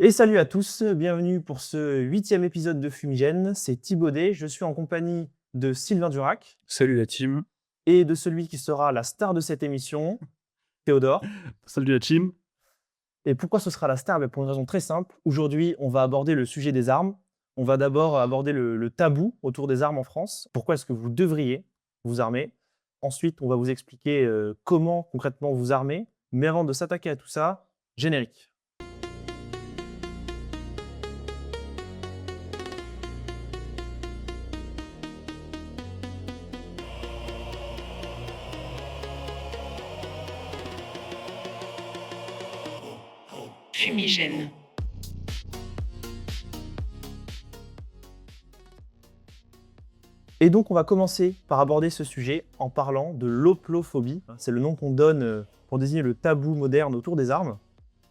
Et salut à tous, bienvenue pour ce 8e épisode de Fumigène, c'est Thibaudet, je suis en compagnie de Sylvain Durac Salut la team. et de celui qui sera la star de cette émission, Théodore. Salut la team. Et pourquoi ce sera la star? Pour une raison très simple, aujourd'hui on va aborder le sujet des armes, on va d'abord aborder le tabou autour des armes en France, pourquoi est-ce que vous devriez vous armer, ensuite on va vous expliquer comment concrètement vous armer, mais avant de s'attaquer à tout ça, générique. Fumigène. Et donc, on va commencer par aborder ce sujet en parlant de l'hoplophobie. C'est le nom qu'on donne pour désigner le tabou moderne autour des armes.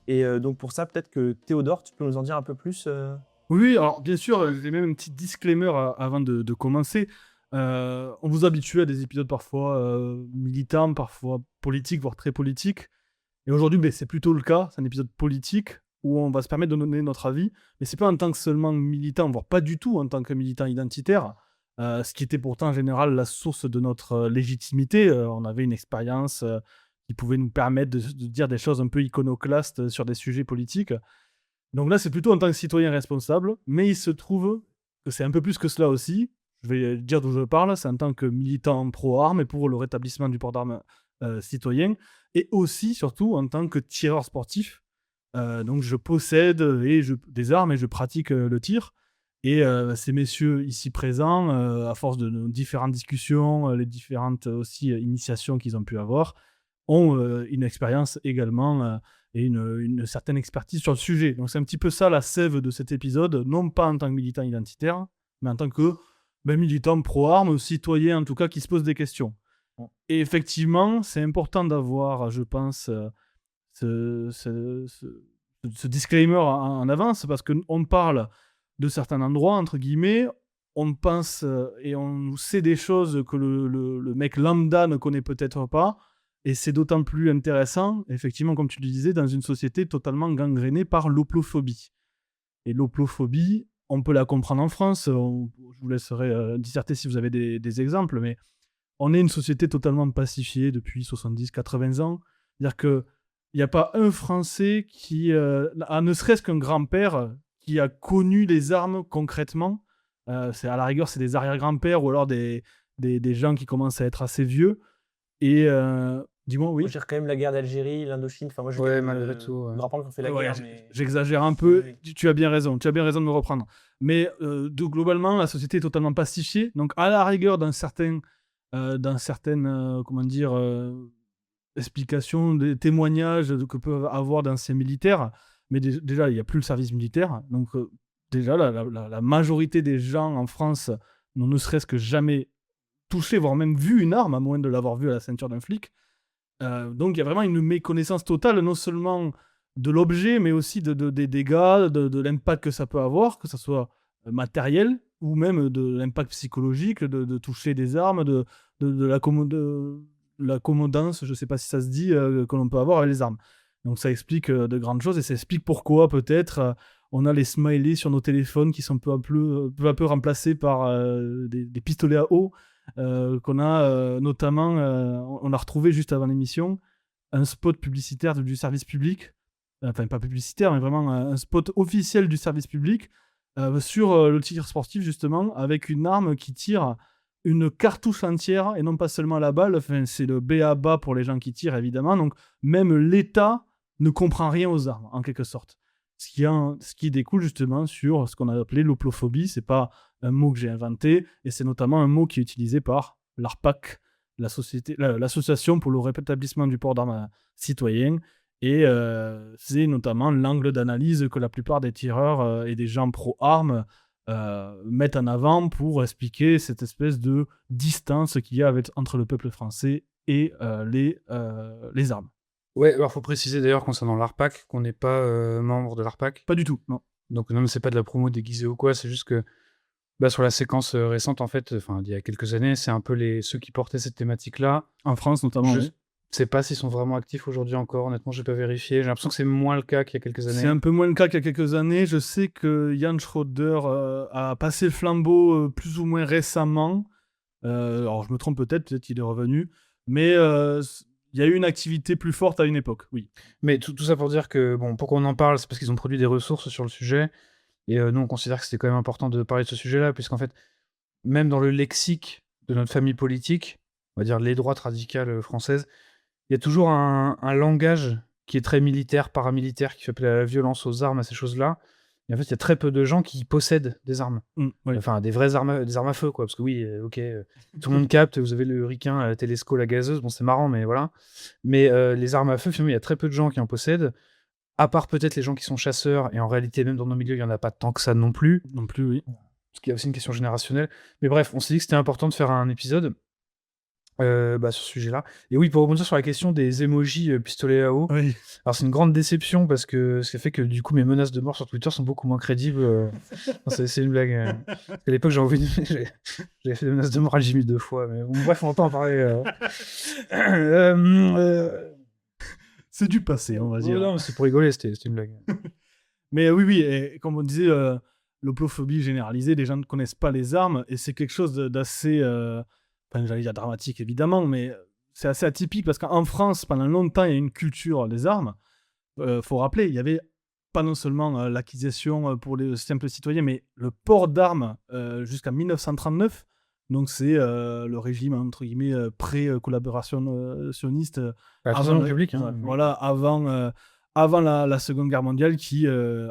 Et donc, pour ça, peut-être que Théodore, tu peux nous en dire un peu plus Oui, alors bien sûr, j'ai même un petit disclaimer avant de commencer. On vous habitue à des épisodes parfois militants, parfois politiques, voire très politiques. Et aujourd'hui, c'est plutôt le cas. C'est un épisode politique où on va se permettre de donner notre avis. Mais c'est pas en tant que seulement militant, voire pas du tout en tant que militant identitaire. Ce qui était pourtant en général la source de notre légitimité. On avait une expérience qui pouvait nous permettre de dire des choses un peu iconoclastes sur des sujets politiques. Donc là, c'est plutôt en tant que citoyen responsable, mais il se trouve que c'est un peu plus que cela aussi. Je vais dire d'où je parle, c'est en tant que militant pro-armes et pour le rétablissement du port d'armes citoyen, et aussi, surtout, en tant que tireur sportif. Donc je possède des armes et je pratique le tir. Et ces messieurs ici présents, à force de nos différentes discussions, les différentes aussi initiations qu'ils ont pu avoir, ont une expérience également et une certaine expertise sur le sujet. Donc c'est un petit peu ça la sève de cet épisode, non pas en tant que militant identitaire, mais en tant que militant pro-armes, citoyen en tout cas, qui se pose des questions. Et effectivement, c'est important d'avoir, je pense, ce disclaimer en avance, parce qu'on parle de certains endroits, entre guillemets, on pense et on sait des choses que le mec lambda ne connaît peut-être pas, et c'est d'autant plus intéressant, effectivement, comme tu le disais, dans une société totalement gangrénée par l'hoplophobie. Et l'hoplophobie, on peut la comprendre en France, je vous laisserai disserter si vous avez des exemples, mais on est une société totalement pacifiée depuis 70-80 ans. C'est-à-dire qu'il n'y a pas un Français qui ne serait-ce qu'un grand-père qui a connu les armes concrètement. C'est à la rigueur, c'est des arrière-grands-pères ou alors des gens qui commencent à être assez vieux. Et dis-moi, oui. Moi, je dirais quand même la guerre d'Algérie, l'Indochine. Enfin, moi, j'ai Ouais, malgré tout. mes grands-parents qui ont fait la guerre. Mais... J'exagère un peu. Oui. Tu as bien raison. Tu as bien raison de me reprendre. Mais globalement, la société est totalement pacifiée. Donc, à la rigueur, dans certaines comment dire, explications, des témoignages que peuvent avoir d'anciens militaires, mais déjà, il n'y a plus le service militaire. Donc, déjà, la majorité des gens en France n'ont ne serait-ce que jamais touché, voire même vu une arme, à moins de l'avoir vue à la ceinture d'un flic. Donc, il y a vraiment une méconnaissance totale, non seulement de l'objet, mais aussi des dégâts, de l'impact que ça peut avoir, que ce soit matériel ou même de l'impact psychologique, de toucher des armes, de l'accommodance, je ne sais pas si ça se dit, que l'on peut avoir avec les armes. Donc ça explique de grandes choses, et ça explique pourquoi peut-être on a les smileys sur nos téléphones qui sont peu à peu remplacés par des pistolets à eau, qu'on a notamment, on a retrouvé juste avant l'émission, un spot publicitaire du service public, enfin pas publicitaire, mais vraiment un spot officiel du service public, sur le tir sportif justement, avec une arme qui tire une cartouche entière et non pas seulement la balle. Enfin, c'est le b.a.-ba pour les gens qui tirent, évidemment. Donc même l'État ne comprend rien aux armes, en quelque sorte. Ce qui découle justement sur ce qu'on a appelé l'hoplophobie. C'est pas un mot que j'ai inventé, et c'est notamment un mot qui est utilisé par l'ARPAC, l'association pour le rétablissement du port d'armes citoyen. Et c'est notamment l'angle d'analyse que la plupart des tireurs et des gens pro-armes mettent en avant pour expliquer cette espèce de distance qu'il y a entre le peuple français et les armes. Ouais, alors faut préciser d'ailleurs concernant l'ARPAC qu'on n'est pas membre de l'ARPAC. Pas du tout, non. Donc non, c'est pas de la promo déguisée ou quoi, c'est juste que sur la séquence récente, en fait, il y a quelques années, c'est un peu ceux qui portaient cette thématique-là. En France notamment, oui. sais pas s'ils sont vraiment actifs aujourd'hui encore. Honnêtement, j'ai pas vérifié. J'ai l'impression que c'est moins le cas qu'il y a quelques C'est années. un peu moins le cas qu'il y a quelques années. Je sais que Jan Schroeder a passé le flambeau plus ou moins récemment. Alors je me trompe peut-être qu'il est revenu. Mais il y a eu une activité plus forte à une époque, oui. Mais tout ça pour dire que, bon, pourquoi on en parle, c'est parce qu'ils ont produit des ressources sur le sujet. Et nous, on considère que c'était quand même important de parler de ce sujet-là, puisqu'en fait, même dans le lexique de notre famille politique, on va dire les droites radicales françaises, il y a toujours un langage qui est très militaire, paramilitaire, qui fait appeler à la violence, aux armes, à ces choses-là. Et en fait, il y a très peu de gens qui possèdent des armes. Oui. Enfin, des vraies armes, des armes à feu, quoi. Parce que oui, tout le monde capte, vous avez le ricain, la télesco, la gazeuse, bon, c'est marrant, mais voilà. Mais les armes à feu, finalement, il y a très peu de gens qui en possèdent, à part peut-être les gens qui sont chasseurs, et en réalité, même dans nos milieux, il n'y en a pas tant que ça non plus. Non plus, oui. Parce qu'il y a aussi une question générationnelle. Mais bref, on s'est dit que c'était important de faire un épisode sur ce sujet-là. Et oui, pour rebondir sur la question des emojis pistolet à eau, Oui. alors c'est une grande déception parce que ça fait que du coup mes menaces de mort sur Twitter sont beaucoup moins crédibles. Non, c'est une blague. Parce qu'à l'époque j'avais fait des menaces de mort à Jimmy 2 fois. Mais bon, bref, on va pas en parler. C'est du passé, on va dire. Non, mais c'est pour rigoler, c'était une blague. Mais oui, et comme on disait, l'hoplophobie généralisée, les gens ne connaissent pas les armes, et c'est quelque chose d'assez, enfin, j'allais dire dramatique évidemment, mais c'est assez atypique parce qu'en France, pendant longtemps, il y a une culture des armes. Faut rappeler, il y avait pas non seulement l'acquisition pour les simples citoyens, mais le port d'armes jusqu'à 1939. Donc c'est le régime entre guillemets pré-collaborationniste La avant Troisième République, hein. voilà, avant la Seconde Guerre mondiale, qui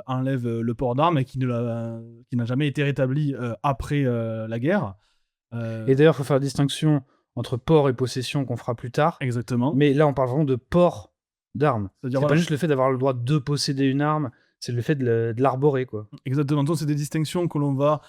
enlève le port d'armes et qui n'a jamais été rétabli après la guerre. Et d'ailleurs, il faut faire la distinction entre port et possession qu'on fera plus tard. Exactement. Mais là, on parle vraiment de port d'armes. C'est C'est-à-dire, pas voilà, juste le fait d'avoir le droit de posséder une arme, c'est le fait de l'arborer, quoi. exactement. Donc, c'est des distinctions que l'on va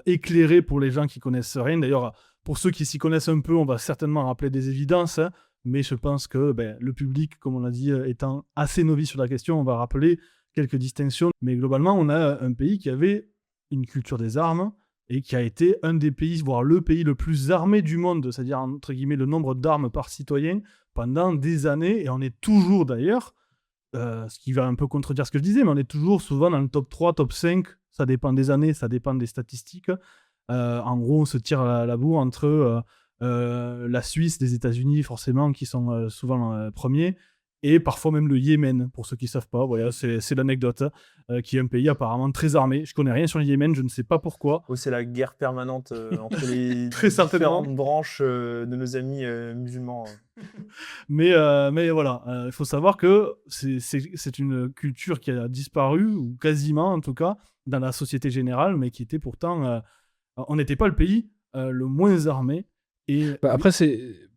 éclairer pour les gens qui connaissent rien. D'ailleurs, pour ceux qui s'y connaissent un peu, on va certainement rappeler des évidences, hein, mais je pense que le public, comme on l'a dit, étant assez novice sur la question, on va rappeler quelques distinctions. Mais globalement, on a un pays qui avait une culture des armes et qui a été un des pays, voire le pays le plus armé du monde, c'est-à-dire, entre guillemets, le nombre d'armes par citoyen pendant des années, et on est toujours d'ailleurs, ce qui va un peu contredire ce que je disais, mais on est toujours souvent dans le top 3, top 5, ça dépend des années, ça dépend des statistiques. En gros, on se tire la bourre entre la Suisse, les États-Unis, forcément, qui sont souvent premiers, et parfois même le Yémen, pour ceux qui ne savent pas. Voilà, c'est l'anecdote, qui est un pays apparemment très armé. Je connais rien sur le Yémen, je ne sais pas pourquoi. Oh, c'est la guerre permanente entre les Très certainement. différentes branches de nos amis musulmans. Mais voilà, il faut savoir que c'est une culture qui a disparu, ou quasiment en tout cas, dans la société générale, mais qui était pourtant... on n'était pas le pays le moins armé. Et Après,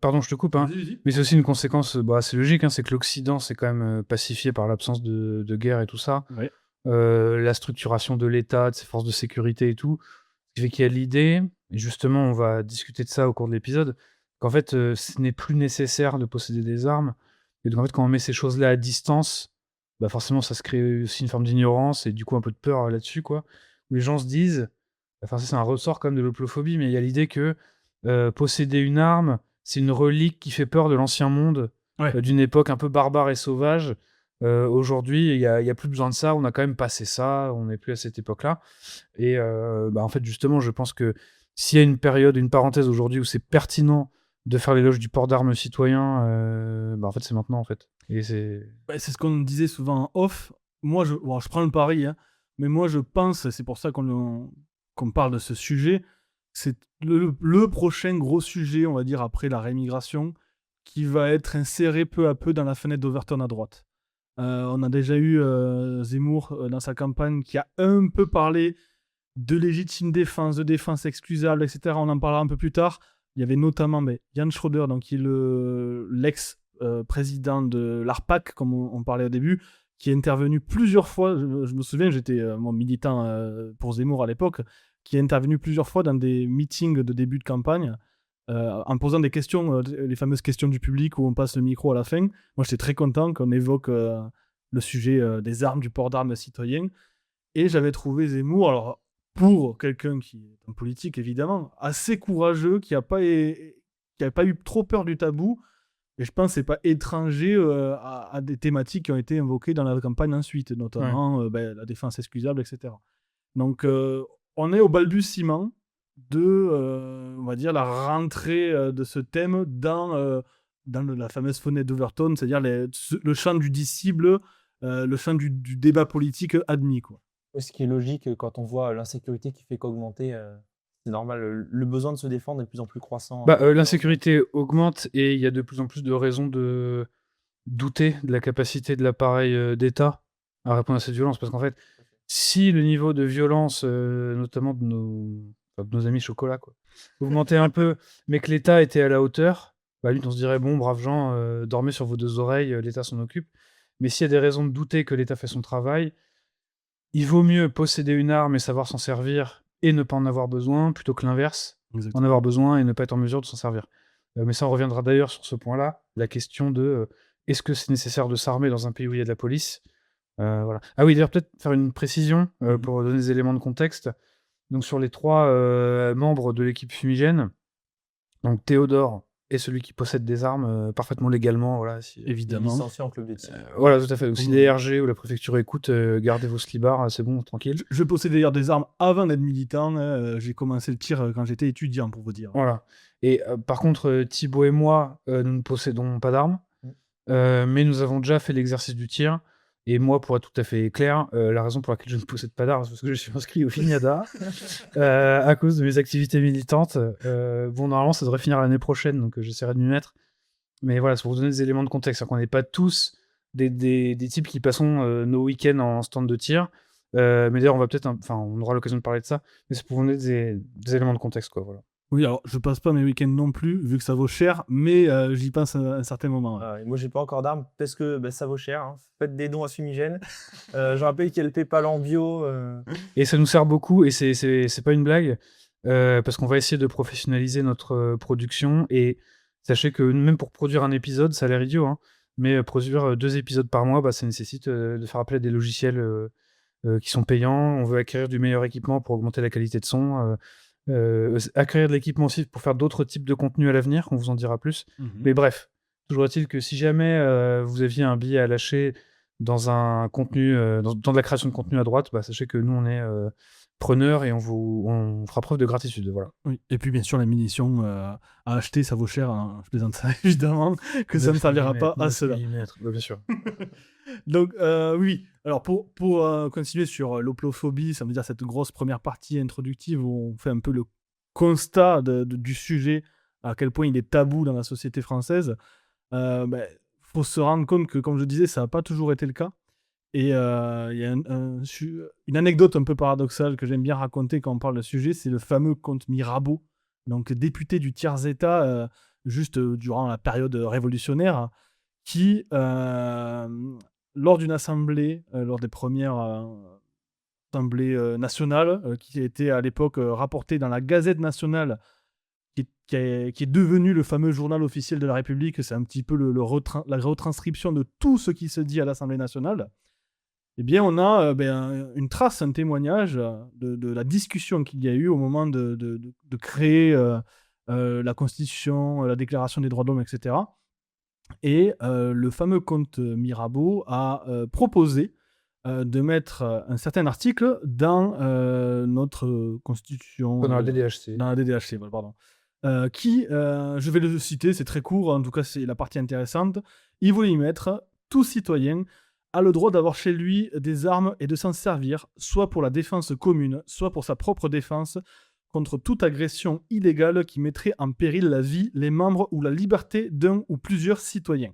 pardon, je te coupe, hein, Vas-y. mais c'est aussi une conséquence, c'est logique, hein, c'est que l'Occident s'est quand même pacifié par l'absence de guerre et tout ça. Ouais. La structuration de l'État, de ses forces de sécurité et tout. Ce qui fait qu'il y a l'idée, et justement, on va discuter de ça au cours de l'épisode, qu'en fait, ce n'est plus nécessaire de posséder des armes. Et donc, en fait, quand on met ces choses-là à distance, forcément, ça se crée aussi une forme d'ignorance et du coup un peu de peur là-dessus, quoi. Où les gens se disent, enfin, ça, c'est un ressort quand même de l'hoplophobie, mais il y a l'idée que posséder une arme, c'est une relique qui fait peur de l'ancien monde, Ouais. d'une époque un peu barbare et sauvage. Aujourd'hui, il y a plus besoin de ça, on a quand même passé ça, on n'est plus à cette époque-là. Et en fait, justement, je pense que s'il y a une période, une parenthèse aujourd'hui où c'est pertinent de faire l'éloge du port d'armes citoyen, en fait, c'est maintenant, en fait. Et c'est... C'est ce qu'on disait souvent en off. Moi, je prends le pari, hein, mais moi, je pense, c'est pour ça qu'on parle de ce sujet, c'est le prochain gros sujet, on va dire, après la rémigration, qui va être inséré peu à peu dans la fenêtre d'Overton à droite. On a déjà eu Zemmour dans sa campagne qui a un peu parlé de légitime défense, de défense excusable, etc. On en parlera un peu plus tard. Il y avait notamment Jan Schroeder, donc, qui est l'ex-président de l'ARPAC, comme on parlait au début, qui est intervenu plusieurs fois. Je me souviens, j'étais mon militant pour Zemmour à l'époque, qui est intervenu plusieurs fois dans des meetings de début de campagne, en posant des questions, les fameuses questions du public où on passe le micro à la fin. Moi, j'étais très content qu'on évoque le sujet des armes, du port d'armes citoyen. Et j'avais trouvé Zemmour, alors pour quelqu'un qui est en politique, évidemment, assez courageux, qui n'a pas eu trop peur du tabou, Et je pense que c'est pas étranger à des thématiques qui ont été invoquées dans la campagne ensuite, notamment la défense excusable, etc. Donc, on est au balbutiement de, on va dire, la rentrée de ce thème dans la fameuse fenêtre d'Overton, c'est-à-dire le champ du disciple, le champ du débat politique admis, quoi. Ce qui est logique quand on voit l'insécurité qui fait qu'augmenter, c'est normal. Le besoin de se défendre est de plus en plus croissant. L'insécurité augmente et il y a de plus en plus de raisons de douter de la capacité de l'appareil d'État à répondre à cette violence. Parce qu'en fait, si le niveau de violence, notamment de nos amis chocolat, quoi, augmentait un peu, mais que l'État était à la hauteur, bah, limite, on se dirait, bon, braves gens, dormez sur vos deux oreilles, l'État s'en occupe. Mais s'il y a des raisons de douter que l'État fait son travail, il vaut mieux posséder une arme et savoir s'en servir et ne pas en avoir besoin, plutôt que l'inverse, en avoir besoin et ne pas être en mesure de s'en servir. Mais ça, on reviendra d'ailleurs sur ce point-là, la question de est-ce que c'est nécessaire de s'armer dans un pays où il y a de la police? Voilà. Ah oui, d'ailleurs, peut-être faire une précision pour donner des éléments de contexte. Donc, sur les 3 membres de l'équipe fumigène, donc Théodore est celui qui possède des armes parfaitement légalement. Voilà, Évidemment. Licencié en club de tir. Voilà, tout à fait. Donc, si les RG ou la préfecture écoute, gardez vos slibards, c'est bon, tranquille. Je possédais d'ailleurs des armes avant d'être militant. J'ai commencé le tir quand j'étais étudiant, pour vous dire. Voilà. Et par contre, Thibaut et moi, nous ne possédons pas d'armes, mais nous avons déjà fait l'exercice du tir. Et moi, pour être tout à fait clair, la raison pour laquelle je ne possède pas d'armes, c'est parce que je suis inscrit au FINIADA à cause de mes activités militantes. Bon, normalement, ça devrait finir l'année prochaine, donc j'essaierai de m'y mettre. Mais voilà, c'est pour vous donner des éléments de contexte. C'est-à-dire qu'on n'est pas tous des types qui passons nos week-ends en stand de tir. Mais d'ailleurs, on aura l'occasion de parler de ça. Mais c'est pour vous donner des éléments de contexte, quoi. Voilà. Oui, alors je passe pas mes week-ends non plus, vu que ça vaut cher, mais j'y pense à un certain moment. Et moi, j'ai pas encore d'armes parce que ça vaut cher. Hein. Faites des dons à Fumigène. Je rappelle qu'il y a le PayPal en bio. Et ça nous sert beaucoup, et c'est pas une blague, parce qu'on va essayer de professionnaliser notre production. Et sachez que même pour produire un épisode, ça a l'air idiot, hein, mais produire 2 épisodes par mois, ça nécessite de faire appel à des logiciels qui sont payants. On veut acquérir du meilleur équipement pour augmenter la qualité de son. Acquérir de l'équipement aussi pour faire d'autres types de contenus à l'avenir, on vous en dira plus. Mais bref, toujours est-il que si jamais vous aviez un billet à lâcher dans un contenu, dans de la création de contenu à droite, sachez que nous on est preneurs et on fera preuve de gratitude. Voilà. Oui. Et puis bien sûr, les munitions à acheter, ça vaut cher. Hein. Je plaisante ça évidemment, que ça ne servira pas à cela. Bien sûr. Donc oui, alors pour continuer sur l'hoplophobie, ça veut dire cette grosse première partie introductive où on fait un peu le constat du sujet, à quel point il est tabou dans la société française. Faut se rendre compte que, comme je disais, ça n'a pas toujours été le cas. Et il y a une anecdote un peu paradoxale que j'aime bien raconter quand on parle de sujet, c'est le fameux comte Mirabeau, donc député du tiers-état juste durant la période révolutionnaire, qui, lors d'une assemblée, lors des premières assemblées nationales, qui était à l'époque rapportée dans la Gazette nationale, qui est devenu le fameux journal officiel de la République, c'est un petit peu la retranscription de tout ce qui se dit à l'Assemblée nationale, eh bien on a une trace, un témoignage de la discussion qu'il y a eu au moment de créer la Constitution, la Déclaration des droits de l'homme, etc. Et le fameux comte Mirabeau a proposé de mettre un certain article dans notre Constitution. Dans la DDHC. Dans la DDHC, voilà, pardon. Qui, je vais le citer, c'est très court, en tout cas c'est la partie intéressante. Il voulait y mettre « Tout citoyen a le droit d'avoir chez lui des armes et de s'en servir, soit pour la défense commune, soit pour sa propre défense, contre toute agression illégale qui mettrait en péril la vie, les membres ou la liberté d'un ou plusieurs citoyens. »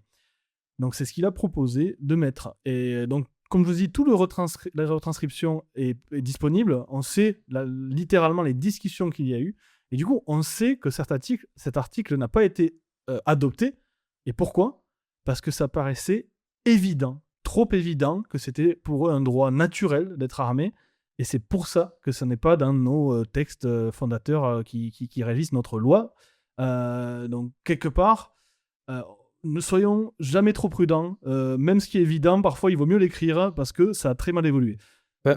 Donc c'est ce qu'il a proposé de mettre. Et donc, comme je vous dis, toute la retranscription est disponible. On sait littéralement les discussions qu'il y a eu. Et du coup, on sait que cet article n'a pas été adopté. Et pourquoi ? Parce que ça paraissait évident, trop évident, que c'était pour eux un droit naturel d'être armé. Et c'est pour ça que ce n'est pas dans nos textes fondateurs qui régissent notre loi. Donc, quelque part, ne soyons jamais trop prudents. Même ce qui est évident, parfois, il vaut mieux l'écrire parce que ça a très mal évolué.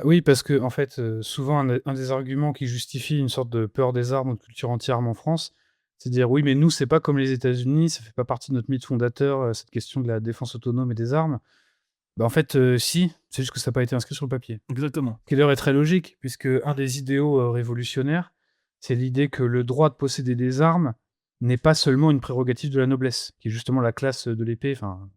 Oui, parce que en fait, souvent, un des arguments qui justifie une sorte de peur des armes ou de culture anti-armes en France, C'est dire oui, mais nous, c'est pas comme les États-Unis, ça fait pas partie de notre mythe fondateur, cette question de la défense autonome et des armes. Bah, en fait, si, c'est juste que ça n'a pas été inscrit sur le papier. Exactement. Ce qui d'ailleurs est très logique, puisque un des idéaux révolutionnaires, c'est l'idée que le droit de posséder des armes n'est pas seulement une prérogative de la noblesse, qui est justement la classe de l'épée. Enfin,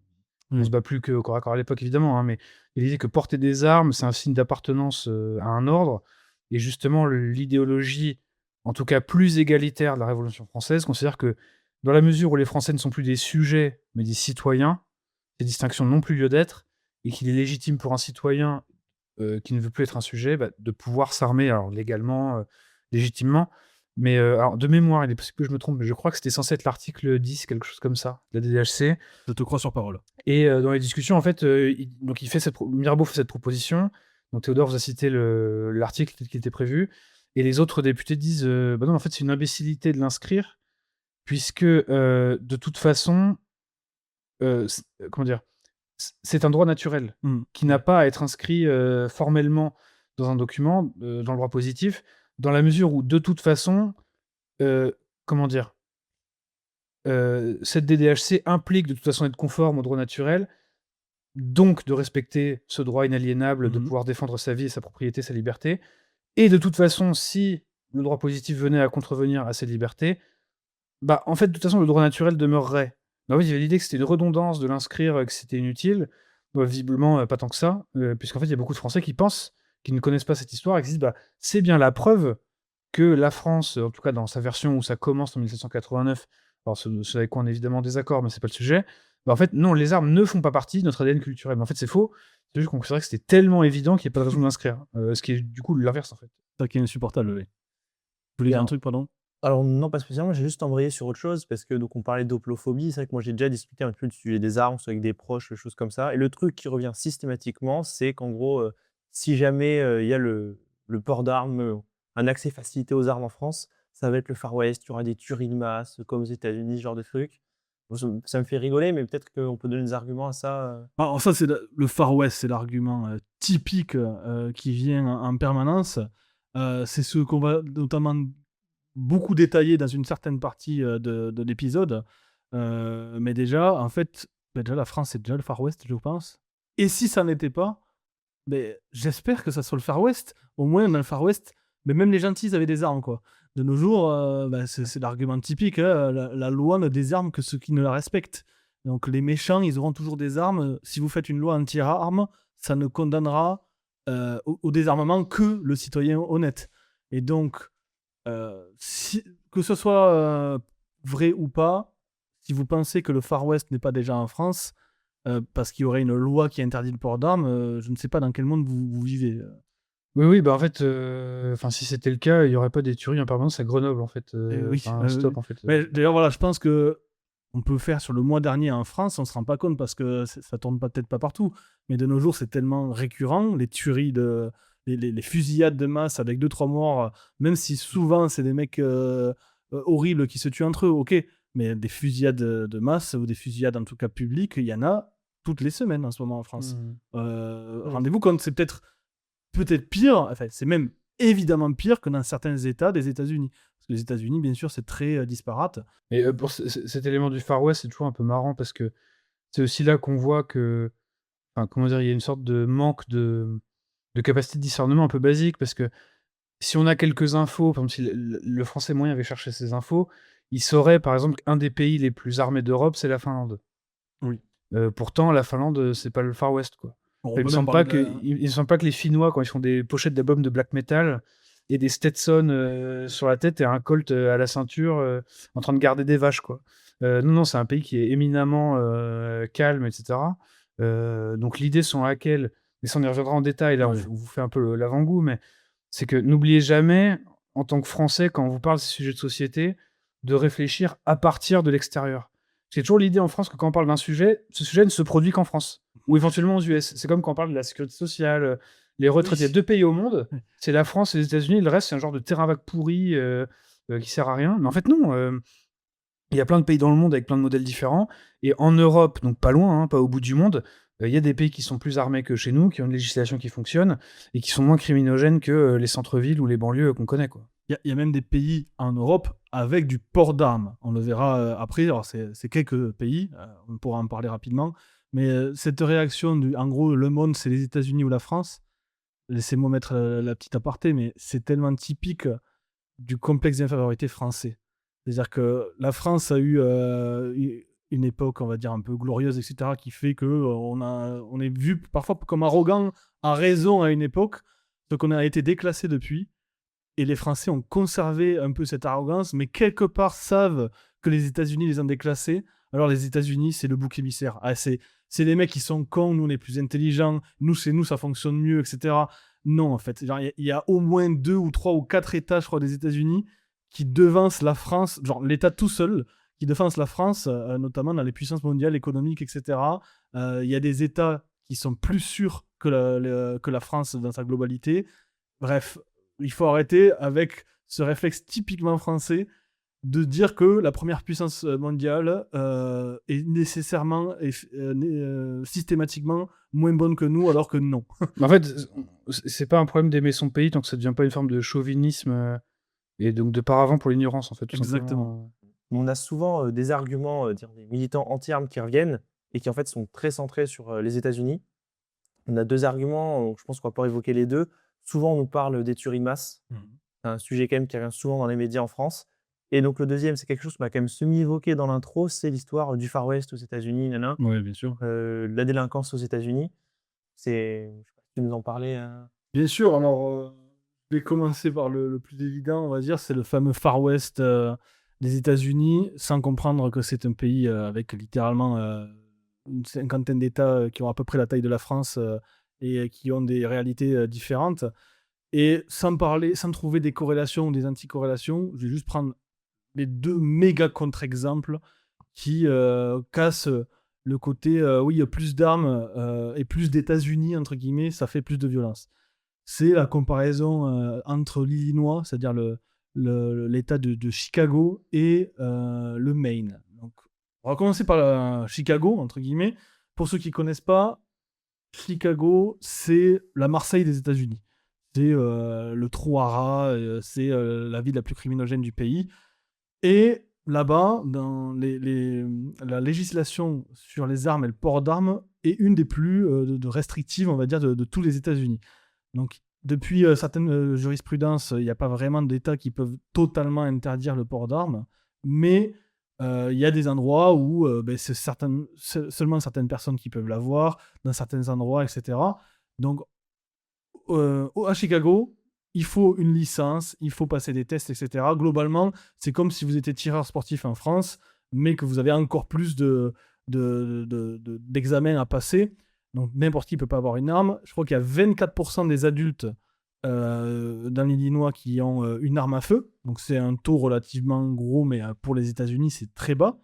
on se bat plus qu'au corps à corps à l'époque, évidemment, hein, mais il y a l'idée que porter des armes, c'est un signe d'appartenance à un ordre. Et justement, l'idéologie, en tout cas plus égalitaire de la Révolution française, considère que dans la mesure où les Français ne sont plus des sujets, mais des citoyens, ces distinctions n'ont plus lieu d'être, et qu'il est légitime pour un citoyen qui ne veut plus être un sujet, de pouvoir s'armer, alors légalement, légitimement. Mais alors, de mémoire, il est possible que je me trompe, mais je crois que c'était censé être l'article 10, quelque chose comme ça, de la DDHC. Je te crois sur parole. Et dans les discussions, en fait, Mirabeau fait cette proposition. Donc Théodore vous a cité l'article qui était prévu. Et les autres députés disent non, en fait, c'est une imbécilité de l'inscrire, puisque de toute façon, comment dire, c'est un droit naturel qui n'a pas à être inscrit formellement dans un document, dans le droit positif, dans la mesure où, de toute façon, comment dire, cette DDHC implique de toute façon être conforme au droit naturel, donc de respecter ce droit inaliénable de pouvoir défendre sa vie et sa propriété, sa liberté. Et de toute façon, si le droit positif venait à contrevenir à ces libertés, en fait, de toute façon, le droit naturel demeurerait. En fait, il y avait l'idée que c'était une redondance de l'inscrire, que c'était inutile. Visiblement, pas tant que ça, puisqu'en fait, il y a beaucoup de Français qui pensent, qui ne connaissent pas cette histoire, et qui se disent c'est bien la preuve que la France, en tout cas dans sa version où ça commence en 1789, alors ce avec quoi on est évidemment désaccord, mais c'est pas le sujet, en fait, non, les armes ne font pas partie de notre ADN culturel. Mais en fait, c'est faux. C'est juste qu'on considérait que c'était tellement évident qu'il n'y a pas de raison de l'inscrire. Ce qui est du coup l'inverse, en fait. Ça qui est insupportable, oui. Vous voulez dire un truc, pardon? Alors non, pas spécialement, j'ai juste embrayé sur autre chose parce que donc on parlait d'hoplophobie, c'est vrai que moi j'ai déjà discuté un peu du sujet des armes, soit avec des proches, des choses comme ça. Et le truc qui revient systématiquement, c'est qu'en gros, si jamais il y a le port d'armes, un accès facilité aux armes en France, ça va être le Far West, il y aura des tueries de masse, comme aux États-Unis, ce genre de truc. Bon, ça me fait rigoler, mais peut-être qu'on peut donner des arguments à ça. Alors ça, c'est le Far West, c'est l'argument typique qui vient en permanence. C'est ce qu'on va notamment beaucoup détaillé dans une certaine partie de l'épisode. Mais déjà, en fait, déjà la France, c'est déjà le Far West, je pense. Et si ça n'était pas, j'espère que ça soit le Far West. Au moins, dans le Far West, mais même les gentils avaient des armes, quoi. De nos jours, c'est l'argument typique. Hein, la loi ne désarme que ceux qui ne la respectent. Donc les méchants, ils auront toujours des armes. Si vous faites une loi anti-armes, ça ne condamnera au désarmement que le citoyen honnête. Et donc, que ce soit vrai ou pas, si vous pensez que le Far West n'est pas déjà en France, parce qu'il y aurait une loi qui interdit le port d'armes, je ne sais pas dans quel monde vous vivez. Oui, en fait, si c'était le cas, il n'y aurait pas des tueries en permanence à Grenoble, en fait. Oui, stop, en fait. Mais d'ailleurs, voilà, je pense que on peut faire sur le mois dernier en France, on ne se rend pas compte parce que ça tourne peut-être pas partout, mais de nos jours, c'est tellement récurrent, les tueries les fusillades de masse avec 2-3 morts, même si souvent c'est des mecs horribles qui se tuent entre eux, ok, mais des fusillades de masse ou des fusillades en tout cas publiques, il y en a toutes les semaines en ce moment en France. Rendez-vous compte, c'est peut-être pire, enfin c'est même évidemment pire que dans certains États des États-Unis. Parce que les États-Unis, bien sûr, c'est très disparate. Et pour cet élément du Far West, c'est toujours un peu marrant parce que c'est aussi là qu'on voit que, comment dire, il y a une sorte de manque de capacité de discernement un peu basique, parce que si on a quelques infos, par exemple si le français moyen avait cherché ces infos, il saurait par exemple qu'un des pays les plus armés d'Europe, c'est la Finlande. Oui. Pourtant, la Finlande, c'est pas le Far West, quoi. Il me semble pas que les Finnois, quand ils font des pochettes d'albums de black metal, et des Stetson sur la tête et un Colt à la ceinture en train de garder des vaches, quoi. Non, c'est un pays qui est éminemment calme, etc. Donc l'idée selon laquelle, et ça on y reviendra en détail, là on vous fait un peu l'avant-goût, mais c'est que n'oubliez jamais, en tant que Français, quand on vous parle de ces sujets de société, de réfléchir à partir de l'extérieur. C'est toujours l'idée en France que quand on parle d'un sujet, ce sujet ne se produit qu'en France, ou éventuellement aux US. C'est comme quand on parle de la sécurité sociale, les retraites. Il y a 2 pays au monde, c'est la France et les États-Unis, le reste c'est un genre de terrain vague pourri qui sert à rien. Mais en fait non, il y a plein de pays dans le monde avec plein de modèles différents, et en Europe, donc pas loin, pas au bout du monde, il y a des pays qui sont plus armés que chez nous, qui ont une législation qui fonctionne, et qui sont moins criminogènes que les centres-villes ou les banlieues qu'on connaît, quoi. Il y a même des pays en Europe avec du port d'armes. On le verra après. Alors, c'est quelques pays. On pourra en parler rapidement. Mais cette réaction, en gros, le monde, c'est les États-Unis ou la France. Laissez-moi mettre la petite aparté, mais c'est tellement typique du complexe d'infériorité français. C'est-à-dire que la France a eu une époque, on va dire, un peu glorieuse, etc., qui fait qu'on est vu parfois comme arrogant à raison à une époque, donc on a été déclassé depuis. Et les Français ont conservé un peu cette arrogance, mais quelque part savent que les États-Unis les ont déclassés. Alors les États-Unis, c'est le bouc émissaire. C'est les mecs qui sont cons, nous on est plus intelligents, nous c'est nous, ça fonctionne mieux, etc. Non, en fait. Il y a au moins 2 ou 3 ou 4 États, je crois, des États-Unis qui devancent la France, genre l'État tout seul, qui devancent la France, notamment dans les puissances mondiales, économiques, etc. Il y a des États qui sont plus sûrs que la France dans sa globalité. Bref, il faut arrêter avec ce réflexe typiquement français de dire que la première puissance mondiale est nécessairement et systématiquement moins bonne que nous, alors que non. Mais en fait, c'est pas un problème d'aimer son pays tant que ça devient pas une forme de chauvinisme et donc de paravent pour l'ignorance, en fait, tout Exactement. simplement. On a souvent des arguments, des militants anti-armes qui reviennent et qui en fait sont très centrés sur les États-Unis. On a 2 arguments, je pense qu'on va pouvoir évoquer les 2. Souvent, on nous parle des tueries de masse. C'est un sujet quand même qui revient souvent dans les médias en France. Et donc le deuxième, c'est quelque chose qu'on a quand même semi-évoqué dans l'intro, c'est l'histoire du Far West aux États-Unis, Oui, bien sûr. la délinquance aux États-Unis. Je sais pas si tu nous en parlais. Bien sûr, alors je vais commencer par le plus évident, on va dire, c'est le fameux Far West des États-Unis, sans comprendre que c'est un pays avec littéralement une cinquantaine d'États qui ont à peu près la taille de la France et qui ont des réalités différentes. Et sans trouver des corrélations ou des anti-corrélations, je vais juste prendre les 2 méga contre-exemples qui cassent le côté oui, il y a plus d'armes et plus d'États-Unis, entre guillemets, ça fait plus de violence. C'est la comparaison entre l'Illinois, c'est-à-dire l'État de Chicago, et le Maine. Donc, on va commencer par Chicago, entre guillemets. Pour ceux qui ne connaissent pas, Chicago, c'est la Marseille des États-Unis. C'est le trou à rats, c'est la ville la plus criminogène du pays. Et là-bas, dans la législation sur les armes et le port d'armes est une des plus restrictives, on va dire, de tous les États-Unis. Donc, depuis certaines jurisprudences, il n'y a pas vraiment d'États qui peuvent totalement interdire le port d'armes, mais il y a des endroits où c'est seulement certaines personnes qui peuvent l'avoir, dans certains endroits, etc. Donc, à Chicago, il faut une licence, il faut passer des tests, etc. Globalement, c'est comme si vous étiez tireur sportif en France, mais que vous avez encore plus d'examens à passer. Donc n'importe qui ne peut pas avoir une arme. Je crois qu'il y a 24% des adultes dans l'Illinois qui ont une arme à feu. Donc c'est un taux relativement gros, mais pour les États-Unis, c'est très bas.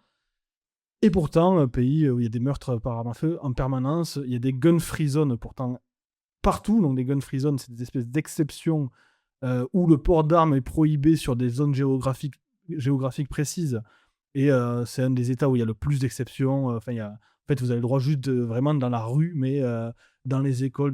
Et pourtant, un pays où il y a des meurtres par arme à feu en permanence, il y a des gun-free zones pourtant partout. Donc des gun-free zones, c'est des espèces d'exceptions où le port d'armes est prohibé sur des zones géographiques précises. Et c'est un des États où il y a le plus d'exceptions. En fait, vous avez le droit juste vraiment dans la rue, mais dans les écoles,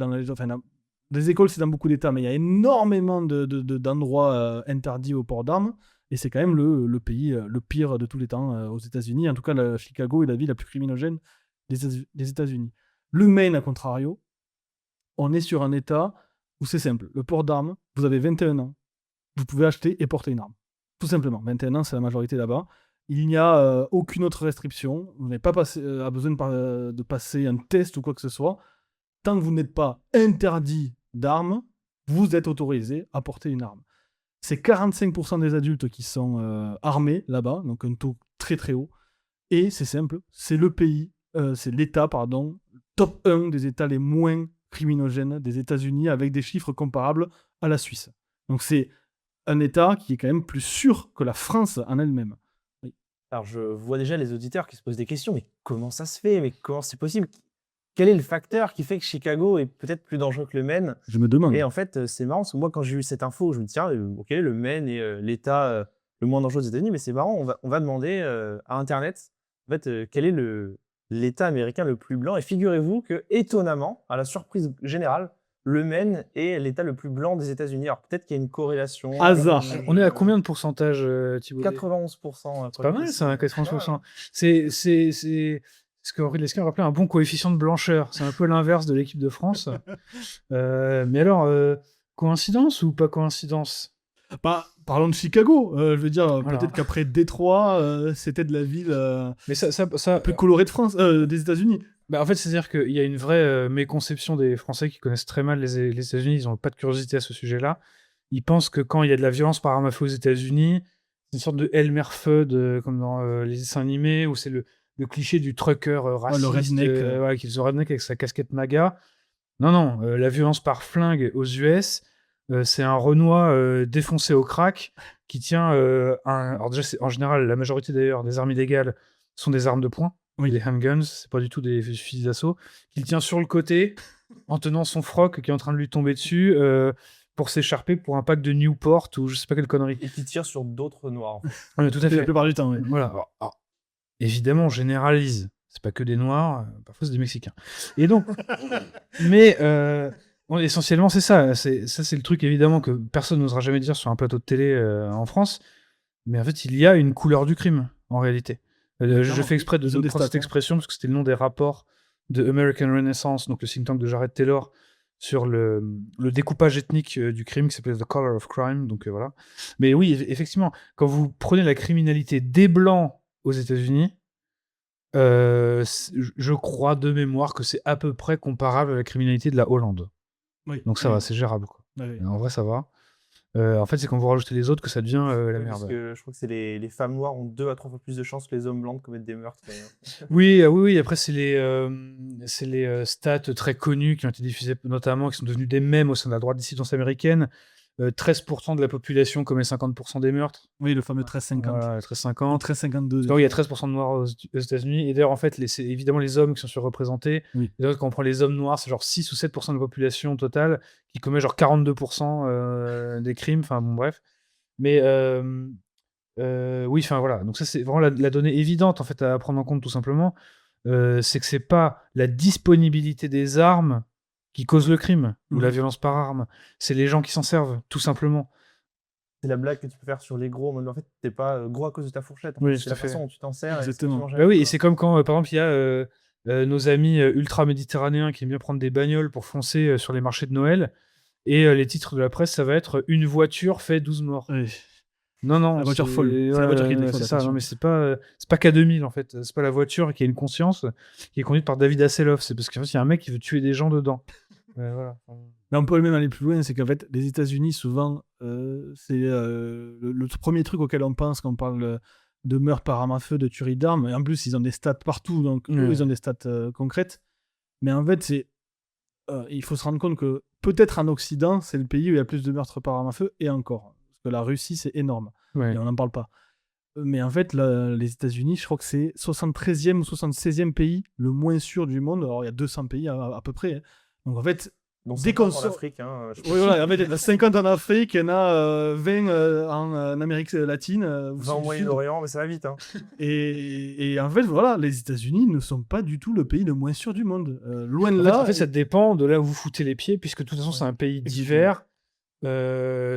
les écoles, c'est dans beaucoup d'États, mais il y a énormément d'endroits interdits au port d'armes. Et c'est quand même le pays le pire de tous les temps aux États-Unis. En tout cas, Chicago est la ville la plus criminogène des États-Unis. Le Maine, à contrario, on est sur un État où c'est simple. Le port d'armes, vous avez 21 ans, vous pouvez acheter et porter une arme. Tout simplement. 21 ans, c'est la majorité là-bas. Il n'y a aucune autre restriction. Vous n'avez pas besoin de passer un test ou quoi que ce soit. Tant que vous n'êtes pas interdit d'armes, vous êtes autorisé à porter une arme. C'est 45% des adultes qui sont armés là-bas, donc un taux très très haut. Et c'est simple, c'est l'État, top 1 des États les moins criminogènes des États-Unis, avec des chiffres comparables à la Suisse. Donc c'est un État qui est quand même plus sûr que la France en elle-même. Oui. Alors je vois déjà les auditeurs qui se posent des questions, mais comment ça se fait? Mais comment c'est possible? Quel est le facteur qui fait que Chicago est peut-être plus dangereux que le Maine? Je me demande. Et en fait, c'est marrant, parce que moi, quand j'ai eu cette info, je me dis, tiens, ok, le Maine est l'État le moins dangereux des États-Unis, mais c'est marrant, on va demander à Internet, en fait, quel est l'État américain le plus blanc. Et figurez-vous que, étonnamment, à la surprise générale, le Maine est l'État le plus blanc des États-Unis. Alors peut-être qu'il y a une corrélation. Hasard. On est à combien de pourcentage, Thibaut? 91%. C'est pas mal, ça, 91%. C'est ce que Henri Lescure appelait un bon coefficient de blancheur. C'est un peu l'inverse de l'équipe de France. Mais alors, coïncidence ou pas coïncidence? Bah, parlons de Chicago. Je veux dire, Voilà. peut-être qu'après Détroit, c'était de la ville Mais ça plus colorée de France, des États-Unis. bah, en fait, c'est-à-dire qu'il y a une vraie méconception des Français qui connaissent très mal les États-Unis. Ils n'ont pas de curiosité à ce sujet-là. Ils pensent que quand il y a de la violence par arme à feu aux États-Unis, c'est une sorte de Elmer Fudd, comme dans les dessins animés, où c'est le cliché du trucker raciste, redneck, voilà, qui faisait redneck avec sa casquette MAGA. Non, la violence par flingue aux US, c'est un Renoir défoncé au crack qui tient alors déjà, en général, la majorité d'ailleurs des armes illégales sont des armes de poing. Oui. Des handguns, c'est pas du tout des fusils d'assaut, qu'il tient sur le côté en tenant son froc qui est en train de lui tomber dessus pour s'écharper pour un pack de Newport ou je sais pas quelle connerie. Et qui tire sur d'autres noirs. En fait. Ouais, tout à La fait. plupart du temps, oui. Voilà. Alors, évidemment, on généralise. C'est pas que des Noirs, parfois c'est des Mexicains. Et donc, mais essentiellement, c'est ça. C'est le truc évidemment que personne n'osera jamais dire sur un plateau de télé en France. Mais en fait, il y a une couleur du crime en réalité. Je fais exprès de Ils ont des prendre cette stats, hein. expression parce que c'était le nom des rapports de American Renaissance, donc le think tank de Jared Taylor, sur le découpage ethnique du crime qui s'appelait The Color of Crime. Donc voilà. Mais oui, effectivement, quand vous prenez la criminalité des Blancs aux États-Unis, je crois de mémoire que c'est à peu près comparable à la criminalité de la Hollande. Oui. Donc ça va, c'est gérable. Quoi. Oui. En vrai, ça va. En fait, c'est quand vous rajoutez les autres que ça devient la Parce merde. que je crois que c'est les femmes noires ont 2 à 3 fois plus de chances que les hommes blancs de commettre des meurtres. Oui. Après, c'est les stats très connus qui ont été diffusés, notamment, qui sont devenus des mèmes au sein de la droite dissidence américaine. 13% de la population commet 50% des meurtres. Oui, le fameux 1350. Voilà, 13-50. 1352. Il y a 13% de noirs aux États-Unis. Et d'ailleurs, en fait, c'est évidemment les hommes qui sont surreprésentés. Oui. Et donc, quand on prend les hommes noirs, c'est genre 6 ou 7% de la population totale qui commet genre 42% des crimes. Enfin, bon, bref. Mais oui, enfin voilà. Donc, ça, c'est vraiment la donnée évidente en fait, à prendre en compte tout simplement. C'est que c'est pas la disponibilité des armes qui cause le crime ou la violence par arme. C'est les gens qui s'en servent, tout simplement. C'est la blague que tu peux faire sur les gros. En mode, en fait, t'es pas gros à cause de ta fourchette. Oui, c'est tout la à fait. façon dont tu t'en sers. Exactement. Bah oui, et c'est comme quand, par exemple, il y a nos amis ultra-méditerranéens qui aiment bien prendre des bagnoles pour foncer sur les marchés de Noël. Et les titres de la presse, ça va être « Une voiture fait 12 morts Oui. ». Non, La voiture folle. C'est la voiture qui est folle, c'est ça, attention. non, mais c'est pas K2000 en fait. C'est pas la voiture qui a une conscience, qui est conduite par David Hasselhoff. C'est parce qu'en fait, il y a un mec qui veut tuer des gens dedans. Voilà. Mais on peut même aller plus loin, c'est qu'en fait, les États-Unis, souvent, c'est le premier truc auquel on pense quand on parle de meurtres par arme à feu, de tuerie d'armes. Et en plus, ils ont des stats partout, donc eux, ils ont des stats concrètes. Mais en fait, il faut se rendre compte que peut-être en Occident, c'est le pays où il y a plus de meurtres par arme à feu, et encore. Parce que la Russie, c'est énorme. Ouais. Et on n'en parle pas. Mais en fait, les États-Unis, je crois que c'est 73e ou 76e pays le moins sûr du monde. Alors, il y a 200 pays à peu près. Hein. Donc, en fait, Donc, dès qu'on en sort- Afrique. Hein, je oui, voilà, en fait, il y en a 50 en Afrique, il y en a 20 en Amérique latine. 20 au Sud. Moyen-Orient, mais ça va vite. Hein. Et en fait, voilà, les États-Unis ne sont pas du tout le pays le moins sûr du monde. Loin de En là. fait, ça dépend de là où vous foutez les pieds, puisque de toute façon, c'est un pays divers,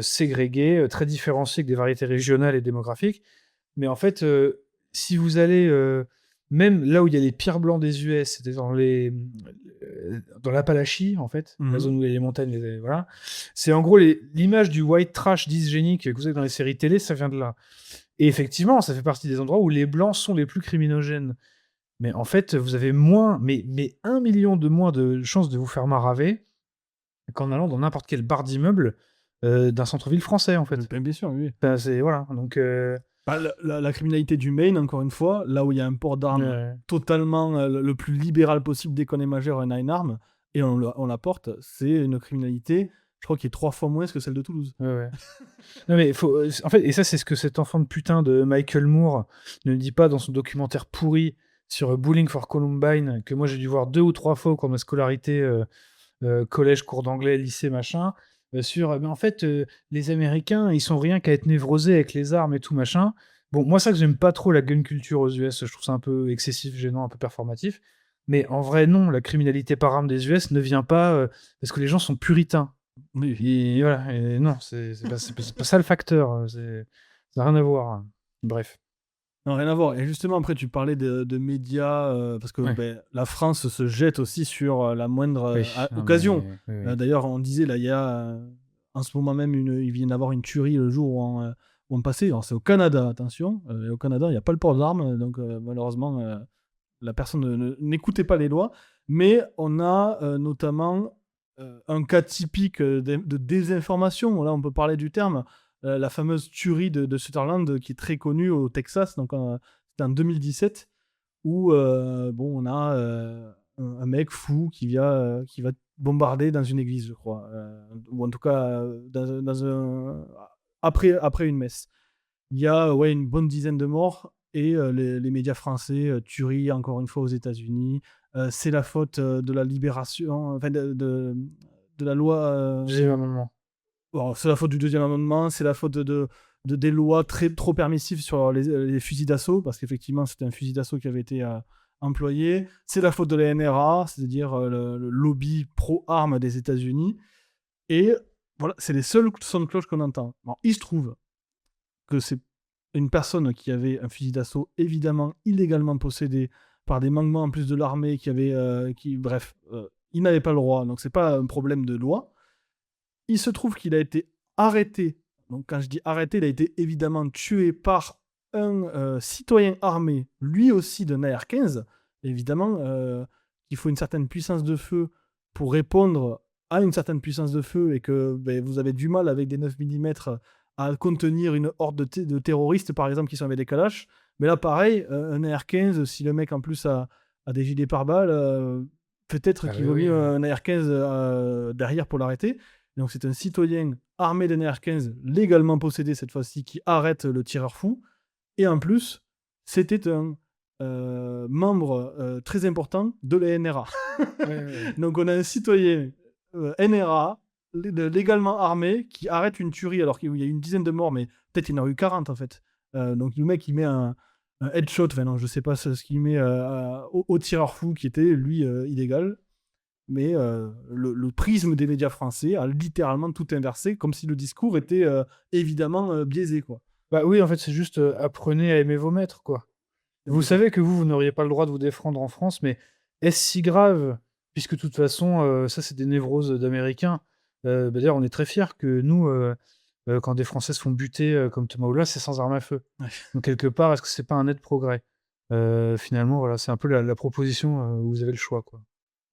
ségrégué, très différencié, avec des variétés régionales et démographiques. Mais en fait, si vous allez même là où il y a les pires blancs des US, c'était dans l'Appalachie, en fait, la zone où il y a les montagnes, voilà. C'est en gros l'image du white trash dysgénique que vous avez dans les séries télé, ça vient de là. Et effectivement, ça fait partie des endroits où les blancs sont les plus criminogènes. Mais en fait, vous avez moins, mais 1 million de moins de chances de vous faire maraver qu'en allant dans n'importe quel bar d'immeuble d'un centre-ville français, en fait. Bien sûr, oui. Enfin, voilà, donc... Bah, la criminalité du Maine, encore une fois, là où il y a un port d'armes totalement le plus libéral possible dès qu'on est majeur et on a une arme, et on la porte, c'est une criminalité, je crois, qui est 3 fois moins que celle de Toulouse. Ouais. Non, mais en fait, et ça, c'est ce que cet enfant de putain de Michael Moore ne dit pas dans son documentaire pourri sur Bullying for Columbine, que moi j'ai dû voir 2 ou 3 fois au cours de ma scolarité, collège, cours d'anglais, lycée, machin, mais en fait, les Américains, ils sont rien qu'à être névrosés avec les armes et tout, machin. Bon, moi, ça que j'aime pas trop la gun culture aux US, je trouve ça un peu excessif, gênant, un peu performatif. Mais en vrai, non, la criminalité par arme des US ne vient pas parce que les gens sont puritains. Oui. Et voilà, et non, c'est pas ça le facteur. Ça n'a rien à voir. Bref. Non, rien à voir. Et justement, après, tu parlais de médias, parce que Ouais. la France se jette aussi sur la moindre Oui, non, occasion. mais, oui. D'ailleurs, on disait, là, il y a en ce moment même, il vient d'avoir une tuerie le jour où on passait. Alors, c'est au Canada, attention. Et au Canada, il n'y a pas le port d'armes, donc malheureusement, la personne n'écoutait pas les lois. Mais on a notamment un cas typique de désinformation. Là, on peut parler du terme. La fameuse tuerie de Sutherland qui est très connue au Texas, donc c'était en 2017, où on a un mec fou qui va bombarder dans une église, je crois, ou en tout cas après une messe. Il y a une bonne dizaine de morts et les médias français, tuerie encore une fois aux États-Unis. C'est la faute de la libération, enfin de la loi. Deuxième amendement. Bon, c'est la faute du deuxième amendement, c'est la faute de des lois trop permissives sur les fusils d'assaut, parce qu'effectivement, c'était un fusil d'assaut qui avait été employé. C'est la faute de la NRA, c'est-à-dire le lobby pro-armes des États-Unis. Et voilà, c'est les seuls sons de cloche qu'on entend. Alors, il se trouve que c'est une personne qui avait un fusil d'assaut évidemment illégalement possédé par des manquements en plus de l'armée il n'avait pas le droit, donc c'est pas un problème de loi. Il se trouve qu'il a été arrêté. Donc, quand je dis arrêté, il a été évidemment tué par un citoyen armé, lui aussi d'un AR-15. Évidemment, il faut une certaine puissance de feu pour répondre à une certaine puissance de feu et que vous avez du mal avec des 9 mm à contenir une horde de terroristes, par exemple, qui sont avec des kalash. Mais là, pareil, un AR-15, si le mec en plus a des gilets pare-balles, peut-être qu'il vaut mieux un AR-15 derrière pour l'arrêter. Donc c'est un citoyen armé d'un AR-15 légalement possédé cette fois-ci qui arrête le tireur fou. Et en plus, c'était un membre très important de la NRA. Donc on a un citoyen NRA légalement armé qui arrête une tuerie alors qu'il y a une dizaine de morts, mais peut-être il y en a eu 40 en fait. Donc le mec il met un headshot, enfin non je sais pas ce qu'il met au tireur fou qui était lui illégal. Mais le prisme des médias français a littéralement tout inversé, comme si le discours était évidemment biaisé, quoi. Bah oui, en fait, c'est juste apprenez à aimer vos maîtres, quoi. Vous savez que vous n'auriez pas le droit de vous défendre en France, mais est-ce si grave? Puisque de toute façon, ça, c'est des névroses d'Américains. D'ailleurs, on est très fiers que nous, quand des Français se font buter comme Thomas Oula, c'est sans arme à feu. Ouais. Donc, quelque part, est-ce que c'est pas un net progrès? Finalement, voilà, c'est un peu la proposition où vous avez le choix, quoi.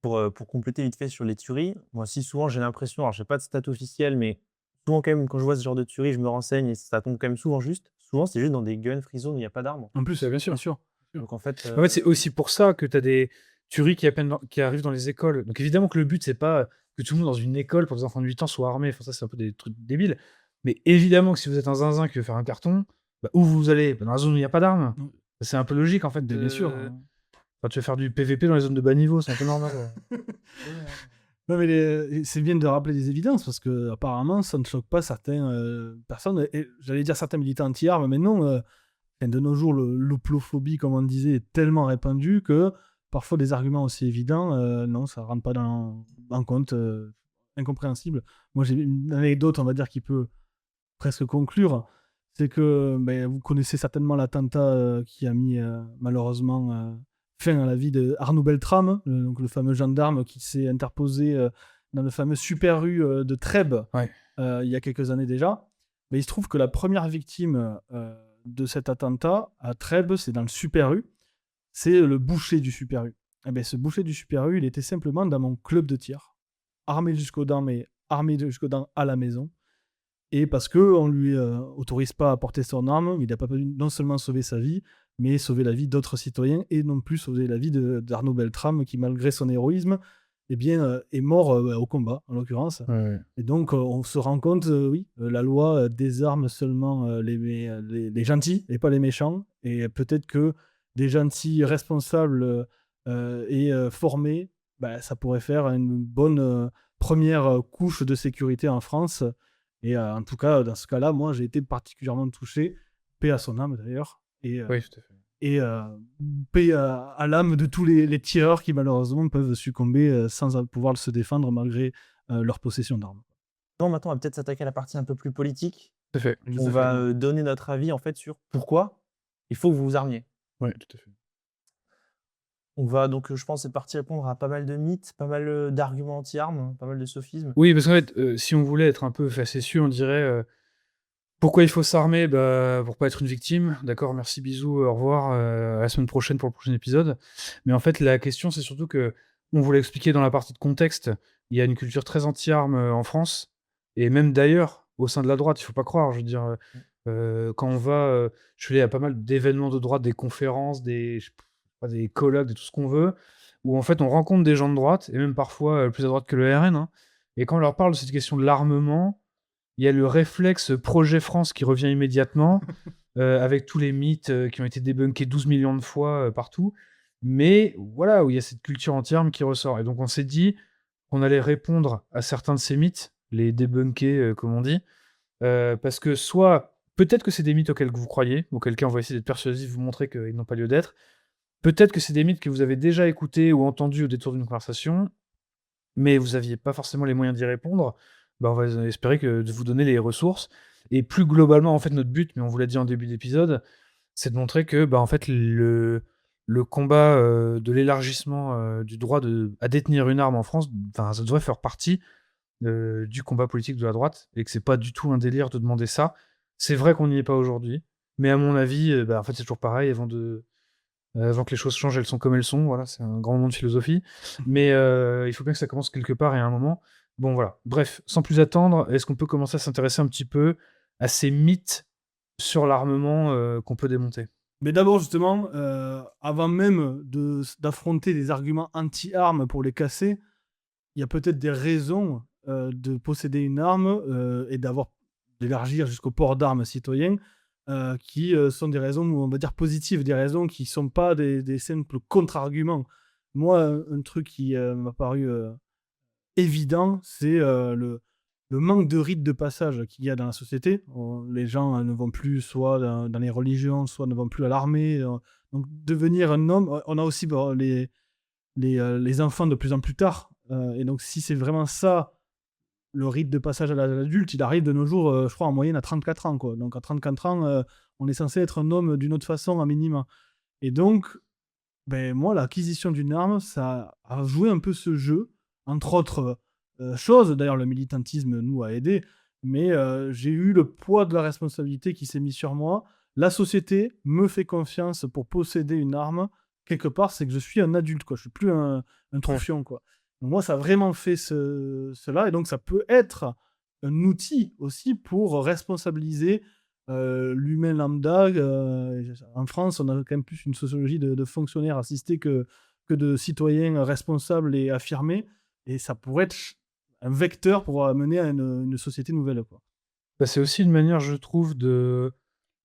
Pour compléter vite fait sur les tueries, moi aussi souvent j'ai l'impression, alors j'ai pas de stat officielle, mais souvent quand même quand je vois ce genre de tuerie, je me renseigne et ça tombe quand même souvent juste. Souvent c'est juste dans des gun free zones où il n'y a pas d'armes. En plus, Bien sûr. bien sûr. Donc en fait, En fait, c'est aussi pour ça que tu as des tueries qui arrivent dans les écoles. Donc évidemment que le but, c'est pas que tout le monde dans une école pour des enfants de 8 ans soit armé. Enfin, ça, c'est un peu des trucs débiles. Mais évidemment que si vous êtes un zinzin qui veut faire un carton, bah, où vous allez? Bah, dans la zone où il n'y a pas d'armes. Mm. C'est un peu logique, en fait. Bien sûr. Enfin, tu veux faire du PVP dans les zones de bas niveau, c'est un peu normal. Non, mais c'est bien de rappeler des évidences parce que apparemment ça ne choque pas certaines personnes. Et j'allais dire certains militants anti-armes, mais non. De nos jours, l'hoplophobie, comme on disait, est tellement répandue que parfois des arguments aussi évidents, non, ça ne rentre pas en compte. Incompréhensible. Moi, j'ai une anecdote, on va dire, qui peut presque conclure. C'est que vous connaissez certainement l'attentat qui a mis malheureusement fin à la vie d'Arnaud Beltrame, donc le fameux gendarme qui s'est interposé dans le fameux Super U de Trèbes il y a quelques années déjà. Mais il se trouve que la première victime de cet attentat à Trèbes, c'est dans le Super U, c'est le boucher du Super U. Et ce boucher du Super U, il était simplement dans mon club de tir, armé jusqu'aux dents, mais armé jusqu'aux dents à la maison. Et parce qu'on ne lui autorise pas à porter son arme, il n'a pas pu non seulement sauver sa vie, mais sauver la vie d'autres citoyens et non plus sauver la vie d'Arnaud Beltrame qui, malgré son héroïsme, est mort au combat, en l'occurrence. Ouais. Et donc, on se rend compte, la loi désarme seulement les gentils et pas les méchants. Et peut-être que des gentils responsables et formés, ça pourrait faire une bonne première couche de sécurité en France. Et en tout cas, dans ce cas-là, moi, j'ai été particulièrement touché, paix à son âme d'ailleurs. Et Oui, tout à fait. Et paix à l'âme de tous les tireurs qui malheureusement peuvent succomber sans pouvoir se défendre malgré leur possession d'armes. Non, maintenant, on va peut-être s'attaquer à la partie un peu plus politique. Tout à fait. On va donner notre avis en fait sur pourquoi il faut que vous vous armiez. Ouais, tout à fait. On va donc, je pense, cette partie répondre à pas mal de mythes, pas mal d'arguments anti-armes, pas mal de sophismes. Oui, parce qu'en fait, si on voulait être un peu facétieux, on dirait pourquoi il faut s'armer pour pas être une victime. D'accord, merci, bisous, au revoir, à la semaine prochaine pour le prochain épisode. Mais en fait, la question, c'est surtout que, on vous l'a expliqué dans la partie de contexte, il y a une culture très anti-armes en France, et même d'ailleurs, au sein de la droite, il faut pas croire. Je veux dire, quand on va. Je suis allé à pas mal d'événements de droite, des conférences, je sais pas, des colloques, de tout ce qu'on veut, où en fait, on rencontre des gens de droite, et même parfois plus à droite que le RN, hein, et quand on leur parle de cette question de l'armement, il y a le réflexe Projet France qui revient immédiatement, avec tous les mythes qui ont été débunkés 12 millions de fois partout. Mais voilà, où il y a cette culture anti-armes qui ressort. Et donc on s'est dit qu'on allait répondre à certains de ces mythes, les débunker, comme on dit, parce que soit, peut-être que c'est des mythes auxquels vous croyez, auquel cas on va essayer d'être persuasif, vous montrer qu'ils n'ont pas lieu d'être. Peut-être que c'est des mythes que vous avez déjà écoutés ou entendus au détour d'une conversation, mais vous n'aviez pas forcément les moyens d'y répondre. Bah, on va espérer de vous donner les ressources. Et plus globalement, en fait, notre but, mais on vous l'a dit en début d'épisode, c'est de montrer que bah, en fait, le combat de l'élargissement du droit à détenir une arme en France, ça devrait faire partie du combat politique de la droite, et que c'est pas du tout un délire de demander ça. C'est vrai qu'on n'y est pas aujourd'hui, mais à mon avis, en fait, c'est toujours pareil, avant que les choses changent, elles sont comme elles sont. Voilà, c'est un grand moment de philosophie. Mais il faut bien que ça commence quelque part et à un moment. Bon, voilà. Bref, sans plus attendre, est-ce qu'on peut commencer à s'intéresser un petit peu à ces mythes sur l'armement qu'on peut démonter? Mais d'abord, justement, avant même d'affronter des arguments anti-armes pour les casser, il y a peut-être des raisons de posséder une arme et d'élargir jusqu'au port d'armes citoyen qui sont des raisons, on va dire, positives, des raisons qui ne sont pas des simples contre-arguments. Moi, un truc qui m'a paru évident, c'est le manque de rites de passage qu'il y a dans la société. Les gens ne vont plus soit dans les religions, soit ne vont plus à l'armée. Donc, devenir un homme, on a aussi les enfants de plus en plus tard. Et donc, si c'est vraiment ça, le rite de passage à l'adulte, il arrive de nos jours, je crois, en moyenne à 34 ans. Quoi. Donc, à 34 ans, on est censé être un homme d'une autre façon, à minima. Et donc, moi, l'acquisition d'une arme, ça a joué un peu ce jeu, entre autres choses. D'ailleurs, le militantisme nous a aidés. Mais j'ai eu le poids de la responsabilité qui s'est mis sur moi. La société me fait confiance pour posséder une arme. Quelque part, c'est que je suis un adulte, quoi. Je suis plus un troufion, quoi. Donc moi, ça a vraiment fait cela. Et donc, ça peut être un outil aussi pour responsabiliser l'humain lambda. En France, on a quand même plus une sociologie de fonctionnaires assistés que de citoyens responsables et affirmés. Et ça pourrait être un vecteur pour amener à une société nouvelle, quoi. Bah, c'est aussi une manière, je trouve, de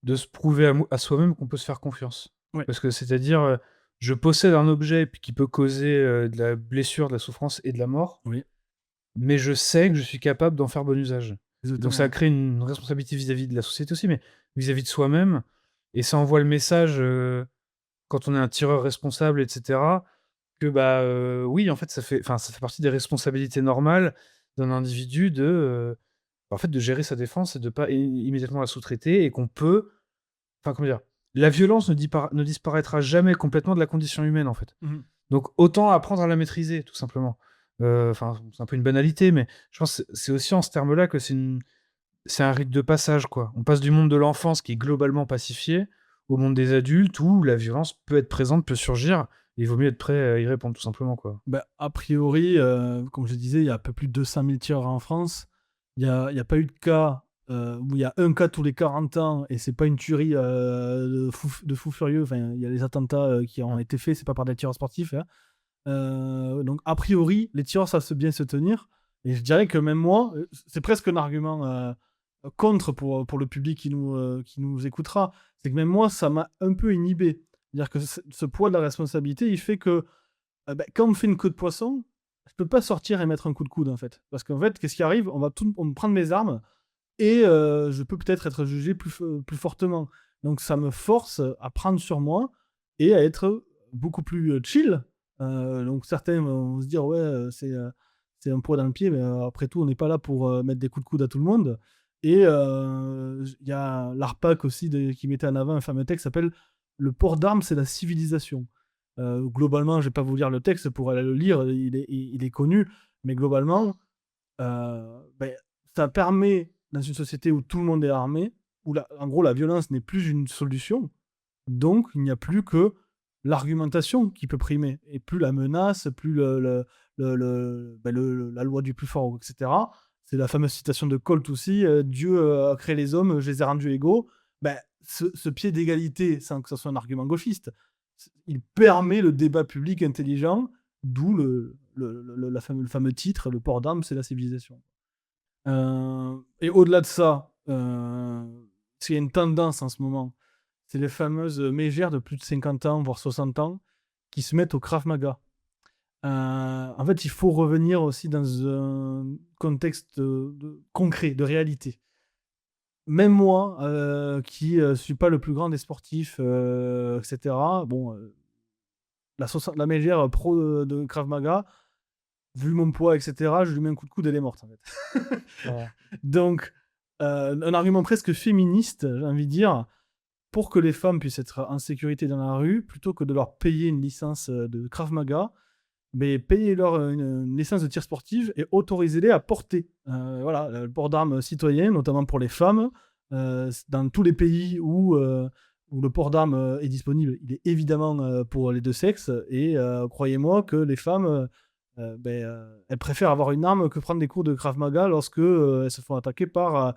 se prouver à soi-même qu'on peut se faire confiance. Ouais. Parce que c'est-à-dire, je possède un objet qui peut causer de la blessure, de la souffrance et de la mort, Oui. mais je sais que je suis capable d'en faire bon usage. Exactement. Donc ça crée une responsabilité vis-à-vis de la société aussi, mais vis-à-vis de soi-même, et ça envoie le message, quand on est un tireur responsable, etc., que oui, en fait, ça fait partie des responsabilités normales d'un individu en fait, de gérer sa défense et de pas immédiatement la sous-traiter, et qu'on peut... Enfin, comment dire, la violence ne disparaîtra jamais complètement de la condition humaine, en fait. Mhm. Donc autant apprendre à la maîtriser, tout simplement. C'est un peu une banalité, mais je pense que c'est aussi en ce terme-là que c'est un rite de passage, quoi. On passe du monde de l'enfance, qui est globalement pacifié, au monde des adultes, où la violence peut être présente, peut surgir, et il vaut mieux être prêt à y répondre, tout simplement, quoi. A priori, comme je disais, il y a un peu plus de 200 000 tireurs en France. Il n'y a pas eu de cas où il y a un cas tous les 40 ans, et c'est pas une tuerie de fou furieux. Enfin, il y a des attentats qui ont été faits, c'est pas par des tireurs sportifs, hein. Donc, a priori, les tireurs savent bien se tenir. Et je dirais que même moi, c'est presque un argument contre pour le public qui nous écoutera. C'est que même moi, ça m'a un peu inhibé. C'est-à-dire que ce poids de la responsabilité, il fait que quand on me fait une queue de poisson, je peux pas sortir et mettre un coup de coude, en fait. Parce qu'en fait, qu'est-ce qui arrive ? On va me prendre mes armes et je peux peut-être être jugé plus fortement. Donc ça me force à prendre sur moi et à être beaucoup plus chill. Donc certains vont se dire ouais c'est un poids dans le pied, mais après tout on n'est pas là pour mettre des coups de coude à tout le monde. Et il y a l'ARPAC aussi qui mettait en avant un fameux texte qui s'appelle Le port d'armes, c'est la civilisation. Globalement, je vais pas vous lire le texte pour aller le lire, il est connu, mais globalement, ça permet, dans une société où tout le monde est armé, où en gros la violence n'est plus une solution, donc il n'y a plus que l'argumentation qui peut primer, et plus la menace, plus la loi du plus fort, etc. C'est la fameuse citation de Colt aussi, Dieu a créé les hommes, je les ai rendus égaux. Ce pied d'égalité, sans que ce soit un argument gauchiste, il permet le débat public intelligent, d'où le fameux titre, le port d'armes, c'est la civilisation. Et au-delà de ça, s'il y a une tendance en ce moment, c'est les fameuses mégères de plus de 50 ans, voire 60 ans, qui se mettent au Krav Maga. En fait, il faut revenir aussi dans un contexte concret, de réalité. Même moi, qui suis pas le plus grand des sportifs, etc., bon, la mégère pro de Krav Maga, vu mon poids, etc., je lui mets un coup de coude, elle est morte, en fait. Ouais. Donc, un argument presque féministe, j'ai envie de dire, pour que les femmes puissent être en sécurité dans la rue, plutôt que de leur payer une licence de Krav Maga, mais payez-leur une licence de tir sportive et autorisez-les à porter. Voilà, le port d'armes citoyen, notamment pour les femmes, dans tous les pays où le port d'armes est disponible, il est évidemment pour les deux sexes. Et croyez-moi que les femmes, elles préfèrent avoir une arme que prendre des cours de Krav Maga lorsque elles se font attaquer par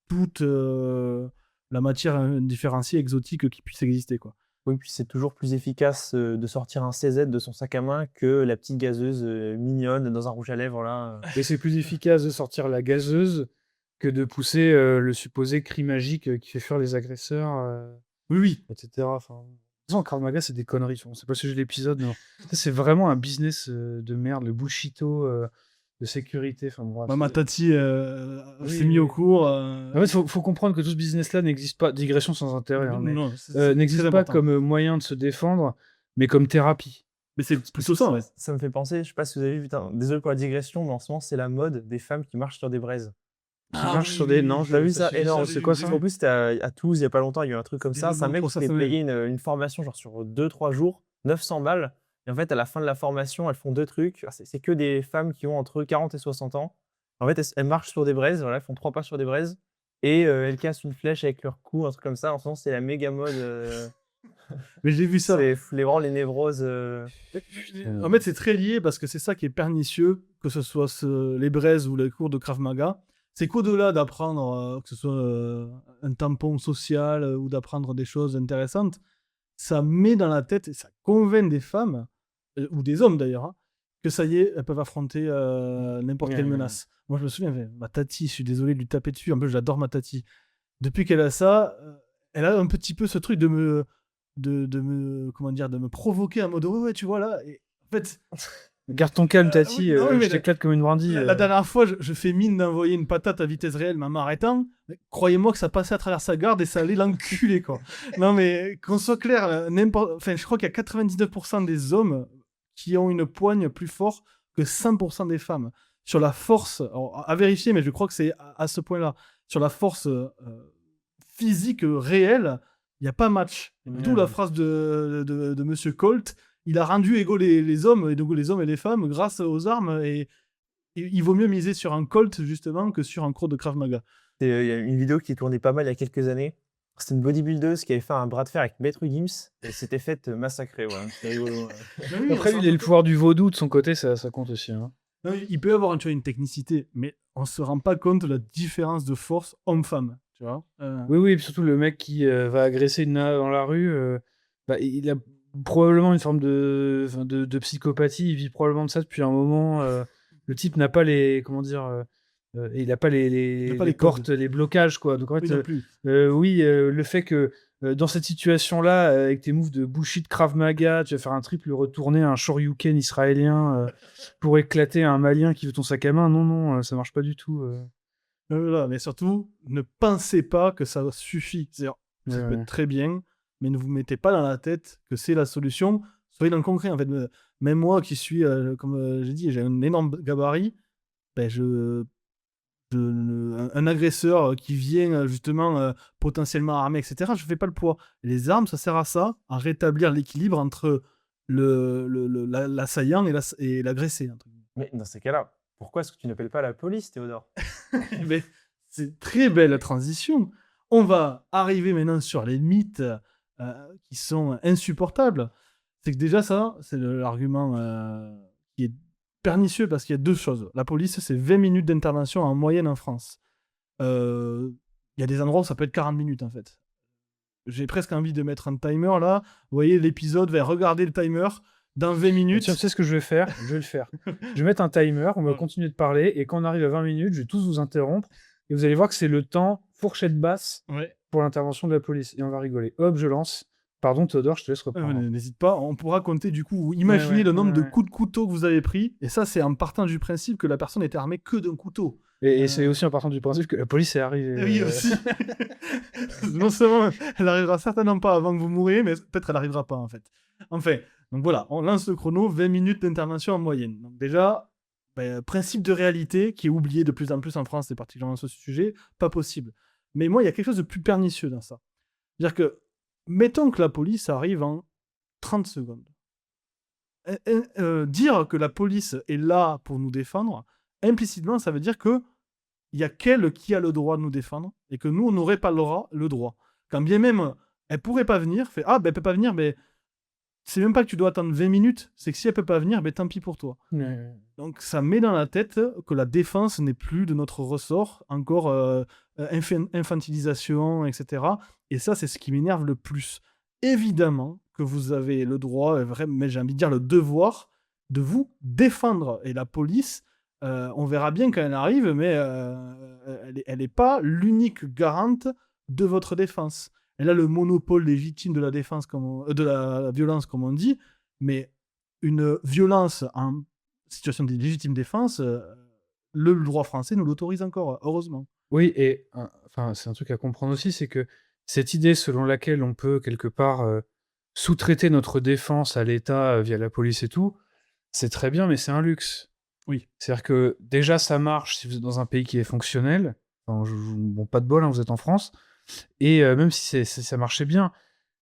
toute la matière différenciée, exotique qui puisse exister, quoi. Oui, puis c'est toujours plus efficace de sortir un CZ de son sac à main que la petite gazeuse mignonne dans un rouge à lèvres. Là. Et c'est plus efficace de sortir la gazeuse que de pousser le supposé cri magique qui fait fuir les agresseurs, Oui. etc. Enfin, de toute façon, Krav Maga, c'est des conneries. Enfin, c'est pas le sujet de l'épisode, mais ça, c'est vraiment un business de merde, le bullshito de sécurité. Enfin, bref, Ma tati Oui, s'est mis oui. au cours. En fait, faut comprendre que tout ce business-là n'existe pas, digression sans intérêt, hein, mais Non, c'est n'existe très pas important. comme moyen de se défendre, mais comme thérapie. Mais c'est plutôt ça, ouais. Ça me fait penser, je sais pas si vous avez vu, putain, désolé pour la digression, mais en ce moment, c'est la mode des femmes qui marchent sur des braises. Qui marche sur des... Non, T'as vu ça? j'ai Énorme. c'est quoi ça? En plus, c'était à Toulouse il y a pas longtemps, il y a eu un truc comme ça. C'est un mec qui s'est Développement payé une formation genre sur 2-3 jours, 900 balles. Et en fait, à la fin de la formation, elles font deux trucs. C'est que des femmes qui ont entre 40 et 60 ans. En fait, elles marchent sur des braises, voilà, elles font 3 pas sur des braises. Et elles cassent une flèche avec leur cou, un truc comme ça. En ce moment, c'est la méga mode. Mais j'ai vu ça. C'est vraiment les névroses. En fait, c'est très lié parce que c'est ça qui est pernicieux, que ce soit les braises ou les cours de Krav Maga. C'est qu'au-delà d'apprendre, que ce soit un tampon social ou d'apprendre des choses intéressantes, ça met dans la tête et ça convainc des femmes, ou des hommes d'ailleurs, hein, que ça y est, elles peuvent affronter n'importe quelle menace. Moi, je me souviens, ma tati, je suis désolé de lui taper dessus, en plus, j'adore ma tati. Depuis qu'elle a ça, elle a un petit peu ce truc de me provoquer en mode ouais, tu vois là. Et en fait, Garde ton calme, Tati, oui, mais je t'éclate comme une brindille. la dernière fois, je fais mine d'envoyer une patate à vitesse réelle, mais en m'arrêtant. Croyez-moi que ça passait à travers sa garde et ça allait l'enculer, quoi. Non, mais qu'on soit clair, je crois qu'il y a 99% des hommes qui ont une poigne plus forte que 100% des femmes. Sur la force, alors, à vérifier, mais je crois que c'est à ce point-là. Sur la force physique réelle, il n'y a pas match. D'où la phrase de Monsieur Colt. Il a rendu égaux les hommes, et donc les hommes et les femmes, grâce aux armes. Et il vaut mieux miser sur un Colt, justement, que sur un cours de Krav Maga. Il y a une vidéo qui tournait pas mal il y a quelques années. C'était une bodybuildeuse qui avait fait un bras de fer avec Maître Gims et s'était fait massacrer. Ouais. C'était rigolo. Ouais. Après, lui, il a le pouvoir du vaudou de son côté, ça compte aussi. Hein. Non, il peut y avoir une technicité, mais on ne se rend pas compte de la différence de force homme-femme. Tu vois Oui, et puis surtout le mec qui va agresser une nana dans la rue, il a probablement une forme de psychopathie, il vit probablement de ça depuis un moment. Le type n'a pas les... Comment dire il n'a pas les portes, les blocages, quoi. Donc en fait, le fait que dans cette situation-là, avec tes moves de bullshit Krav Maga, tu vas faire un triple retourné, un shoryuken israélien pour éclater un malien qui veut ton sac à main, non, ça marche pas du tout. Voilà, mais surtout, ne pensez pas que ça suffit. C'est-à-dire, ça peut être très bien, mais ne vous mettez pas dans la tête que c'est la solution. Soyez dans le concret. En fait, même moi qui suis, comme j'ai dit, j'ai un énorme gabarit, ben un agresseur qui vient justement potentiellement armé, etc., je fais pas le poids. Les armes, ça sert à ça, à rétablir l'équilibre entre l'assaillant et l'agressé. Entre guillemets. Mais dans ces cas-là, pourquoi est-ce que tu n'appelles pas la police, Théodore? Mais c'est très belle transition. On va arriver maintenant sur les mythes qui sont insupportables. C'est que déjà ça, c'est l'argument qui est pernicieux parce qu'il y a deux choses. La police, c'est 20 minutes d'intervention en moyenne en France. Il y a des endroits où ça peut être 40 minutes en fait. J'ai presque envie de mettre un timer là. Vous voyez l'épisode, regardez le timer. Dans 20 minutes. Tu sais ce que je vais faire? Je vais le faire. Je vais mettre un timer, on va continuer de parler, et quand on arrive à 20 minutes, je vais tous vous interrompre, et vous allez voir que c'est le temps fourchette basse pour l'intervention de la police, et on va rigoler. Hop, je lance. Pardon, Théodore, je te laisse reprendre. N'hésite pas, on pourra compter du coup, imaginez le nombre de coups de couteau que vous avez pris, et ça c'est en partant du principe que la personne était armée que d'un couteau. Et c'est aussi en partant du principe que la police est arrivée. Oui, aussi. Non seulement elle arrivera certainement pas avant que vous mouriez, mais peut-être elle arrivera pas en fait. Enfin, donc voilà, on lance le chrono, 20 minutes d'intervention en moyenne. Donc déjà, principe de réalité qui est oublié de plus en plus en France, c'est particulièrement sur ce sujet, pas possible. Mais moi, il y a quelque chose de plus pernicieux dans ça. C'est-à-dire que, mettons que la police arrive en 30 secondes. Dire que la police est là pour nous défendre, implicitement, ça veut dire que il y a qu'elle qui a le droit de nous défendre et que nous, on n'aurait pas le droit. Quand bien même, elle pourrait pas venir, elle peut pas venir, mais c'est même pas que tu dois attendre 20 minutes, c'est que si elle peut pas venir, tant pis pour toi. Donc ça met dans la tête que la défense n'est plus de notre ressort, encore infantilisation, etc. Et ça, c'est ce qui m'énerve le plus. Évidemment que vous avez le droit, mais j'ai envie de dire le devoir, de vous défendre. Et la police, on verra bien quand elle arrive, mais elle n'est pas l'unique garante de votre défense. Elle a le monopole légitime de la défense, de la violence, comme on dit, mais une violence en situation de légitime défense, le droit français nous l'autorise encore, heureusement. Oui, et c'est un truc à comprendre aussi, c'est que cette idée selon laquelle on peut quelque part sous-traiter notre défense à l'État via la police et tout, c'est très bien, mais c'est un luxe. Oui. C'est-à-dire que déjà ça marche si vous êtes dans un pays qui est fonctionnel. Bon, pas de bol, vous êtes en France. Et même si ça marchait bien,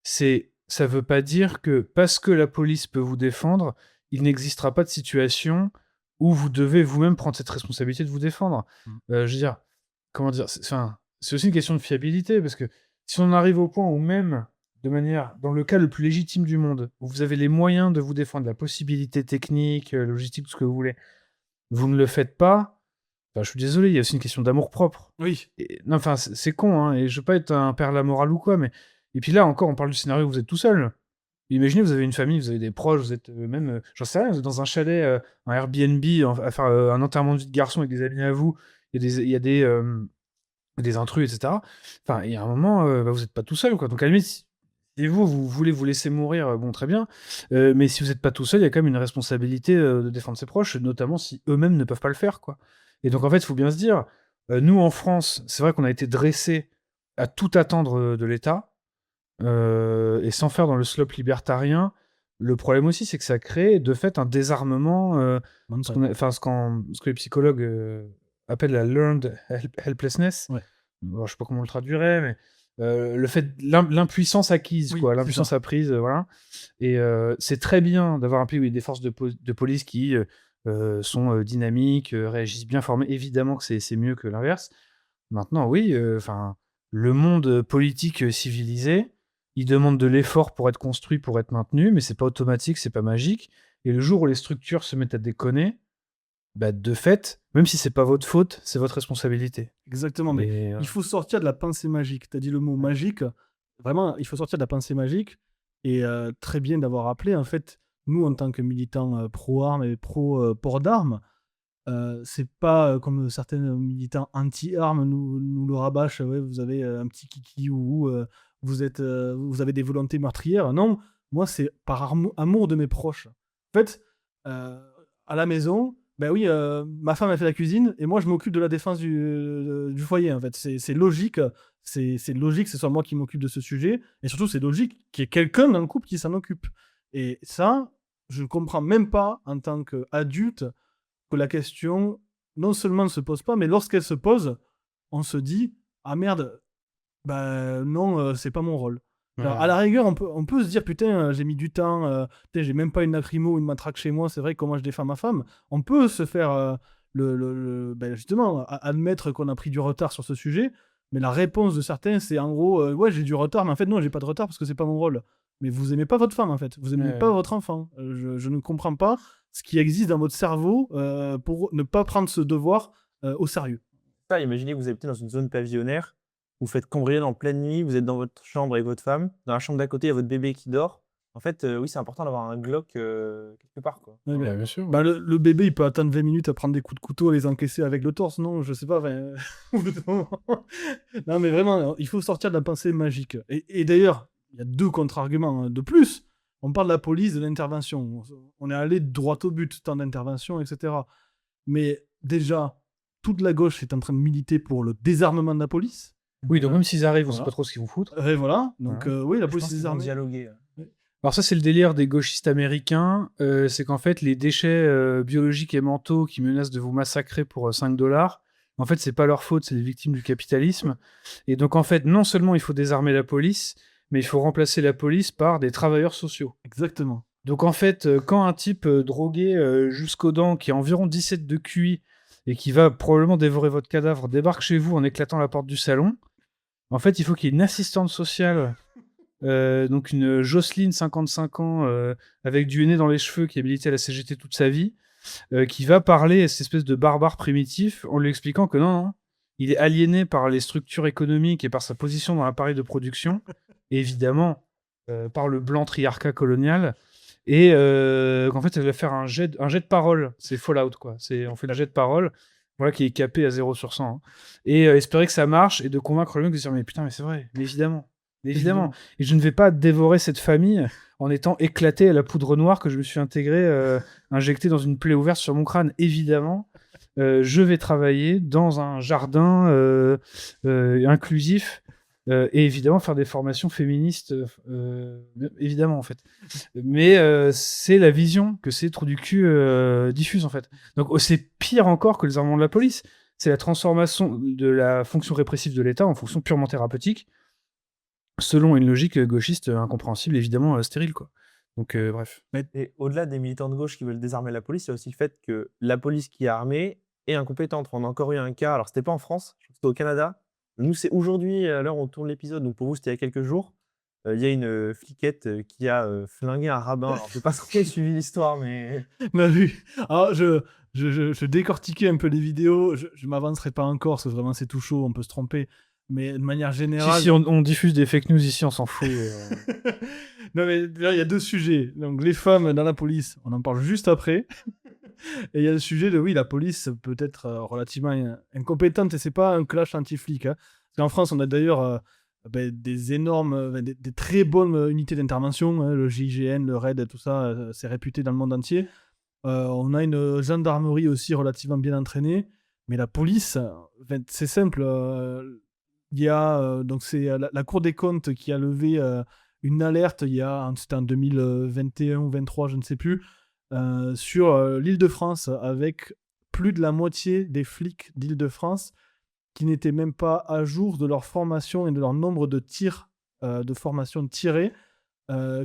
ça veut pas dire que parce que la police peut vous défendre, il n'existera pas de situation où vous devez vous-même prendre cette responsabilité de vous défendre. Je veux dire, comment dire, c'est aussi une question de fiabilité, parce que si on arrive au point où même, de manière, dans le cas le plus légitime du monde, où vous avez les moyens de vous défendre, la possibilité technique, logistique, tout ce que vous voulez, vous ne le faites pas, je suis désolé, il y a aussi une question d'amour-propre. Oui. C'est con, hein, et je veux pas être un père la morale ou quoi, mais... Et puis là, encore, on parle du scénario où vous êtes tout seul. Imaginez, vous avez une famille, vous avez des proches, vous êtes même... j'en sais rien, vous êtes dans un chalet, un Airbnb, à faire un enterrement de vie de garçon avec des amis à vous, il y a des intrus, etc. Enfin, il y a un moment, vous n'êtes pas tout seul, quoi. Donc à la limite, si vous voulez vous laisser mourir, bon, très bien, mais si vous n'êtes pas tout seul, il y a quand même une responsabilité de défendre ses proches, notamment si eux-mêmes ne peuvent pas le faire, quoi. Et donc, en fait, il faut bien se dire, nous, en France, c'est vrai qu'on a été dressés à tout attendre de l'État, et sans faire dans le slope libertarien. Le problème aussi, c'est que ça crée, de fait, un désarmement, ce que les psychologues appellent la learned helplessness. Ouais. Alors, je sais pas comment on le traduirait, mais le fait, l'impuissance acquise, Oui, quoi, l'impuissance apprise, voilà. Et c'est très bien d'avoir un pays où il y a des forces de police qui sont dynamiques, réagissent bien formées. Évidemment que c'est mieux que l'inverse. Maintenant, oui, le monde politique civilisé, il demande de l'effort pour être construit, pour être maintenu, mais c'est pas automatique, c'est pas magique. Et le jour où les structures se mettent à déconner, de fait, même si c'est pas votre faute, c'est votre responsabilité. Exactement, mais il faut sortir de la pensée magique. Tu as dit le mot magique. Vraiment, il faut sortir de la pensée magique. Et très bien d'avoir appelé, en fait, nous, en tant que militants pro-armes et pro-port d'armes, c'est pas comme certains militants anti-armes nous le rabâchent. Ouais, vous avez un petit kiki ou vous avez des volontés meurtrières. Non, moi, c'est par amour de mes proches. En fait, à la maison, Ben oui, ma femme elle fait la cuisine et moi je m'occupe de la défense du foyer en fait. C'est logique, c'est logique que ce soit moi qui m'occupe de ce sujet et surtout c'est logique qu'il y ait quelqu'un dans le couple qui s'en occupe. Et ça, je ne comprends même pas en tant qu'adulte que la question non seulement ne se pose pas, mais lorsqu'elle se pose, on se dit ah merde, bah non, c'est pas mon rôle. Alors, à la rigueur, on peut se dire putain, j'ai mis du temps, putain, j'ai même pas une lacrymo ou une matraque chez moi, c'est vrai comment je défends ma femme. On peut se faire ben, justement admettre qu'on a pris du retard sur ce sujet, mais la réponse de certains, c'est en gros ouais, j'ai du retard, mais en fait, non, j'ai pas de retard parce que c'est pas mon rôle. Mais vous aimez pas votre femme en fait, vous aimez Ouais. pas votre enfant. Je ne comprends pas ce qui existe dans votre cerveau pour ne pas prendre ce devoir au sérieux. Ça, imaginez que vous habitez dans une zone pavillonnaire, vous faites cambrioler en pleine nuit, vous êtes dans votre chambre avec votre femme, dans la chambre d'à côté, il y a votre bébé qui dort. En fait, oui, c'est important d'avoir un Glock quelque part, quoi. Ouais, Bah, bien sûr. bah, le bébé, il peut attendre 20 minutes à prendre des coups de couteau, à les encaisser avec le torse, non? Je sais pas. Enfin, au bout d'un moment. Non, mais vraiment, il faut sortir de la pensée magique. Et d'ailleurs, il y a 2 contre-arguments hein, de plus. On parle de la police, de l'intervention. On est allé droit au but, temps d'intervention, etc. Mais déjà, toute la gauche est en train de militer pour le désarmement de la police. Oui, donc même s'ils arrivent, on sait Voilà. pas trop ce qu'ils vont foutre. Et voilà. Donc, Voilà. oui, la Je police pense est qu'ils vont désarmée. dialoguer. Alors ça, c'est le délire des gauchistes américains. C'est qu'en fait, les déchets biologiques et mentaux qui menacent de vous massacrer pour 5 $, en fait, c'est pas leur faute, c'est les victimes du capitalisme. Et donc, en fait, non seulement il faut désarmer la police, mais il faut remplacer la police par des travailleurs sociaux. Exactement. Donc, en fait, quand un type drogué jusqu'aux dents, qui a environ 17 de QI, et qui va probablement dévorer votre cadavre, débarque chez vous en éclatant la porte du salon, en fait, il faut qu'il y ait une assistante sociale donc une Jocelyne, 55 ans, avec du henné dans les cheveux, qui a milité à la CGT toute sa vie, qui va parler à cette espèce de barbare primitif en lui expliquant que non, il est aliéné par les structures économiques et par sa position dans l'appareil de production, et évidemment par le blanc triarcat colonial, et qu'en fait, elle va faire un jet de parole. C'est Fallout, quoi. On fait le jet de parole, voilà, qui est capé à 0 sur 100. Hein. Et espérer que ça marche, et de convaincre le mec de se dire, mais putain, mais c'est vrai, mais évidemment. Évidemment. Et je ne vais pas dévorer cette famille en étant éclaté à la poudre noire que je me suis injecté dans une plaie ouverte sur mon crâne. Évidemment, je vais travailler dans un jardin inclusif et évidemment faire des formations féministes, évidemment en fait. Mais c'est la vision que ces trous du cul diffusent en fait. Donc c'est pire encore que les armements de la police. C'est la transformation de la fonction répressive de l'État en fonction purement thérapeutique, selon une logique gauchiste incompréhensible, évidemment stérile, quoi. Donc, bref. Et au-delà des militants de gauche qui veulent désarmer la police, il y a aussi le fait que la police qui est armée est incompétente. On a encore eu un cas, alors c'était pas en France, je crois que c'était au Canada. Nous, c'est aujourd'hui, à l'heure où on tourne l'épisode, donc pour vous, c'était il y a quelques jours. Il y a une fliquette qui a flingué un rabbin. Alors, je sais pas si vous avez suivi l'histoire, mais On a vu. Alors, je décortiquais un peu les vidéos. Je m'avancerai pas encore, parce que vraiment c'est tout chaud, on peut se tromper. Mais de manière générale. Si on diffuse des fake news ici, on s'en fout. Non, mais là, il y a 2 sujets. Donc, les femmes dans la police, on en parle juste après. Et il y a le sujet de, oui, la police peut être relativement incompétente et c'est pas un clash anti-flic. Hein. Parce qu'en France, on a d'ailleurs des énormes, des très bonnes unités d'intervention. Hein, le GIGN, le RAID, tout ça, c'est réputé dans le monde entier. On a une gendarmerie aussi relativement bien entraînée. Mais la police, c'est simple. Il y a, donc c'est la Cour des comptes qui a levé une alerte, c'était en 2021 ou 2023, je ne sais plus, sur l'Île-de-France, avec plus de la moitié des flics d'Île-de-France qui n'étaient même pas à jour de leur formation et de leur nombre de tirs de formation tirés,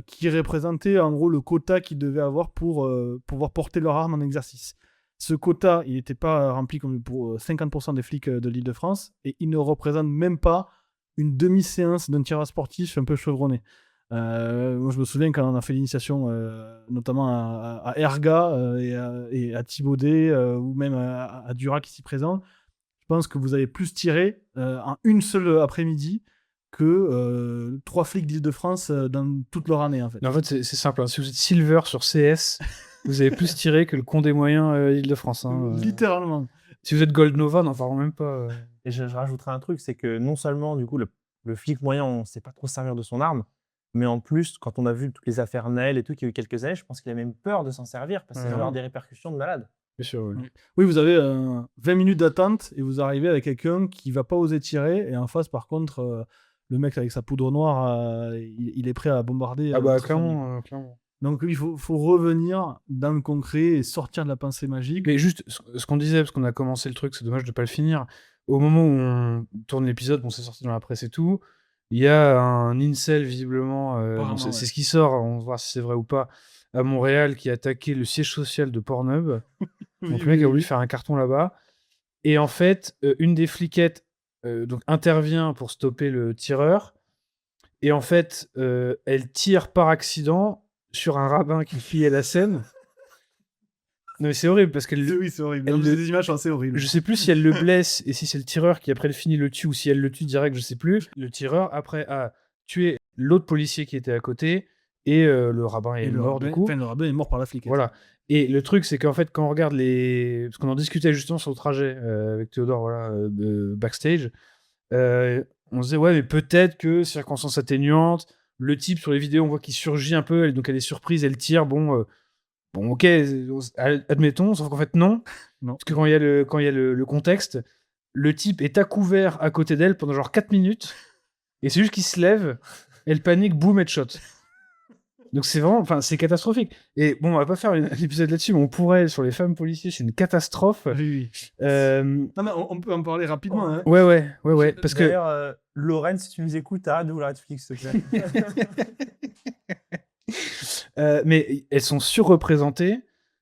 qui représentait en gros le quota qu'ils devaient avoir pour pouvoir porter leur arme en exercice. Ce quota, il n'était pas rempli comme pour 50% des flics de l'Île-de-France, et il ne représente même pas une demi-séance d'un tirage sportif un peu chevronné. Moi, je me souviens quand on a fait l'initiation, notamment à Erga et à Thibaudet, ou même à Durac ici présent, je pense que vous avez plus tiré en une seule après-midi que 3 flics d'Île-de-France dans toute leur année, en fait. Mais en fait, c'est simple. Hein. Si vous êtes silver sur CS, vous avez plus tiré que le Condé moyen Île-de-France. Hein, Littéralement. Si vous êtes Gold Nova, n'en parlons même pas. Et je rajouterai un truc, c'est que non seulement, du coup, le flic moyen, on ne sait pas trop servir de son arme, mais en plus, quand on a vu toutes les affaires Naël et tout, qu'il y a eu quelques années, je pense qu'il a même peur de s'en servir, parce que ça va avoir des répercussions de malade. Bien sûr, ouais. Oui, vous avez 20 minutes d'attente et vous arrivez avec quelqu'un qui va pas oser tirer. Et en face, par contre, le mec avec sa poudre noire, il est prêt à bombarder. Ah bah, votre famille. clairement. Donc il faut revenir dans le concret et sortir de la pensée magique. Mais juste, ce qu'on disait, parce qu'on a commencé le truc, c'est dommage de pas le finir. Au moment où on tourne l'épisode, bon, c'est sorti dans la presse et tout, il y a un incel, visiblement, Apparemment, bon, c'est ouais. ce qui sort, on va voir si c'est vrai ou pas, à Montréal, qui a attaqué le siège social de Pornhub. Donc le mec a voulu faire un carton là-bas. Et en fait, une des fliquettes donc, intervient pour stopper le tireur. Et en fait, elle tire par accident sur un rabbin qui fuyait la scène. Non, mais c'est horrible parce qu'elle. Oui, c'est horrible. elle Non, le- c'est des images assez horribles. Je sais plus si elle le blesse et si c'est le tireur qui après le finit le tue ou si elle le tue direct, je sais plus. Le tireur après a tué l'autre policier qui était à côté et le rabbin est Et mort du coup. le rabbin est mort par la fliquette. Voilà. Et le truc, c'est qu'en fait, quand on regarde les. Parce qu'on en discutait justement sur le trajet avec Théodore, voilà, backstage, on se disait, ouais, mais peut-être que, circonstance atténuante, le type sur les vidéos, on voit qu'il surgit un peu, donc elle est surprise, elle tire, bon, ok, admettons, sauf qu'en fait, non. Non. Parce que quand il y a le contexte, le type est à couvert à côté d'elle pendant genre 4 minutes, et c'est juste qu'il se lève, elle panique, boum, headshot. Donc c'est vraiment, enfin, c'est catastrophique. Et bon, on va pas faire un épisode là-dessus, mais on pourrait, sur les femmes policiers, c'est une catastrophe. Oui. Euh, Non, mais on peut en parler rapidement. Hein. ouais, parce que... D'ailleurs, Lorraine, si tu nous écoutes, arrête de vouloir Netflix, s'il te plaît. mais elles sont surreprésentées,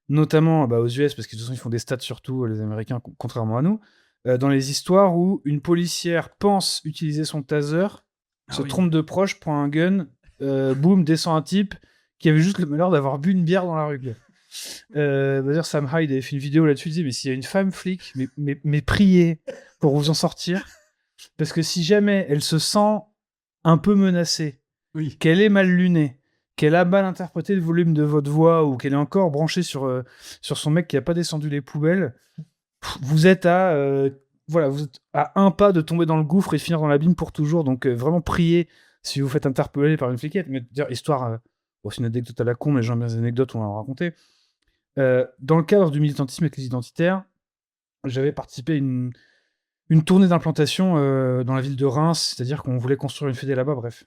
notamment aux US, parce que de toute façon, ils font des stats surtout, les Américains, contrairement à nous, dans les histoires où une policière pense utiliser son taser, se trompe de proche, prend un gun, boum, descend un type qui avait juste le malheur d'avoir bu une bière dans la rue. D'ailleurs, Sam Hyde avait fait une vidéo là-dessus, il disait, mais s'il y a une femme flic, mais priez pour vous en sortir, parce que si jamais elle se sent un peu menacée, qu'elle est mal lunée, qu'elle a mal interprété le volume de votre voix ou qu'elle est encore branchée sur son mec qui a pas descendu les poubelles, vous êtes vous êtes à un pas de tomber dans le gouffre et de finir dans l'abîme pour toujours. Donc vraiment priez si vous faites interpeller par une fliquette. Mais dire histoire, c'est une anecdote à la con, mais j'aime bien les anecdotes, on va en raconter. Dans le cadre du militantisme avec les identitaires, j'avais participé à une tournée d'implantation dans la ville de Reims, c'est-à-dire qu'on voulait construire une fédé là-bas, bref.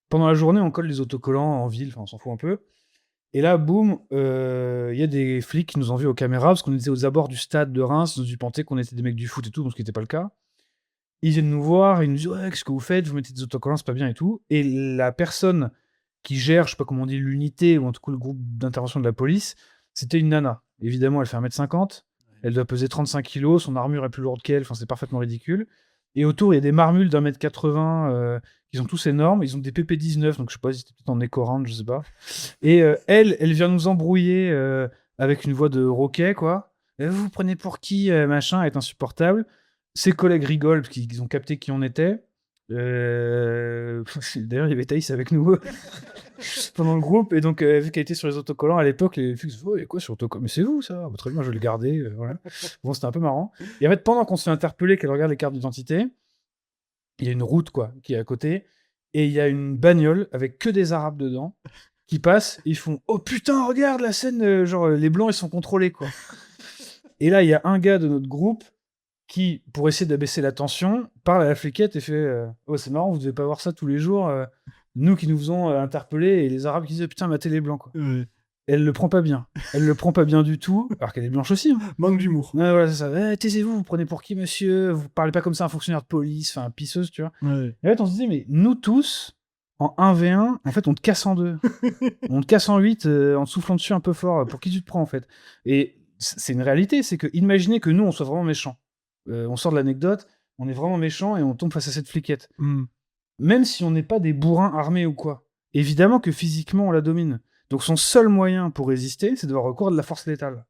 Pendant la journée, on colle les autocollants en ville, enfin on s'en fout un peu. Et là, boum, il y a des flics qui nous ont vus aux caméras, parce qu'on était aux abords du stade de Reims, ils nous ont dû penser qu'on était des mecs du foot et tout, donc ce qui n'était pas le cas. Ils viennent nous voir, ils nous disent, ouais, qu'est-ce que vous faites? Vous mettez des autocollants, c'est pas bien et tout. Et la personne qui gère, je sais pas comment on dit, l'unité, ou en tout cas le groupe d'intervention de la police, c'était une nana. Évidemment, elle fait 1m50, elle doit peser 35 kilos, son armure est plus lourde qu'elle, enfin c'est parfaitement ridicule. Et autour, il y a des marmules d'1m80 qui sont tous énormes. Ils ont des PP19, donc je sais pas si c'était peut-être en éco-round, je sais pas. Et elle vient nous embrouiller avec une voix de roquet, quoi. Vous vous prenez pour qui, machin, est insupportable. Ses collègues rigolent parce qu'ils ont capté qui on était. D'ailleurs, il y avait Thaïs avec nous pendant le groupe. Et donc, vu qu'elle était sur les autocollants à l'époque, les flics se disent, oh, il y a quoi sur autocollant? Mais c'est vous, ça? Bah, très bien, je vais le garder. Voilà. Bon, c'était un peu marrant. Et en fait, pendant qu'on se fait interpeller, qu'elle regarde les cartes d'identité, il y a une route, quoi, qui est à côté. Et il y a une bagnole avec que des Arabes dedans qui passent. Et ils font, oh putain, regarde la scène, genre, les Blancs, ils sont contrôlés, quoi. Et là, il y a un gars de notre groupe qui, pour essayer d'abaisser la tension, parle à la fliquette et fait oh, c'est marrant, vous devez pas voir ça tous les jours. Nous qui nous faisons interpeller et les Arabes qui disent putain, matez les Blancs. Quoi. Ouais. Elle le prend pas bien. Elle le prend pas bien du tout, alors qu'elle est blanche aussi. Hein. Manque d'humour. Ouais, voilà, c'est ça. Taisez-vous, vous prenez pour qui, monsieur? Vous parlez pas comme ça à un fonctionnaire de police, enfin, pisseuse, tu vois. Ouais. Et en fait, on se disait, mais nous tous, en 1v1, en fait, on te casse en deux. On te casse en 8 en te soufflant dessus un peu fort. Pour qui tu te prends, en fait? Et c'est une réalité, c'est que imaginez que nous, on soit vraiment méchants. On sort de l'anecdote, on est vraiment méchant et on tombe face à cette fliquette. Même si on n'est pas des bourrins armés ou quoi, évidemment que physiquement on la domine. Donc son seul moyen pour résister, c'est d'avoir recours à de la force létale.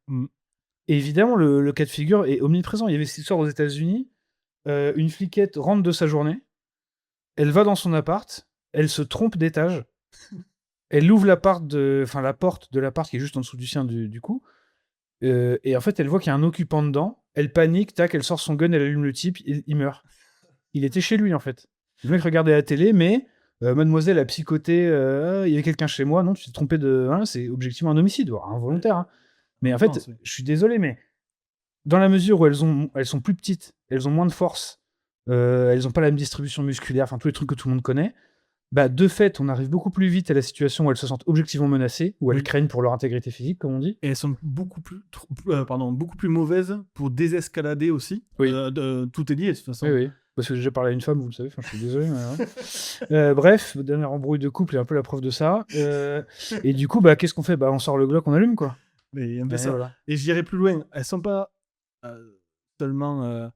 Et évidemment, le cas de figure est omniprésent. Il y avait cette histoire aux États-Unis, une fliquette rentre de sa journée, elle va dans son appart, elle se trompe d'étage, elle ouvre la porte de l'appart qui est juste en dessous du sien du coup, et en fait elle voit qu'il y a un occupant dedans. Elle panique, tac, elle sort son gun, elle allume le type, il meurt. Il était chez lui, en fait. Le mec regardait la télé, mais mademoiselle a psychoté, il y avait quelqu'un chez moi, non, tu t'es trompé de... Hein, c'est objectivement un homicide, involontaire. Hein. Mais en fait, je suis désolé, mais dans la mesure où elles sont plus petites, elles ont moins de force, elles n'ont pas la même distribution musculaire, enfin tous les trucs que tout le monde connaît, bah, de fait, on arrive beaucoup plus vite à la situation où elles se sentent objectivement menacées, où elles Oui. craignent pour leur intégrité physique, comme on dit. Et elles sont beaucoup plus mauvaises pour désescalader aussi. Oui. Tout est lié de toute façon. Oui, oui. Parce que j'ai déjà parlé à une femme, vous le savez, enfin, je suis désolé. Mais bref, dernière embrouille de couple est un peu la preuve de ça. Et du coup, bah, qu'est-ce qu'on fait? Bah, on sort le Glock, on allume, quoi. Mais un peu Et ça. voilà. Et j'irai plus loin. Elles sont pas seulement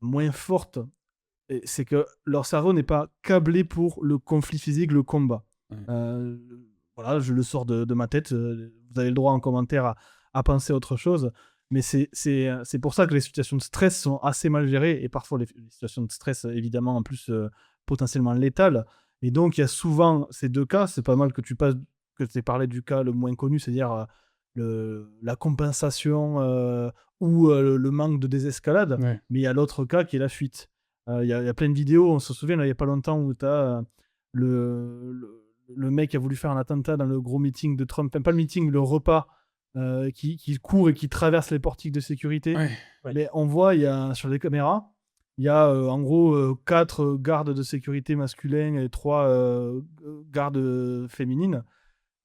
moins fortes. Et c'est que leur cerveau n'est pas câblé pour le conflit physique, le combat. Ouais. Voilà, je le sors de ma tête. Vous avez le droit en commentaire à penser autre chose. Mais c'est pour ça que les situations de stress sont assez mal gérées. Et parfois, les situations de stress, évidemment, en plus, potentiellement létales. Et donc, il y a souvent ces deux cas. C'est pas mal que tu aies parlé du cas le moins connu, c'est-à-dire la compensation ou le manque de désescalade. Ouais. Mais il y a l'autre cas qui est la fuite. Il y a plein de vidéos, on se souvient, là, il n'y a pas longtemps, où tu as le mec qui a voulu faire un attentat dans le gros meeting de Trump, enfin, pas le meeting, le repas, qui court et qui traverse les portiques de sécurité. Ouais. Mais on voit, sur les caméras, il y a en gros 4 gardes de sécurité masculins et 3 gardes féminines.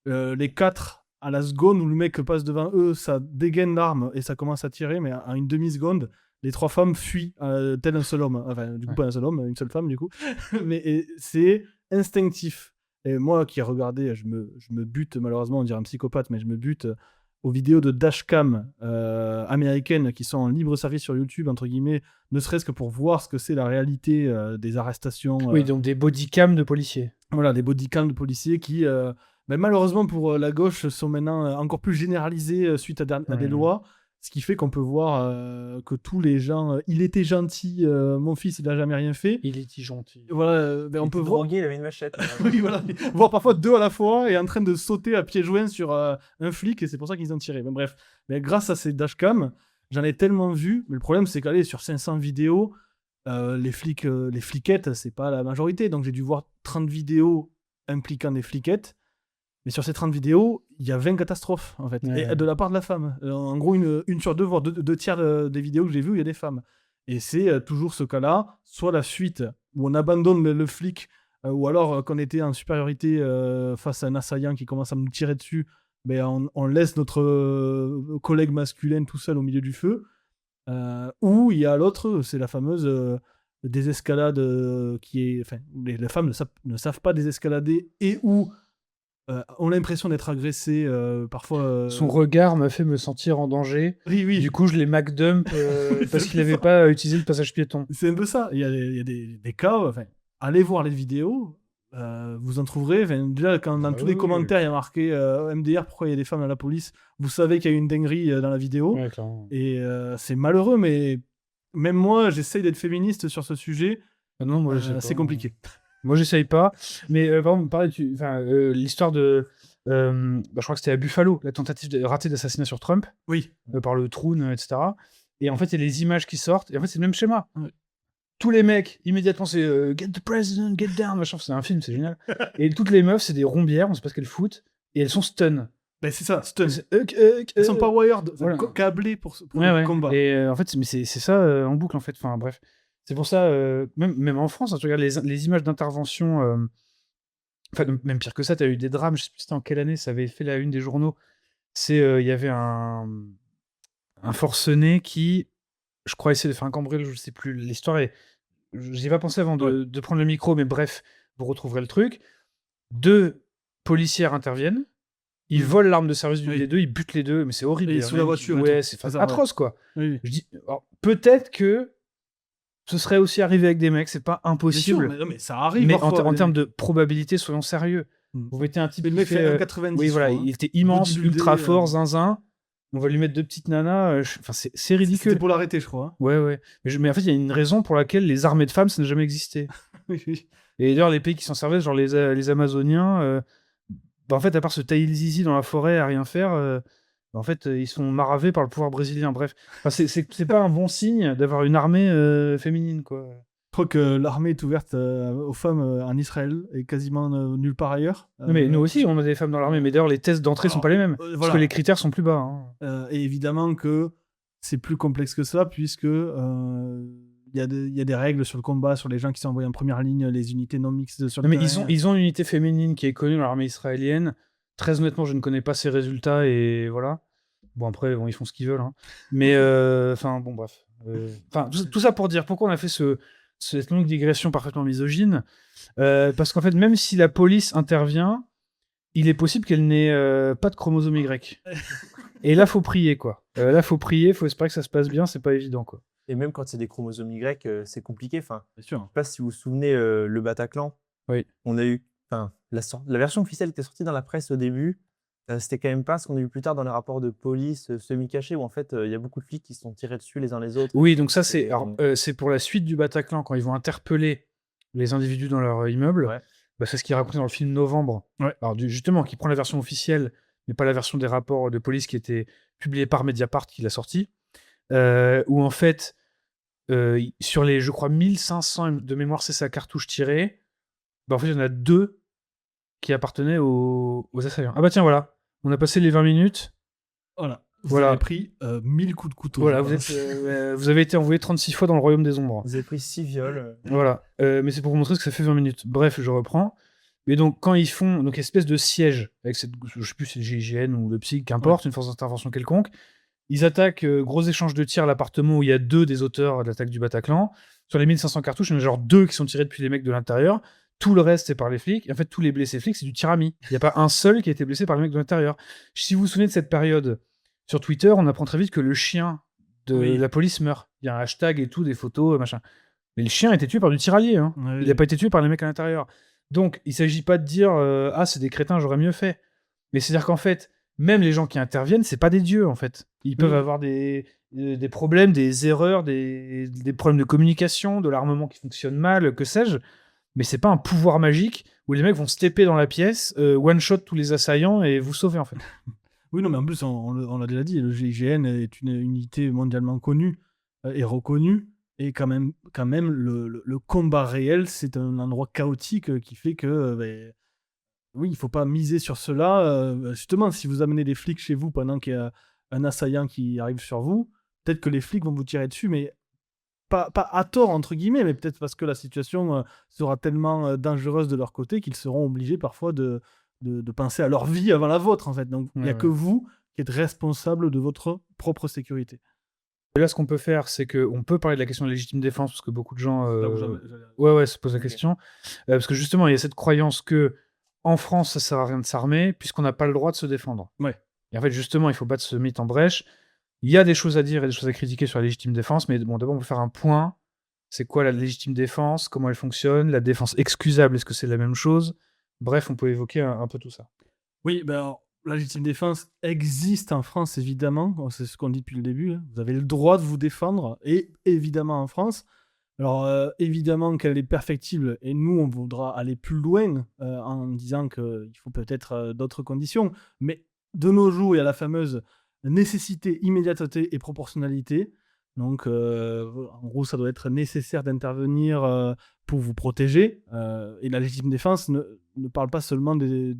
Les 4, à la seconde où le mec passe devant eux, ça dégaine l'arme et ça commence à tirer, mais à une demi-seconde, les 3 femmes fuient tel un seul homme. Enfin, du coup, pas un seul homme, une seule femme, du coup. Mais c'est instinctif. Et moi qui ai regardé, je me bute, malheureusement, on dirait un psychopathe, mais je me bute aux vidéos de dashcam américaines qui sont en libre service sur YouTube, entre guillemets, ne serait-ce que pour voir ce que c'est la réalité des arrestations. Oui, donc des bodycams de policiers. Voilà, des bodycams de policiers qui, malheureusement pour la gauche, sont maintenant encore plus généralisés suite à des lois. Ce qui fait qu'on peut voir que tous les gens... il était gentil, mon fils, il n'a jamais rien fait. Il était gentil. Voilà, on peut voir... Drogué, il avait une machette. Oui, voilà. Voir parfois 2 à la fois et en train de sauter à pieds joints sur un flic, et c'est pour ça qu'ils ont tiré. Mais bref, mais grâce à ces dashcams, j'en ai tellement vu. Mais le problème, c'est qu'aller sur 500 vidéos, les fliquettes, c'est pas la majorité. Donc j'ai dû voir 30 vidéos impliquant des fliquettes. Mais sur ces 30 vidéos, il y a 20 catastrophes, en fait. Ouais. Et de la part de la femme. En gros, une sur 2, voire 2 tiers des vidéos que j'ai vues, il y a des femmes. Et c'est toujours ce cas-là, soit la fuite, où on abandonne le flic, ou alors qu'on était en supériorité face à un assaillant qui commence à nous tirer dessus, ben on laisse notre collègue masculin tout seul au milieu du feu. Ou il y a l'autre, c'est la fameuse désescalade qui est... Enfin, les femmes ne savent pas désescalader et ou... ont l'impression d'être agressés parfois. Son regard m'a fait me sentir en danger. Oui. Du coup, je l'ai McDump parce qu'il n'avait pas utilisé le passage piéton. C'est un peu ça. Il y a des cas. Enfin, allez voir les vidéos. Vous en trouverez. Enfin, déjà, quand dans tous les commentaires, il y a marqué MDR, pourquoi il y a des femmes à la police, vous savez qu'il y a eu une dinguerie dans la vidéo. Ouais, clairement. Et c'est malheureux, mais même moi, j'essaye d'être féministe sur ce sujet. Ah non, moi, c'est compliqué. Moi, j'essaye pas. Mais par exemple, l'histoire de... je crois que c'était à Buffalo, la tentative ratée d'assassinat sur Trump. Oui. Par le Troon, etc. Et en fait, il y a les images qui sortent. Et en fait, c'est le même schéma. Ouais. Tous les mecs, immédiatement, c'est Get the president, get down, machin. C'est un film, c'est génial. Et toutes les meufs, c'est des rombières, on sait pas ce qu'elles foutent. Et elles sont stun. Ben c'est ça, stun. Elles sont pas wired, voilà. Câblées pour le combat. Et en fait, c'est ça en boucle, en fait. Enfin, bref. C'est pour ça, même en France, hein, tu regardes les images d'intervention, enfin, même pire que ça, tu as eu des drames, je sais plus c'était en quelle année, ça avait fait la une des journaux. Il y avait un forcené qui, je crois, essayait de faire un cambriolage, je sais plus. L'histoire est. J'y ai pas pensé avant de prendre le micro, mais bref, vous retrouverez le truc. 2 policières interviennent, ils volent l'arme de service d'une des 2, ils butent les 2, mais c'est horrible. Et sous la voiture. Ouais, c'est atroce, quoi. Oui. Je dis, peut-être que ce serait aussi arrivé avec des mecs, c'est pas impossible. Bien sûr, mais ça arrive. Mais parfois, en termes de probabilité, soyons sérieux. Vous mettez un type le qui mec fait fait 1,90. oui, voilà, il était immense, bodybuildé, ultra fort, zinzin. On va lui mettre 2 petites nanas. Enfin, c'est ridicule. C'était pour l'arrêter, je crois. Ouais. Mais en fait, il y a une raison pour laquelle les armées de femmes, ça n'a jamais existé. Oui. Et d'ailleurs, les pays qui s'en servaient, genre les Amazoniens, en fait, à part se tailler le zizi dans la forêt à rien faire, en fait, ils sont maravés par le pouvoir brésilien. Bref, enfin, c'est pas un bon signe d'avoir une armée féminine, quoi. Je crois que l'armée est ouverte aux femmes en Israël et quasiment nulle part ailleurs. Mais nous aussi, on a des femmes dans l'armée. Mais d'ailleurs, les tests d'entrée sont pas les mêmes. Parce que les critères sont plus bas. Hein. Et évidemment que c'est plus complexe que ça, puisque il y a des règles sur le combat, sur les gens qui sont envoyés en première ligne, les unités non mixtes sur le Mais terrain. ils ont une unité féminine qui est connue dans l'armée israélienne. Très honnêtement, je ne connais pas ses résultats et voilà. Bon, après, ils font ce qu'ils veulent. Hein. Mais, bon, bref. Tout ça pour dire pourquoi on a fait cette longue digression parfaitement misogyne. Parce qu'en fait, même si la police intervient, il est possible qu'elle n'ait pas de chromosome Y. Et là, faut prier, quoi. Faut espérer que ça se passe bien, c'est pas évident, quoi. Et même quand c'est des chromosomes Y, c'est compliqué. Enfin, Bien sûr. je sais pas si vous vous souvenez, le Bataclan. Oui. On a eu, la version officielle qui était sortie dans la presse au début, c'était quand même pas ce qu'on a eu plus tard dans les rapports de police semi-cachés, où en fait, il y a beaucoup de flics qui se sont tirés dessus les uns les autres. Oui, donc ça, c'est pour la suite du Bataclan, quand ils vont interpeller les individus dans leur immeuble. Ouais. Bah, c'est ce qui est raconté dans le film Novembre. Ouais. Alors, justement, qui prend la version officielle, mais pas la version des rapports de police qui était publiée par Mediapart, qui l'a sorti. Où en fait, sur les, je crois, 1500 de mémoire, c'est sa cartouche tirée. Bah, en fait, il y en a 2 qui appartenaient aux assaillants. Ah bah tiens, voilà. On a passé les 20 minutes. Voilà. Vous Voilà. avez pris 1000 coups de couteau. Voilà, je pense. vous avez été envoyé 36 fois dans le royaume des ombres. Vous avez pris 6 viols. Voilà. Mais c'est pour vous montrer que ça fait 20 minutes. Bref, je reprends. Mais donc, quand ils font donc espèce de siège avec cette, je sais plus si c'est le GIGN ou le PSIC, qu'importe, une force d'intervention quelconque, ils attaquent, gros échange de tirs à l'appartement où il y a 2 des auteurs de l'attaque du Bataclan. Sur les 1500 cartouches, il y en a genre 2 qui sont tirés depuis les mecs de l'intérieur. Tout le reste, c'est par les flics. Et en fait, tous les blessés flics, c'est du tir à mi. Il n'y a pas un seul qui a été blessé par les mecs de l'intérieur. Si vous vous souvenez de cette période, sur Twitter, on apprend très vite que le chien de la police meurt. Il y a un hashtag et tout, des photos, machin. Mais le chien a été tué par du tiraillé. Hein. Ouais, Il n'a pas été tué par les mecs à l'intérieur. Donc, il ne s'agit pas de dire ah, c'est des crétins, j'aurais mieux fait. Mais c'est-à-dire qu'en fait, même les gens qui interviennent, c'est pas des dieux, en fait. Ils peuvent avoir des problèmes, des erreurs, des problèmes de communication, de l'armement qui fonctionne mal, que sais-je. Mais c'est pas un pouvoir magique où les mecs vont stepper dans la pièce, one-shot tous les assaillants et vous sauver, en fait. Oui, non, mais en plus, on l'a déjà dit, le GIGN est une unité mondialement connue et reconnue. Et quand même le combat réel, c'est un endroit chaotique qui fait que, oui, il ne faut pas miser sur cela. Justement, si vous amenez des flics chez vous pendant qu'il y a un assaillant qui arrive sur vous, peut-être que les flics vont vous tirer dessus, mais pas à tort, entre guillemets, mais peut-être parce que la situation sera tellement dangereuse de leur côté qu'ils seront obligés parfois de penser à leur vie avant la vôtre, en fait. Donc, il n'y a que vous qui êtes responsable de votre propre sécurité. Et là, ce qu'on peut faire, c'est qu'on peut parler de la question de légitime défense, parce que beaucoup de gens se posent la question. Parce que justement, il y a cette croyance que en France, ça sert à rien de s'armer, puisqu'on n'a pas le droit de se défendre. Ouais. Et en fait, justement, il faut battre ce mythe en brèche. Il y a des choses à dire et des choses à critiquer sur la légitime défense, mais bon, d'abord, on peut faire un point. C'est quoi la légitime défense? Comment elle fonctionne? La défense excusable, est-ce que c'est la même chose? Bref, on peut évoquer un peu tout ça. Oui, alors, la légitime défense existe en France, évidemment. C'est ce qu'on dit depuis le début. Hein. Vous avez le droit de vous défendre, et évidemment en France. Alors, évidemment qu'elle est perfectible, et nous, on voudra aller plus loin en disant qu'il faut peut-être d'autres conditions. Mais de nos jours, il y a la fameuse nécessité, immédiateté et proportionnalité. Donc, en gros, ça doit être nécessaire d'intervenir pour vous protéger. Et la légitime défense ne parle pas seulement de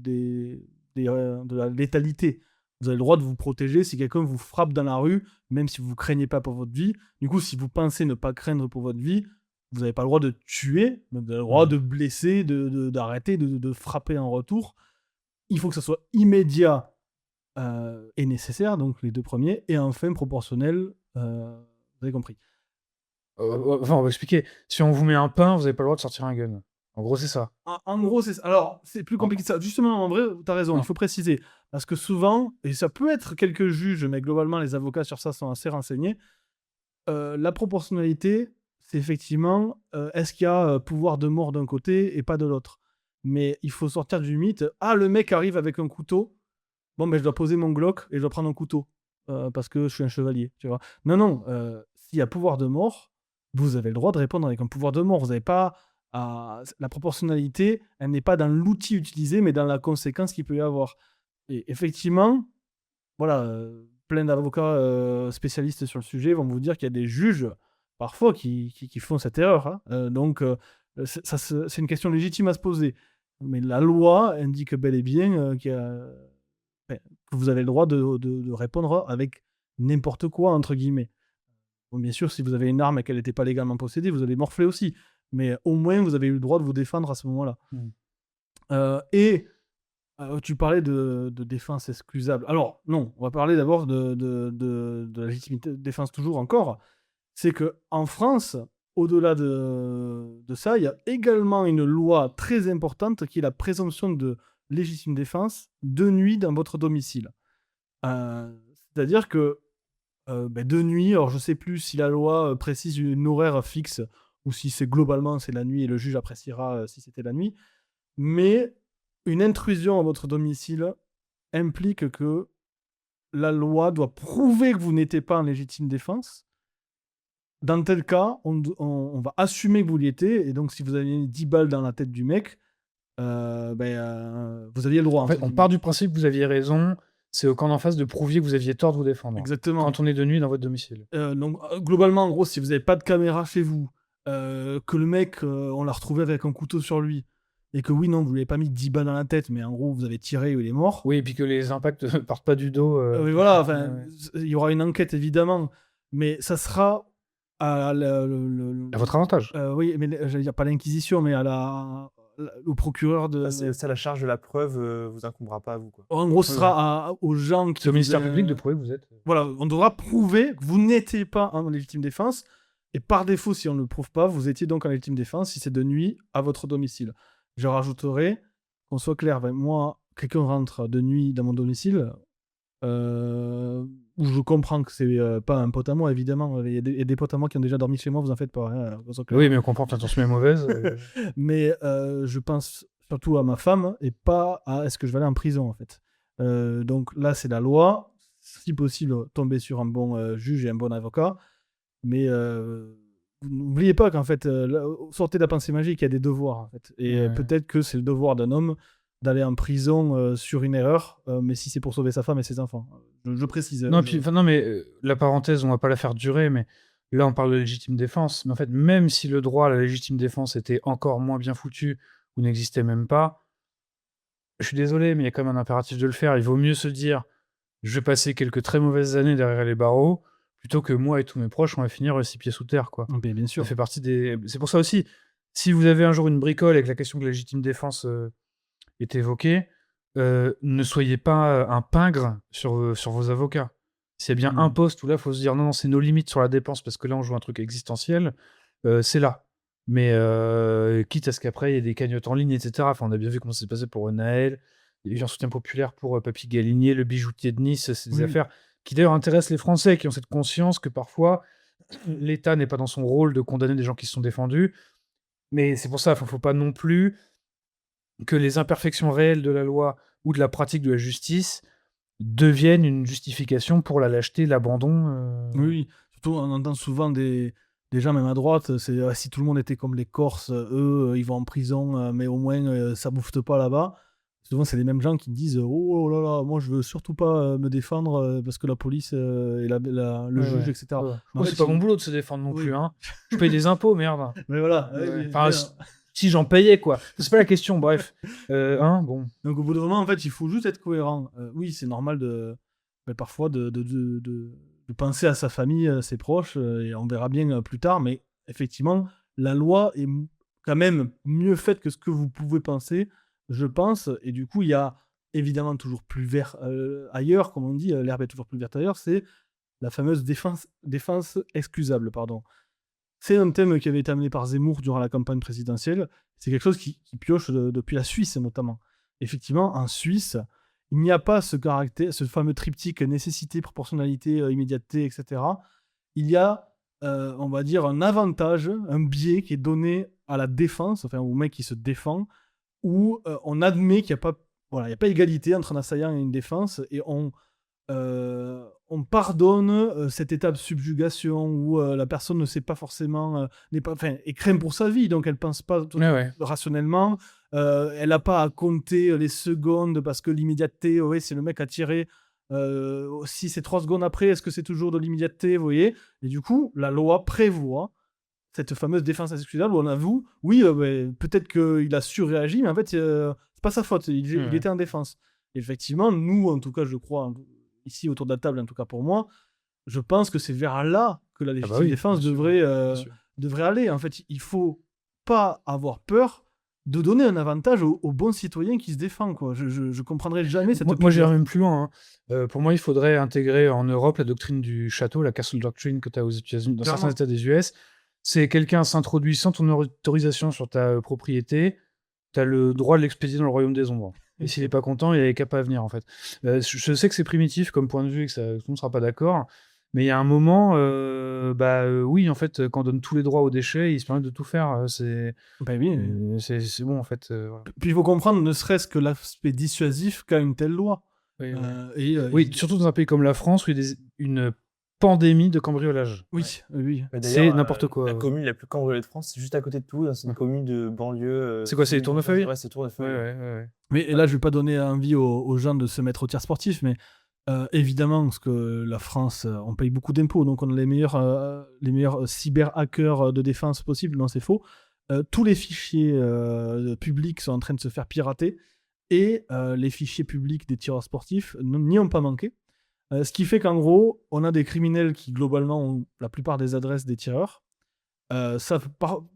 la létalité. Vous avez le droit de vous protéger si quelqu'un vous frappe dans la rue, même si vous ne craignez pas pour votre vie. Du coup, si vous pensez ne pas craindre pour votre vie, vous n'avez pas le droit de tuer, mais vous avez le droit de blesser, d'arrêter, de frapper en retour. Il faut que ça soit immédiat et nécessaire, donc les 2 premiers, et enfin proportionnel, vous avez compris. Enfin, on va expliquer. Si on vous met un pain, vous n'avez pas le droit de sortir un gun. En gros, c'est ça. En gros, c'est ça. Alors, c'est plus compliqué que ça. Justement, en vrai, tu as raison, il faut préciser. Parce que souvent, et ça peut être quelques juges, mais globalement, les avocats sur ça sont assez renseignés, la proportionnalité, c'est effectivement, est-ce qu'il y a pouvoir de mort d'un côté et pas de l'autre? Mais il faut sortir du mythe. Ah, le mec arrive avec un couteau. Bon, ben je dois poser mon Glock et je dois prendre un couteau. Parce que je suis un chevalier, tu vois. Non, s'il y a pouvoir de mort, vous avez le droit de répondre avec un pouvoir de mort. Vous n'avez pas... la proportionnalité, elle n'est pas dans l'outil utilisé, mais dans la conséquence qu'il peut y avoir. Et effectivement, voilà, plein d'avocats spécialistes sur le sujet vont vous dire qu'il y a des juges, parfois, qui font cette erreur. Hein. Donc, c'est une question légitime à se poser. Mais la loi indique bel et bien que vous avez le droit de répondre avec n'importe quoi, entre guillemets. Bon, bien sûr, si vous avez une arme et qu'elle n'était pas légalement possédée, vous allez morfler aussi. Mais au moins, vous avez eu le droit de vous défendre à ce moment-là. Tu parlais de défense excusable. Alors, non, on va parler d'abord de la légitimité de défense toujours encore. C'est qu'en France, au-delà de ça, il y a également une loi très importante qui est la présomption de légitime défense de nuit dans votre domicile. C'est-à-dire que de nuit, alors je ne sais plus si la loi précise une horaire fixe ou si c'est globalement c'est la nuit et le juge appréciera si c'était la nuit, mais une intrusion à votre domicile implique que la loi doit prouver que vous n'étiez pas en légitime défense. Dans tel cas, on va assumer que vous l'y étiez, et donc si vous aviez 10 balles dans la tête du mec, vous aviez le droit. En fait, on part du principe que vous aviez raison, c'est au camp d'en face de prouver que vous aviez tort de vous défendre. Exactement. Quand on est de nuit dans votre domicile. Donc, globalement, en gros, si vous n'avez pas de caméra chez vous, que le mec, on l'a retrouvé avec un couteau sur lui, et que oui, non, vous lui avez pas mis 10 balles dans la tête, mais en gros, vous avez tiré et il est mort. Oui, et puis que les impacts ne partent pas du dos. Oui, voilà, il y aura une enquête, évidemment, mais ça sera à votre avantage. Oui, mais il n'y a pas l'inquisition, mais au procureur de... Ça, la charge de la preuve vous incombera pas à vous, quoi. En gros, ce sera aux gens qui... C'est au ministère public de prouver que vous êtes... Voilà, on devra prouver que vous n'étiez pas en légitime défense, et par défaut, si on ne le prouve pas, vous étiez donc en légitime défense si c'est de nuit à votre domicile. Je rajouterai, qu'on soit clair, moi, quelqu'un rentre de nuit dans mon domicile, où je comprends que c'est pas un pote à moi, évidemment. Il y a des potes à moi qui ont déjà dormi chez moi, vous en faites pas. Hein, oui, mais on comprend que l'intention est mauvaise. Mais je pense surtout à ma femme et pas à est-ce que je vais aller en prison, en fait. Donc là, c'est la loi. Si possible, tomber sur un bon juge et un bon avocat. Mais n'oubliez pas qu'en fait, sortez de la pensée magique, il y a des devoirs, en fait. Et peut-être que c'est le devoir d'un homme d'aller en prison sur une erreur, mais si c'est pour sauver sa femme et ses enfants. Je précise. Non, mais la parenthèse, on va pas la faire durer, mais là, on parle de légitime défense. Mais en fait, même si le droit à la légitime défense était encore moins bien foutu ou n'existait même pas, je suis désolé, mais il y a quand même un impératif de le faire. Il vaut mieux se dire, je vais passer quelques très mauvaises années derrière les barreaux, plutôt que moi et tous mes proches, on va finir 6 pieds sous terre, quoi. Bien sûr. Ça fait partie des... C'est pour ça aussi, si vous avez un jour une bricole et que la question de la légitime défense est évoquée, ne soyez pas un pingre sur vos avocats. S'il y a bien un poste où là, il faut se dire non, c'est nos limites sur la dépense, parce que là, on joue un truc existentiel, c'est là. Mais quitte à ce qu'après, il y ait des cagnottes en ligne, etc. Enfin, on a bien vu comment ça s'est passé pour Naël. Il y a eu un soutien populaire pour Papy Galinier, le bijoutier de Nice. C'est des affaires qui d'ailleurs intéressent les Français, qui ont cette conscience que parfois, l'État n'est pas dans son rôle de condamner des gens qui se sont défendus. Mais c'est pour ça, il ne faut pas non plus que les imperfections réelles de la loi ou de la pratique de la justice deviennent une justification pour la lâcheté, l'abandon. Oui, surtout on entend souvent des gens, même à droite, c'est si tout le monde était comme les Corses, eux, ils vont en prison, mais au moins ça bouffe pas là-bas. Souvent, c'est les mêmes gens qui disent oh là là, moi je veux surtout pas me défendre parce que la police et le juge, etc. Moi, c'est pas mon boulot de se défendre non plus. Hein. Je paye des impôts, merde. Mais voilà. Si j'en payais, quoi. C'est pas la question, bref. Bon. Donc au bout d'un moment, en fait, il faut juste être cohérent. Oui, c'est normal parfois de penser à sa famille, à ses proches, et on verra bien plus tard, mais effectivement, la loi est quand même mieux faite que ce que vous pouvez penser, je pense, et du coup, il y a évidemment toujours plus vert ailleurs, comme on dit, l'herbe est toujours plus verte ailleurs, c'est la fameuse défense excusable, pardon. C'est un thème qui avait été amené par Zemmour durant la campagne présidentielle. C'est quelque chose qui pioche depuis la Suisse, notamment. Effectivement, en Suisse, il n'y a pas ce fameux triptyque nécessité, proportionnalité, immédiateté, etc. Il y a, on va dire, un avantage, un biais qui est donné à la défense, enfin au mec qui se défend, où on admet qu'il n'y a pas égalité entre un assaillant et une défense, et on pardonne cette état de subjugation où la personne ne sait pas forcément, est craint pour sa vie, donc elle pense pas rationnellement, elle n'a pas à compter les secondes parce que l'immédiateté, c'est le mec à tirer, si c'est 3 secondes après, est-ce que c'est toujours de l'immédiateté, vous voyez? Et du coup, la loi prévoit cette fameuse défense excusable où on avoue, peut-être qu'il a surréagi, mais en fait, c'est pas sa faute, il était en défense. Et effectivement, nous, en tout cas, je crois, ici autour de la table, en tout cas pour moi, je pense que c'est vers là que la Ah bah légitime oui, défense bien sûr, devrait, bien sûr. devrait aller. En fait, il faut pas avoir peur de donner un avantage au bon citoyen qui se défend, quoi. Je comprendrai jamais cette Moi, j'irais peur. même plus loin, hein. Pour moi, il faudrait intégrer en Europe la doctrine du château, la castle doctrine que tu as aux États-Unis, dans certains Clairement. États des US. C'est quelqu'un s'introduit sans ton autorisation sur ta propriété, tu as le droit de l'expédier dans le royaume des ombres. Et s'il est pas content, il est qu'à pas venir, en fait. Je sais que c'est primitif comme point de vue et que tout le monde ne sera pas d'accord, mais il y a un moment, oui, en fait, quand on donne tous les droits aux déchets, ils se permettent de tout faire. Ben oui. C'est bon, en fait. Voilà. Puis il faut comprendre, ne serait-ce que l'aspect dissuasif qu'a une telle loi. Oui, Oui, surtout dans un pays comme la France où il y a une pandémie de cambriolage. oui, oui. Mais C'est d'ailleurs, n'importe quoi. La commune la plus cambriolée de France, c'est juste à côté de Toulouse. C'est une commune de banlieue. C'est quoi, c'est les Tournefeuilles? Ouais, c'est Tournefeuille. Ouais. Mais et là, je vais pas donner envie aux gens de se mettre au tir sportif, mais évidemment, parce que la France, on paye beaucoup d'impôts, donc on a les meilleurs cyber-hackers de défense possibles. Non, c'est faux. Tous les fichiers publics sont en train de se faire pirater et les fichiers publics des tireurs sportifs n'y ont pas manqué. Ce qui fait qu'en gros, on a des criminels qui, globalement, ont la plupart des adresses des tireurs. Savent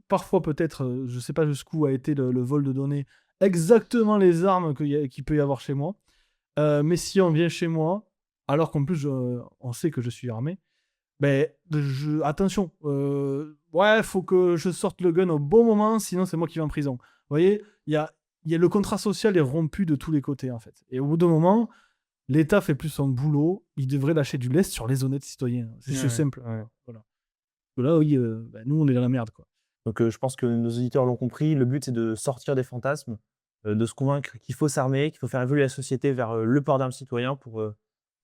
parfois peut-être, je sais pas jusqu'où a été le vol de données, exactement les armes qu'il peut y avoir chez moi. Mais si on vient chez moi, alors qu'en plus on sait que je suis armé, ben attention, ouais, faut que je sorte le gun au bon moment, sinon c'est moi qui vais en prison. Vous voyez, le contrat social est rompu de tous les côtés en fait. Et au bout d'un moment, l'État fait plus son boulot, il devrait lâcher du lest sur les honnêtes citoyens. C'est simple. Ouais. Voilà. Là, oui, nous on est dans la merde, quoi. Donc je pense que nos auditeurs l'ont compris. Le but, c'est de sortir des fantasmes, de se convaincre qu'il faut s'armer, qu'il faut faire évoluer la société vers le port d'armes citoyen pour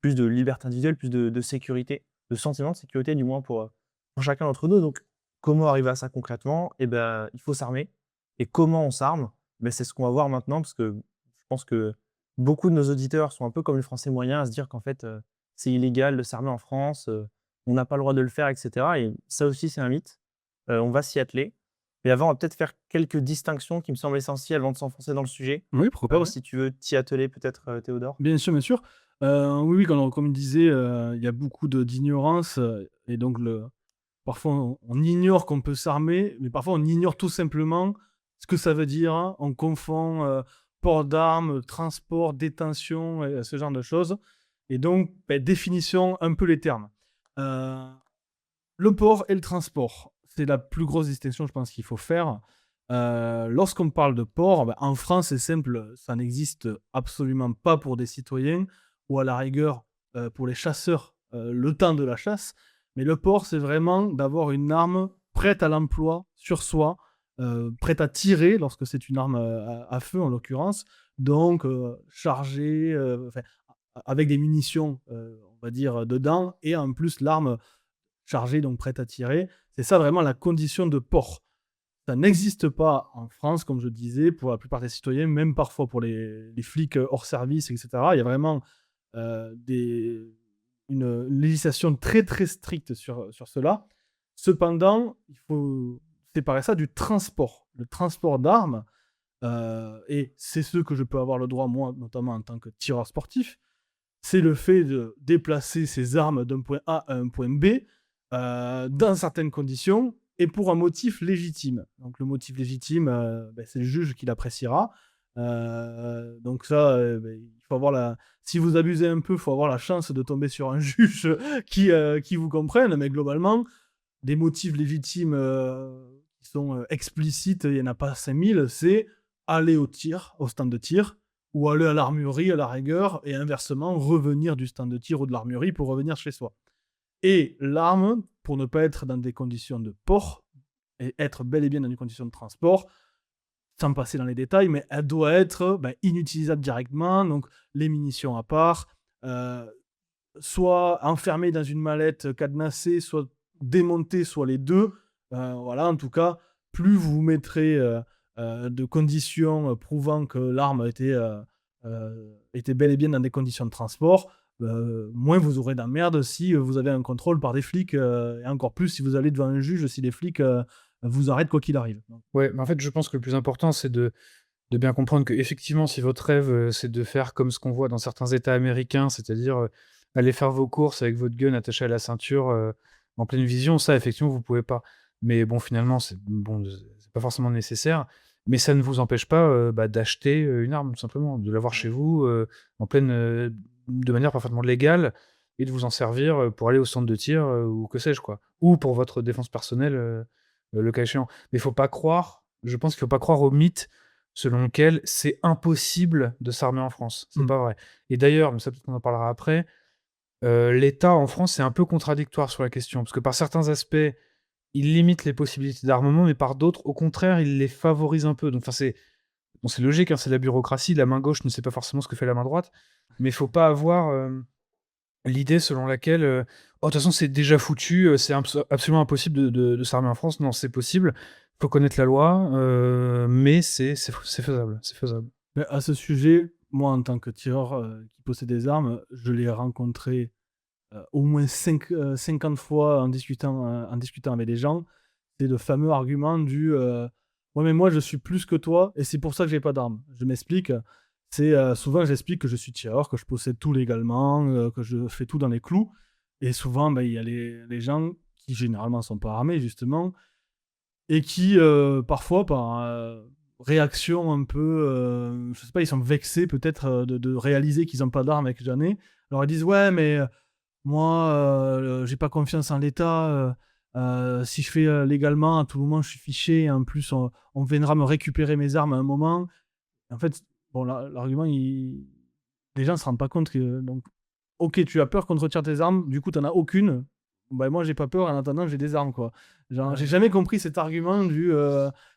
plus de liberté individuelle, plus de sécurité, de sentiment de sécurité du moins pour chacun d'entre nous. Donc comment arriver à ça concrètement? Eh ben, il faut s'armer. Et comment on s'arme? Ben, c'est ce qu'on va voir maintenant parce que je pense que beaucoup de nos auditeurs sont un peu comme les Français moyens à se dire qu'en fait, c'est illégal de s'armer en France, on n'a pas le droit de le faire, etc. Et ça aussi, c'est un mythe. On va s'y atteler. Mais avant, on va peut-être faire quelques distinctions qui me semblent essentielles avant de s'enfoncer dans le sujet. Oui, pourquoi pas. Ou si tu veux t'y atteler peut-être, Théodore? Bien sûr, bien sûr. Oui, comme il disait, il y a beaucoup d'ignorance et donc parfois on ignore qu'on peut s'armer, mais parfois on ignore tout simplement ce que ça veut dire, hein. On confond port d'armes, transport, détention, ce genre de choses. Et donc, définition un peu les termes. Le port et le transport, c'est la plus grosse distinction, je pense, qu'il faut faire. Lorsqu'on parle de port, en France, c'est simple, ça n'existe absolument pas pour des citoyens ou à la rigueur pour les chasseurs le temps de la chasse. Mais le port, c'est vraiment d'avoir une arme prête à l'emploi sur soi, prête à tirer lorsque c'est une arme à feu en l'occurrence, donc chargée, avec des munitions, on va dire, dedans, et en plus l'arme chargée, donc prête à tirer. C'est ça vraiment la condition de port. Ça n'existe pas en France, comme je disais, pour la plupart des citoyens, même parfois pour les flics hors service, etc. Il y a vraiment une législation très très stricte sur cela. Cependant, il faut séparer ça du transport. Le transport d'armes, et c'est ce que je peux avoir le droit, moi, notamment en tant que tireur sportif, c'est le fait de déplacer ces armes d'un point A à un point B dans certaines conditions et pour un motif légitime. Donc le motif légitime, c'est le juge qui l'appréciera. Donc ça, il faut avoir si vous abusez un peu, il faut avoir la chance de tomber sur un juge qui vous comprenne, mais globalement, des motifs légitimes qui sont explicites, il n'y en a pas 5000, c'est aller au stand de tir, ou aller à l'armurerie à la rigueur, et inversement, revenir du stand de tir ou de l'armurerie pour revenir chez soi. Et l'arme, pour ne pas être dans des conditions de port, et être bel et bien dans une condition de transport, sans passer dans les détails, mais elle doit être inutilisable directement, donc les munitions à part, soit enfermées dans une mallette cadenassée, soit démontées, soit les deux. Voilà, en tout cas, plus vous mettrez de conditions prouvant que l'arme était bel et bien dans des conditions de transport, moins vous aurez d'emmerde si vous avez un contrôle par des flics, et encore plus si vous allez devant un juge, si les flics vous arrêtent quoi qu'il arrive. Ouais, mais en fait, je pense que le plus important, c'est de bien comprendre que effectivement, si votre rêve, c'est de faire comme ce qu'on voit dans certains États américains, c'est-à-dire aller faire vos courses avec votre gun attaché à la ceinture En pleine vision, ça, effectivement, vous pouvez pas. Mais bon, finalement, c'est pas forcément nécessaire. Mais ça ne vous empêche pas d'acheter une arme, tout simplement, de l'avoir chez vous de manière parfaitement légale et de vous en servir pour aller au centre de tir ou que sais-je, quoi. Ou pour votre défense personnelle, le cas échéant. Mais je pense qu'il faut pas croire au mythe selon lequel c'est impossible de s'armer en France. C'est pas vrai. Et d'ailleurs, mais ça peut-être qu'on en parlera après, l'État en France est un peu contradictoire sur la question, parce que par certains aspects, il limite les possibilités d'armement, mais par d'autres, au contraire, il les favorise un peu. Donc, c'est logique, hein, c'est la bureaucratie. La main gauche ne sait pas forcément ce que fait la main droite, mais il faut pas avoir l'idée selon laquelle, oh, de toute façon, c'est déjà foutu, c'est absolument impossible de s'armer en France. Non, c'est possible. Il faut connaître la loi, mais c'est faisable. C'est faisable. Mais à ce sujet, moi, en tant que tireur qui possède des armes, je l'ai rencontré au moins 50 fois en discutant avec des gens. C'est le fameux argument du ouais, mais moi, je suis plus que toi, et c'est pour ça que j'ai pas d'armes. Je m'explique. C'est souvent, j'explique que je suis tireur, que je possède tout légalement, que je fais tout dans les clous. Et souvent, il y a les gens qui, généralement, sont pas armés, justement, et qui, parfois, par réaction un peu, je sais pas, ils sont vexés peut-être de réaliser qu'ils n'ont pas d'armes et que j'en ai. Alors ils disent, ouais, mais moi, j'ai pas confiance en l'État. Si je fais légalement, à tout moment, je suis fiché. Et en plus, on viendra me récupérer mes armes à un moment. En fait, bon, l'argument, les gens se rendent pas compte que. Donc, ok, tu as peur qu'on te retire tes armes, du coup, t'en as aucune. Bah, moi, j'ai pas peur, en attendant, j'ai des armes, quoi. Genre, j'ai jamais compris cet argument du.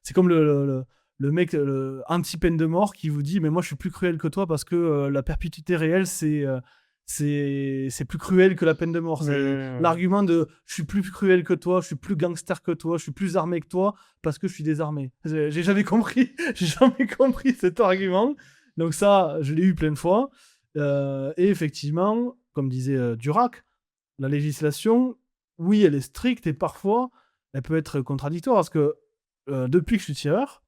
C'est comme le mec anti-peine de mort qui vous dit, mais moi, je suis plus cruel que toi parce que la perpétuité réelle, c'est plus cruel que la peine de mort. C'est l'argument de je suis plus cruel que toi, je suis plus gangster que toi, je suis plus armé que toi parce que je suis désarmé. J'ai jamais compris, j'ai jamais compris cet argument. Donc ça, je l'ai eu plein de fois. Et effectivement, comme disait Durac, la législation, oui, elle est stricte et parfois, elle peut être contradictoire parce que depuis que je suis tireur,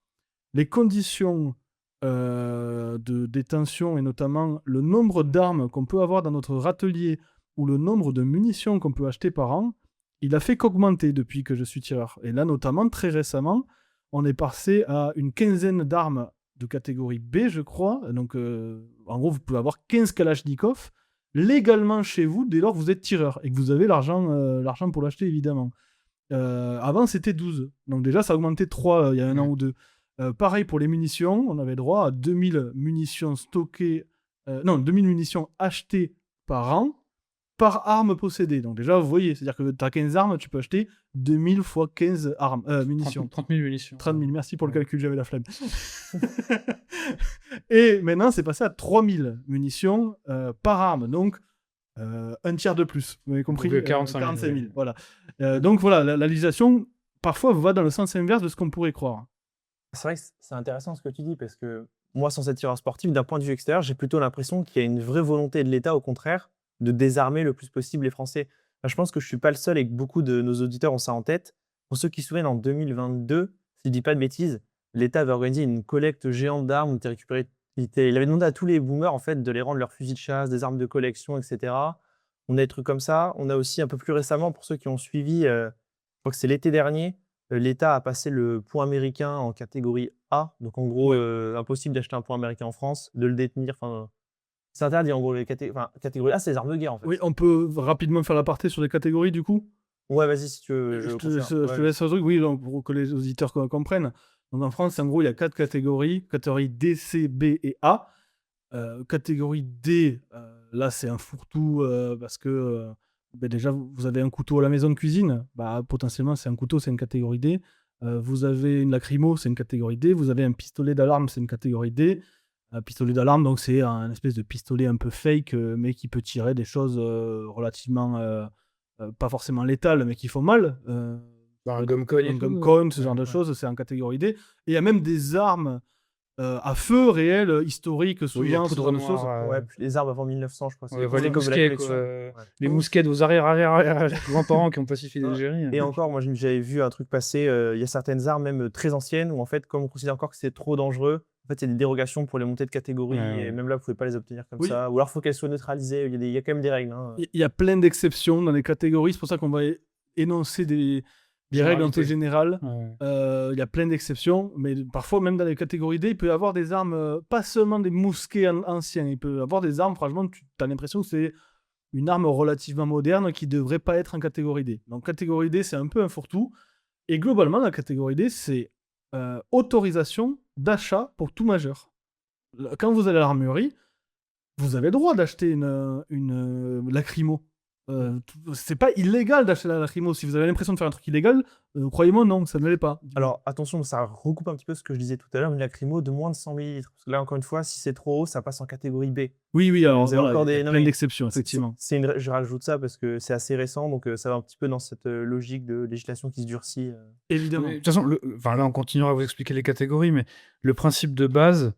les conditions de détention et notamment le nombre d'armes qu'on peut avoir dans notre râtelier ou le nombre de munitions qu'on peut acheter par an, il a fait qu'augmenter depuis que je suis tireur. Et là, notamment, très récemment, on est passé à une quinzaine d'armes de catégorie B, je crois. Donc, en gros, vous pouvez avoir 15 Kalachnikov légalement chez vous dès lors que vous êtes tireur et que vous avez l'argent pour l'acheter, évidemment. Avant, c'était 12. Donc déjà, ça a augmenté 3 il y a un an ou deux. Pareil pour les munitions, on avait droit à 2000 munitions stockées, 2000 munitions achetées par an, par arme possédée. Donc déjà, vous voyez, c'est-à-dire que tu as 15 armes, tu peux acheter 2000 fois 15 munitions. 30 000 munitions. 30 000, merci pour le calcul, j'avais la flemme. Et maintenant, c'est passé à 3000 munitions par arme, donc un tiers de plus. Vous avez compris, 45 000. Voilà. Donc voilà, la législation, parfois, va dans le sens inverse de ce qu'on pourrait croire. C'est vrai que c'est intéressant ce que tu dis, parce que moi, sans être tireur sportif, d'un point de vue extérieur, j'ai plutôt l'impression qu'il y a une vraie volonté de l'État, au contraire, de désarmer le plus possible les Français. Enfin, je pense que je ne suis pas le seul et que beaucoup de nos auditeurs ont ça en tête. Pour ceux qui se souviennent, en 2022, si je ne dis pas de bêtises, l'État avait organisé une collecte géante d'armes où il avait demandé à tous les boomers en fait, de les rendre leurs fusils de chasse, des armes de collection, etc. On a des trucs comme ça. On a aussi un peu plus récemment, pour ceux qui ont suivi, je crois que c'est l'été dernier, l'État a passé le point américain en catégorie A. Donc, en gros, impossible d'acheter un point américain en France, de le détenir. Enfin, c'est interdit, en gros. Catégorie A, c'est les armes de guerre, en fait. Oui, on peut rapidement faire l'aparté sur les catégories, du coup. Ouais, vas-y, si tu veux. Je te laisse un truc, oui, donc, pour que les auditeurs comprennent. Donc, en France, en gros, il y a 4 catégories. Catégorie D, C, B et A. Catégorie D, là, c'est un fourre-tout parce que... déjà, vous avez un couteau à la maison de cuisine, potentiellement, c'est un couteau, c'est une catégorie D. Vous avez une lacrymo, c'est une catégorie D. Vous avez un pistolet d'alarme, c'est une catégorie D. Un pistolet d'alarme, donc c'est un espèce de pistolet un peu fake, mais qui peut tirer des choses relativement, pas forcément létales, mais qui font mal. Un gum-cone, ce genre de choses, c'est en catégorie D. Et il y a même des armes à feu réel, historique, souvent, ce genre de choses. Ouais, les armes avant 1900, je crois. Les mousquets, les mousquets de vos arrière-grands-parents qui ont pacifié l'Algérie. Et encore, moi, j'avais vu un truc passer. Il y a certaines armes, même très anciennes, où en fait, comme on considère encore que c'est trop dangereux, en fait, il y a des dérogations pour les montées de catégorie, et même là, vous ne pouvez pas les obtenir comme ça. Ou alors, il faut qu'elles soient neutralisées. Il y a quand même des règles. Il y a plein d'exceptions dans les catégories. C'est pour ça qu'on va énoncer des règles un peu Généralité. générales. Ouais. Il y a plein d'exceptions, mais parfois, même dans les catégories D, il peut y avoir des armes, pas seulement des mousquets anciens, il peut y avoir des armes, franchement, tu as l'impression que c'est une arme relativement moderne qui devrait pas être en catégorie D. Donc, catégorie D, c'est un peu un fourre-tout. Et globalement, la catégorie D, c'est autorisation d'achat pour tout majeur. Quand vous allez à l'armurerie, vous avez le droit d'acheter une lacrymo. C'est pas illégal d'acheter la lacrymo. Si vous avez l'impression de faire un truc illégal, croyez-moi, non, ça ne l'est pas. Alors attention, ça recoupe un petit peu ce que je disais tout à l'heure, une lacrymo de moins de 100 millilitres. Parce que là, encore une fois, si c'est trop haut, ça passe en catégorie B. Oui, alors Vous avez voilà, encore il y a des- non, plein mais d'exceptions, effectivement. Je rajoute ça parce que c'est assez récent, donc ça va un petit peu dans cette logique de législation qui se durcit. Évidemment. De toute façon, là, on continuera à vous expliquer les catégories, mais le principe de base,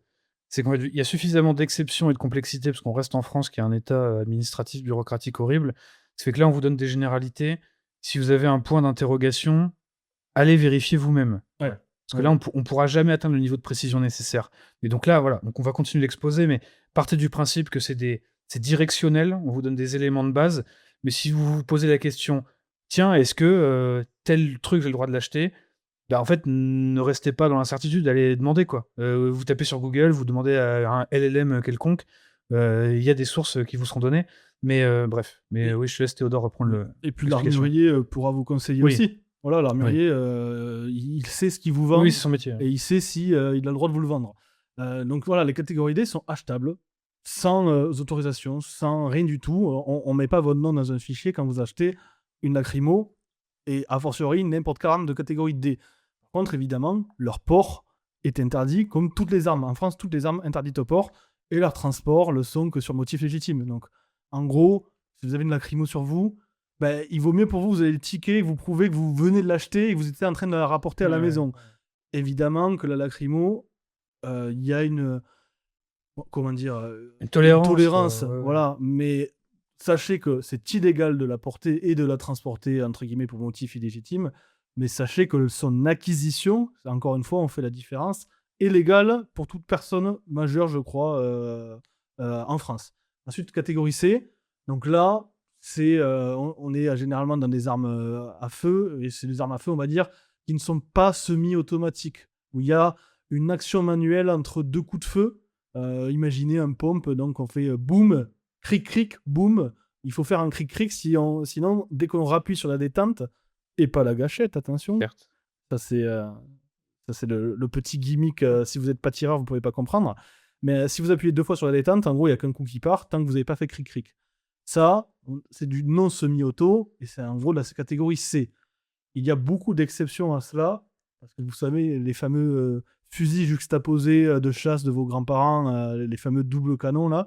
c'est qu'il y a suffisamment d'exceptions et de complexité, parce qu'on reste en France, qui est un état administratif, bureaucratique horrible. Ça fait que là, on vous donne des généralités. Si vous avez un point d'interrogation, allez vérifier vous-même. Ouais. Parce que là, on pourra jamais atteindre le niveau de précision nécessaire. Et donc là, voilà, donc on va continuer d'exposer, mais partez du principe que c'est directionnel, on vous donne des éléments de base, mais si vous vous posez la question, tiens, est-ce que tel truc, j'ai le droit de l'acheter? Bah, en fait, ne restez pas dans l'incertitude, allez demander, quoi. Vous tapez sur Google, vous demandez à un LLM quelconque, il y a des sources qui vous seront données, mais bref. Mais Et- oui, je te laisse Théodore reprendre le... Et puis l'explication. l'armurier pourra vous conseiller Oui. aussi. Voilà, l'armurier, il sait ce qu'il vous vend Oui, c'est son métier. et il sait si il a le droit de vous le vendre. Donc voilà, les catégories D sont achetables sans autorisation, sans rien du tout. On met pas votre nom dans un fichier quand vous achetez une lacrymo et a fortiori n'importe quelle arme de catégorie D. Par contre, évidemment, leur port est interdit comme toutes les armes. En France, toutes les armes interdites au port et leur transport le sont que sur motif légitime. Donc, en gros, si vous avez une lacrymo sur vous, ben, il vaut mieux pour vous, vous avez le ticket, vous prouvez que vous venez de l'acheter et que vous étiez en train de la rapporter à la Ouais. maison. Évidemment que la lacrymo, il y a une... Comment dire Une tolérance. tolérance, ouais. voilà. Mais sachez que c'est illégal de la porter et de la transporter, entre guillemets, pour motif illégitime. Mais sachez que son acquisition, encore une fois, on fait la différence, est légale pour toute personne majeure, je crois, en France. Ensuite, catégorie C. Donc là, on est généralement dans des armes à feu. Et c'est des armes à feu, on va dire, qui ne sont pas semi-automatiques. Où il y a une action manuelle entre deux coups de feu. Imaginez un pompe, donc on fait boum, cric cric, boum. Il faut faire un cric cric, sinon dès qu'on rappuie sur la détente, et pas la gâchette, attention. Certes. Ça c'est le petit gimmick. Si vous n'êtes pas tireur, vous ne pouvez pas comprendre. Mais si vous appuyez 2 fois sur la détente, en gros, il n'y a qu'un coup qui part tant que vous n'avez pas fait cric cric. Ça, c'est du non semi-auto, et c'est en gros de la catégorie C. Il y a beaucoup d'exceptions à cela, parce que vous savez, les fameux fusils juxtaposés de chasse de vos grands-parents, les fameux double canons là,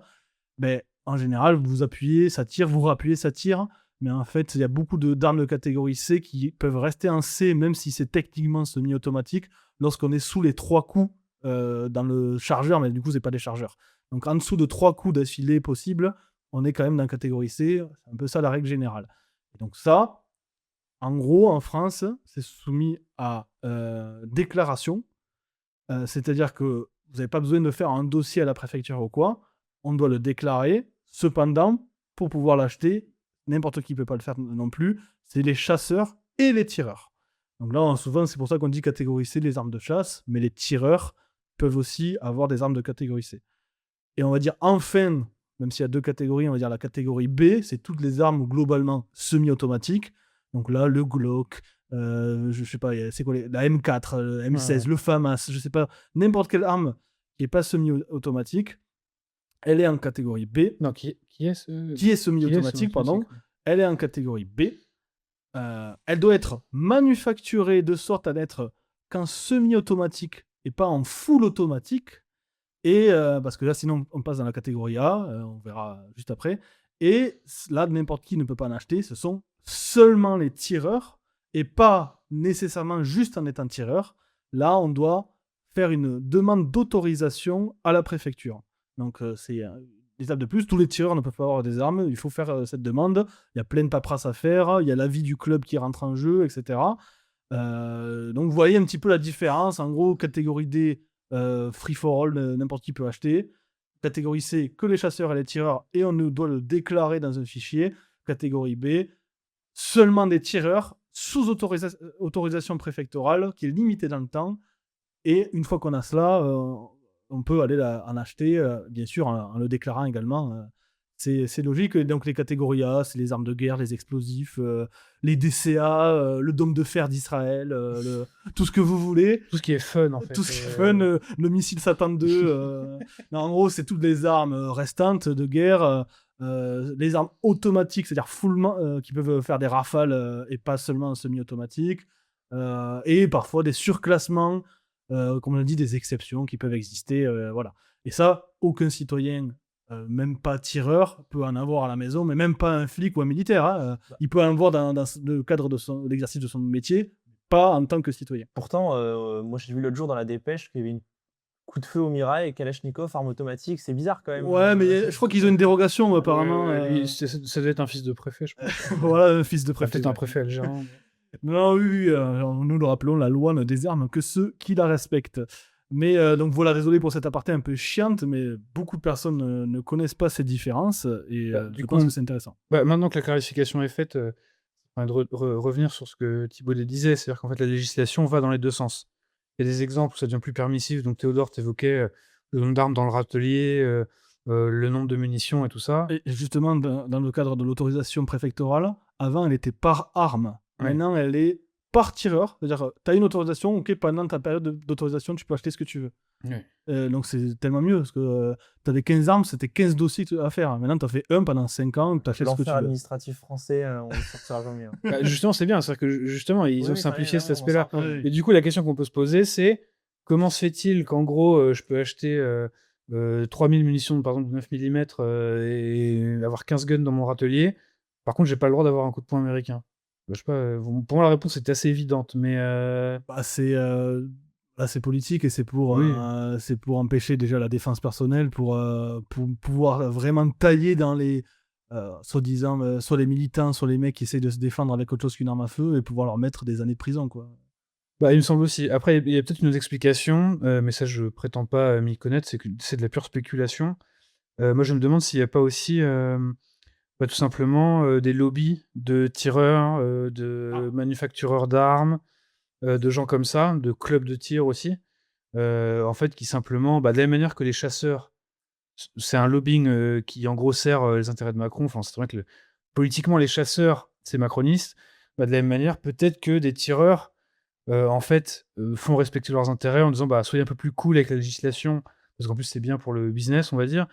ben, en général, vous appuyez, ça tire, vous rappuyez, ça tire. Mais en fait, il y a beaucoup d'armes de catégorie C qui peuvent rester en C, même si c'est techniquement semi-automatique, lorsqu'on est sous les 3 coups dans le chargeur, mais du coup, c'est pas des chargeurs. Donc, en dessous de 3 coups d'affilée possible, on est quand même dans la catégorie C. C'est un peu ça la règle générale. Et donc ça, en gros, en France, c'est soumis à déclaration. C'est-à-dire que vous n'avez pas besoin de faire un dossier à la préfecture ou quoi. On doit le déclarer. Cependant, pour pouvoir l'acheter, n'importe qui ne peut pas le faire non plus. C'est les chasseurs et les tireurs. Donc là, souvent, c'est pour ça qu'on dit catégorie C, les armes de chasse. Mais les tireurs peuvent aussi avoir des armes de catégorie C. Et on va dire enfin, même s'il y a 2 catégories, on va dire la catégorie B, c'est toutes les armes globalement semi-automatiques. Donc là, le Glock, je sais pas, c'est quoi la M4, le M16, le FAMAS, je sais pas, n'importe quelle arme qui est pas semi-automatique, elle est en catégorie B. Non, qui est ce... Qui est semi-automatique, pardon. Elle est en catégorie B. Elle doit être manufacturée de sorte à n'être qu'en semi-automatique et pas en full automatique. Et parce que là, sinon, on passe dans la catégorie A, on verra juste après. Et là, n'importe qui ne peut pas en acheter. Ce sont seulement les tireurs et pas nécessairement juste en étant tireur. Là, on doit faire une demande d'autorisation à la préfecture. Donc, c'est une étape de plus. Tous les tireurs ne peuvent pas avoir des armes. Il faut faire cette demande. Il y a plein de paperasse à faire. Il y a l'avis du club qui rentre en jeu, etc. Donc, vous voyez un petit peu la différence. En gros, catégorie D, free for all, n'importe qui peut acheter. Catégorie C, que les chasseurs et les tireurs, et on doit le déclarer dans un fichier. Catégorie B, seulement des tireurs, sous autorisation préfectorale qui est limitée dans le temps. Et une fois qu'on a cela, on peut aller en acheter, bien sûr, en le déclarant également. C'est logique. Et donc, les catégories A, c'est les armes de guerre, les explosifs, les DCA, le dôme de fer d'Israël, tout ce que vous voulez. Tout ce qui est fun, en fait. Tout ce qui est fun, le missile Satan 2. Non, en gros, c'est toutes les armes restantes de guerre. Les armes automatiques, c'est-à-dire qui peuvent faire des rafales et pas seulement semi-automatiques. Et parfois des surclassements, comme on a dit, des exceptions qui peuvent exister. Voilà. Et ça, aucun citoyen, même pas tireur, peut en avoir à la maison, mais même pas un flic ou un militaire. Hein. Il peut en avoir dans le cadre de l'exercice de son métier, pas en tant que citoyen. Pourtant, moi j'ai vu l'autre jour dans la dépêche qu'il y avait une coup de feu au Mirail et Kalachnikov, arme automatique. C'est bizarre quand même. Ouais, mais je crois qu'ils ont une dérogation apparemment. Lui, ça doit être un fils de préfet, je pense. Voilà, un fils de Enfin, préfet. peut-être un préfet algérien. Non, oui, nous le rappelons, la loi ne désarme que ceux qui la respectent. Mais donc voilà, désolé pour cette aparté un peu chiante, mais beaucoup de personnes ne connaissent pas ces différences et Du je coup, pense que c'est intéressant. Maintenant que la clarification est faite, de revenir sur ce que Thibaudet disait, c'est-à-dire qu'en fait la législation va dans les deux sens. Il y a des exemples où ça devient plus permissif, donc Théodore t'évoquait le nombre d'armes dans le râtelier, le nombre de munitions et tout ça. Et justement, dans le cadre de l'autorisation préfectorale, avant elle était par arme. Ouais. Maintenant elle est par tireur, c'est-à-dire tu as une autorisation, ok, pendant ta période d'autorisation tu peux acheter ce que tu veux. Ouais. Donc c'est tellement mieux, parce que tu avais 15 armes, c'était 15 dossiers à faire. Maintenant tu as fait un pendant 5 ans, tu achètes ce que tu L'enfer veux. administratif français, on ne sortira jamais. Hein. Justement, c'est bien, c'est-à-dire que justement, ils ont Oui, simplifié ça cet y est, aspect-là. vraiment, on s'en Ouais. Et du coup, la question qu'on peut se poser, c'est comment se fait-il qu'en gros, je peux acheter 3000 munitions, par exemple, de 9 mm et avoir 15 guns dans mon râtelier. Par contre, j'ai pas le droit d'avoir un coup de poing américain. Je sais pas, pour moi, la réponse était assez évidente, mais Bah, c'est politique et c'est pour empêcher déjà la défense personnelle, pour pouvoir vraiment tailler dans les soi-disant soit les militants, soit les mecs qui essayent de se défendre avec autre chose qu'une arme à feu et pouvoir leur mettre des années de prison, quoi. il me semble aussi. Après, il y a peut-être une autre explication, mais ça, je prétends pas m'y connaître, c'est que c'est de la pure spéculation. Moi, je me demande s'il n'y a pas aussi tout simplement des lobbies de tireurs, de manufactureurs d'armes, de gens comme ça, de clubs de tir aussi, en fait, qui simplement, de la même manière que les chasseurs, c'est un lobbying qui en gros sert les intérêts de Macron. Enfin, c'est vrai que politiquement, les chasseurs, c'est macroniste. De la même manière, peut-être que des tireurs, en fait, font respecter leurs intérêts en disant soyez un peu plus cool avec la législation, parce qu'en plus, c'est bien pour le business, on va dire.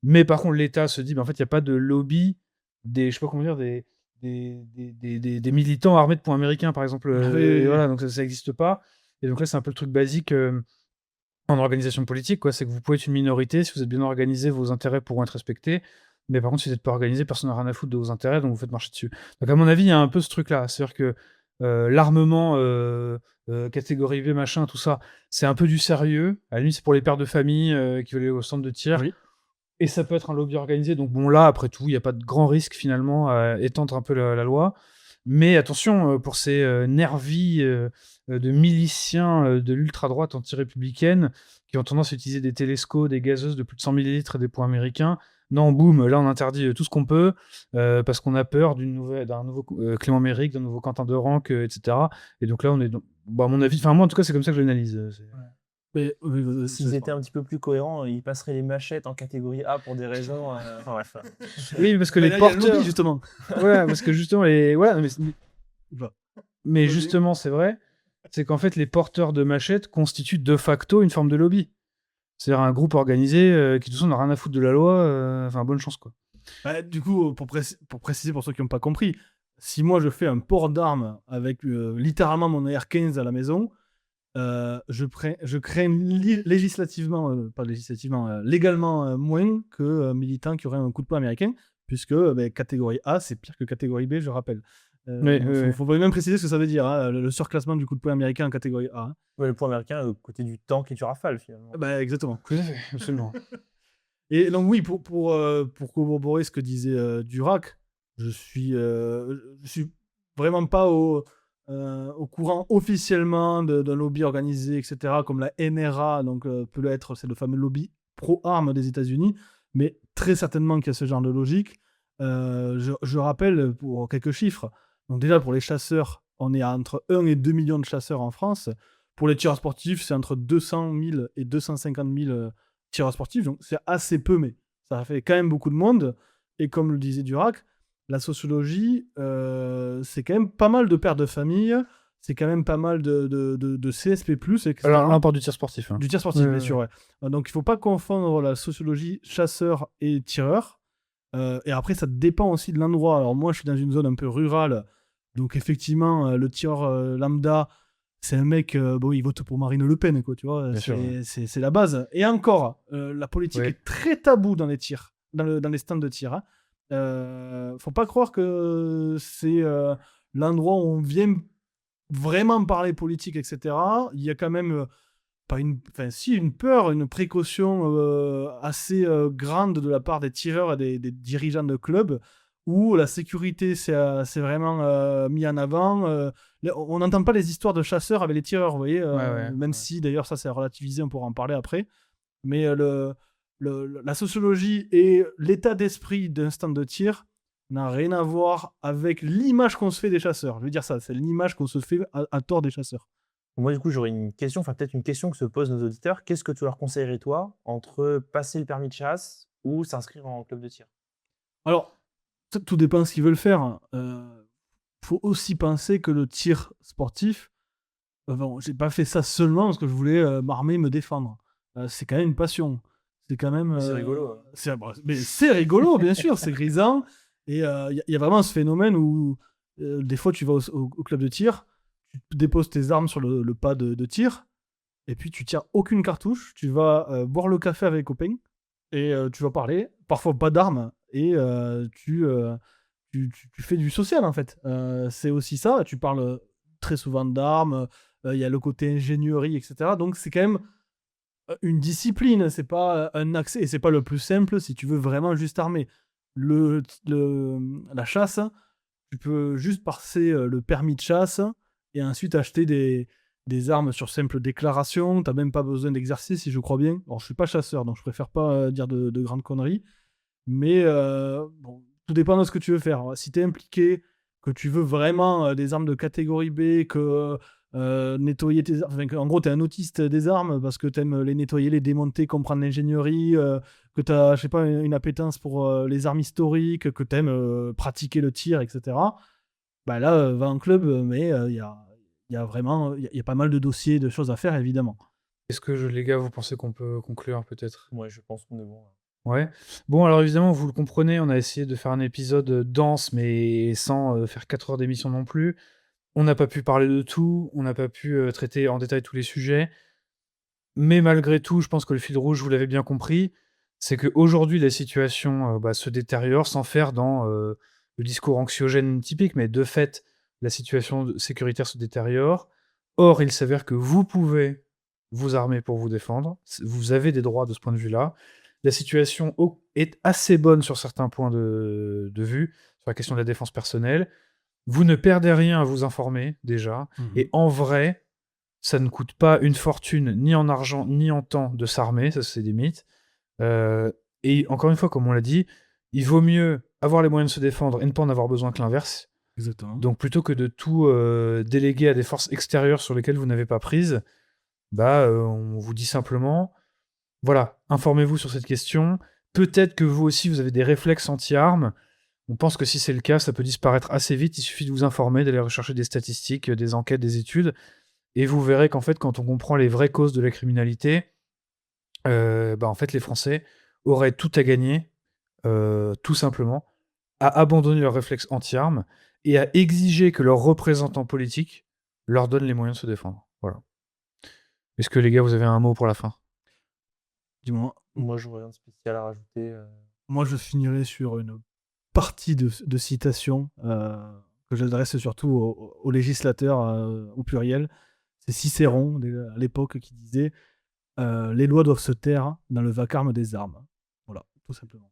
Mais par contre, l'État se dit, en fait, il n'y a pas de lobby je sais pas comment dire, des militants armés de points américains, par exemple. Et voilà, donc ça n'existe pas. Et donc là, c'est un peu le truc basique en organisation politique, quoi. C'est que vous pouvez être une minorité, si vous êtes bien organisé, vos intérêts pourront être respectés. Mais par contre, si vous n'êtes pas organisé, personne n'a rien à foutre de vos intérêts, donc vous faites marcher dessus. Donc à mon avis, il y a un peu ce truc-là. C'est-à-dire que l'armement, catégorie B, machin, tout ça, c'est un peu du sérieux. À la limite, c'est pour les pères de famille qui veulent aller au centre de tir. Oui. Et ça peut être un lobby organisé. Donc bon, là, après tout, il n'y a pas de grand risque finalement à étendre un peu la loi. Mais attention, pour ces nervis de miliciens de l'ultra-droite anti-républicaine qui ont tendance à utiliser des télescopes, des gazeuses de plus de 100 millilitres et des points américains. Non, boum, là on interdit tout ce qu'on peut parce qu'on a peur d'un nouveau Clément Méric, d'un nouveau Quentin Derenc, etc. Et donc là, on est... à mon avis, moi en tout cas, c'est comme ça que je l'analyse. Mais, S'ils étaient un petit peu plus cohérents, ils passeraient les machettes en catégorie A pour des raisons. Enfin bref. Oui, parce que Mais les là, il y a le porteurs... lobby, justement. Ouais, parce que justement, Va. mais Lobby. justement, c'est vrai, c'est qu'en fait, les porteurs de machettes constituent de facto une forme de lobby. C'est-à-dire un groupe organisé qui, de toute façon, n'a rien à foutre de la loi. Enfin, bonne chance, quoi. Du coup, pour préciser pour ceux qui n'ont pas compris, si moi je fais un port d'armes avec littéralement mon AR-15 à la maison, je crains légalement moins que militant qui aurait un coup de poing américain, puisque catégorie A, c'est pire que catégorie B, je rappelle. Faut même préciser ce que ça veut dire, hein, le surclassement du coup de poing américain en catégorie A. Hein. Ouais, le point américain côté du tank et du rafale finalement. Exactement. Tout à fait, absolument. Et donc oui, pour corroborer ce que disait Durac, je suis vraiment pas au courant officiellement d'un lobby organisé, etc., comme la NRA, donc peut l'être, c'est le fameux lobby pro-armes des États-Unis, mais très certainement qu'il y a ce genre de logique. Je rappelle pour quelques chiffres. Donc déjà pour les chasseurs on est à entre 1 et 2 millions de chasseurs en France. Pour les tireurs sportifs, c'est entre 200 000 et 250 000 tireurs sportifs. Donc, c'est assez peu, mais ça fait quand même beaucoup de monde. Et comme le disait Durac, la sociologie, c'est quand même pas mal de pères de famille. C'est quand même pas mal de CSP+, etc. Alors, là, on parle du tir sportif. Hein. Du tir sportif, bien sûr, ouais. Donc, il ne faut pas confondre la sociologie chasseur et tireur. Et après, ça dépend aussi de l'endroit. Alors, moi, je suis dans une zone un peu rurale. Donc, effectivement, le tireur lambda, c'est un mec, il vote pour Marine Le Pen, quoi, tu vois. Bien sûr, ouais. C'est la base. Et encore, la politique Ouais. est très taboue dans les tirs, dans les stands de tir. Hein. Faut pas croire que c'est l'endroit où on vient vraiment parler politique, etc. Il y a quand même une peur, une précaution assez grande de la part des tireurs et des dirigeants de clubs où la sécurité c'est vraiment mis en avant. On n'entend pas les histoires de chasseurs avec les tireurs, vous voyez, même si d'ailleurs ça c'est relativisé, on pourra en parler après. Mais la sociologie et l'état d'esprit d'un stand de tir n'a rien à voir avec l'image qu'on se fait des chasseurs. Je veux dire ça, c'est l'image qu'on se fait à tort des chasseurs. Moi, du coup, j'aurais une question, enfin peut-être une question que se posent nos auditeurs. Qu'est-ce que tu leur conseillerais, toi, entre passer le permis de chasse ou s'inscrire en club de tir? Alors, tout dépend de ce qu'ils veulent faire. Faut aussi penser que le tir sportif, j'ai pas fait ça seulement parce que je voulais m'armer, me défendre. C'est quand même une passion. C'est quand même. C'est rigolo. Hein. Mais c'est rigolo, bien sûr, c'est grisant. Et il y a vraiment ce phénomène où des fois tu vas au club de tir, tu déposes tes armes sur le pas de tir, et puis tu tires aucune cartouche, tu vas boire le café avec les copains, et tu vas parler, parfois pas d'armes, et tu fais du social en fait. C'est aussi ça, tu parles très souvent d'armes, il y a le côté ingénierie, etc. Donc c'est quand même une discipline, c'est pas un accès, et c'est pas le plus simple si tu veux vraiment juste armer. La chasse, tu peux juste passer le permis de chasse et ensuite acheter des armes sur simple déclaration. T'as même pas besoin d'exercice, si je crois bien. Alors, je suis pas chasseur, donc je préfère pas dire de grandes conneries. Mais tout dépend de ce que tu veux faire. Si t'es impliqué, que tu veux vraiment des armes de catégorie B, que nettoyer tes armes. En gros, t'es un autiste des armes parce que t'aimes les nettoyer, les démonter, comprendre l'ingénierie, que t'as, je sais pas, une appétence pour les armes historiques, que t'aimes pratiquer le tir, etc. Bah là, va en club, mais il y a vraiment il y a pas mal de dossiers, de choses à faire, évidemment. Est-ce que, les gars, vous pensez qu'on peut conclure peut-être? Ouais, je pense qu'on est bon. Ouais. Bon, alors évidemment, vous le comprenez, on a essayé de faire un épisode dense, mais sans faire 4 heures d'émission non plus. On n'a pas pu parler de tout, on n'a pas pu traiter en détail tous les sujets. Mais malgré tout, je pense que le fil rouge, vous l'avez bien compris, c'est qu'aujourd'hui, la situation se détériore sans faire dans le discours anxiogène typique, mais de fait, la situation sécuritaire se détériore. Or, il s'avère que vous pouvez vous armer pour vous défendre. Vous avez des droits de ce point de vue-là. La situation est assez bonne sur certains points de vue, sur la question de la défense personnelle. Vous ne perdez rien à vous informer, déjà. Et en vrai, ça ne coûte pas une fortune, ni en argent, ni en temps, de s'armer. Ça, c'est des mythes. Et encore une fois, comme on l'a dit, il vaut mieux avoir les moyens de se défendre et ne pas en avoir besoin que l'inverse. Exactement. Donc, plutôt que de tout déléguer à des forces extérieures sur lesquelles vous n'avez pas prise, on vous dit simplement, voilà, informez-vous sur cette question. Peut-être que vous aussi, vous avez des réflexes anti-armes. On pense que si c'est le cas, ça peut disparaître assez vite. Il suffit de vous informer, d'aller rechercher des statistiques, des enquêtes, des études. Et vous verrez qu'en fait, quand on comprend les vraies causes de la criminalité, en fait, les Français auraient tout à gagner, tout simplement, à abandonner leurs réflexes anti-armes et à exiger que leurs représentants politiques leur donnent les moyens de se défendre. Voilà. Est-ce que les gars, vous avez un mot pour la fin? Dis-moi. Moi, j'aurais rien de spécial à rajouter. Moi, je finirai sur une partie de citation que j'adresse surtout aux législateurs au pluriel. C'est Cicéron, à l'époque, qui disait les lois doivent se taire dans le vacarme des armes. Voilà, tout simplement.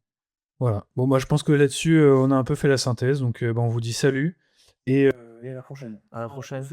Voilà. Bon, moi, je pense que là-dessus, on a un peu fait la synthèse. Donc, on vous dit salut. Et Et à la prochaine. À la prochaine.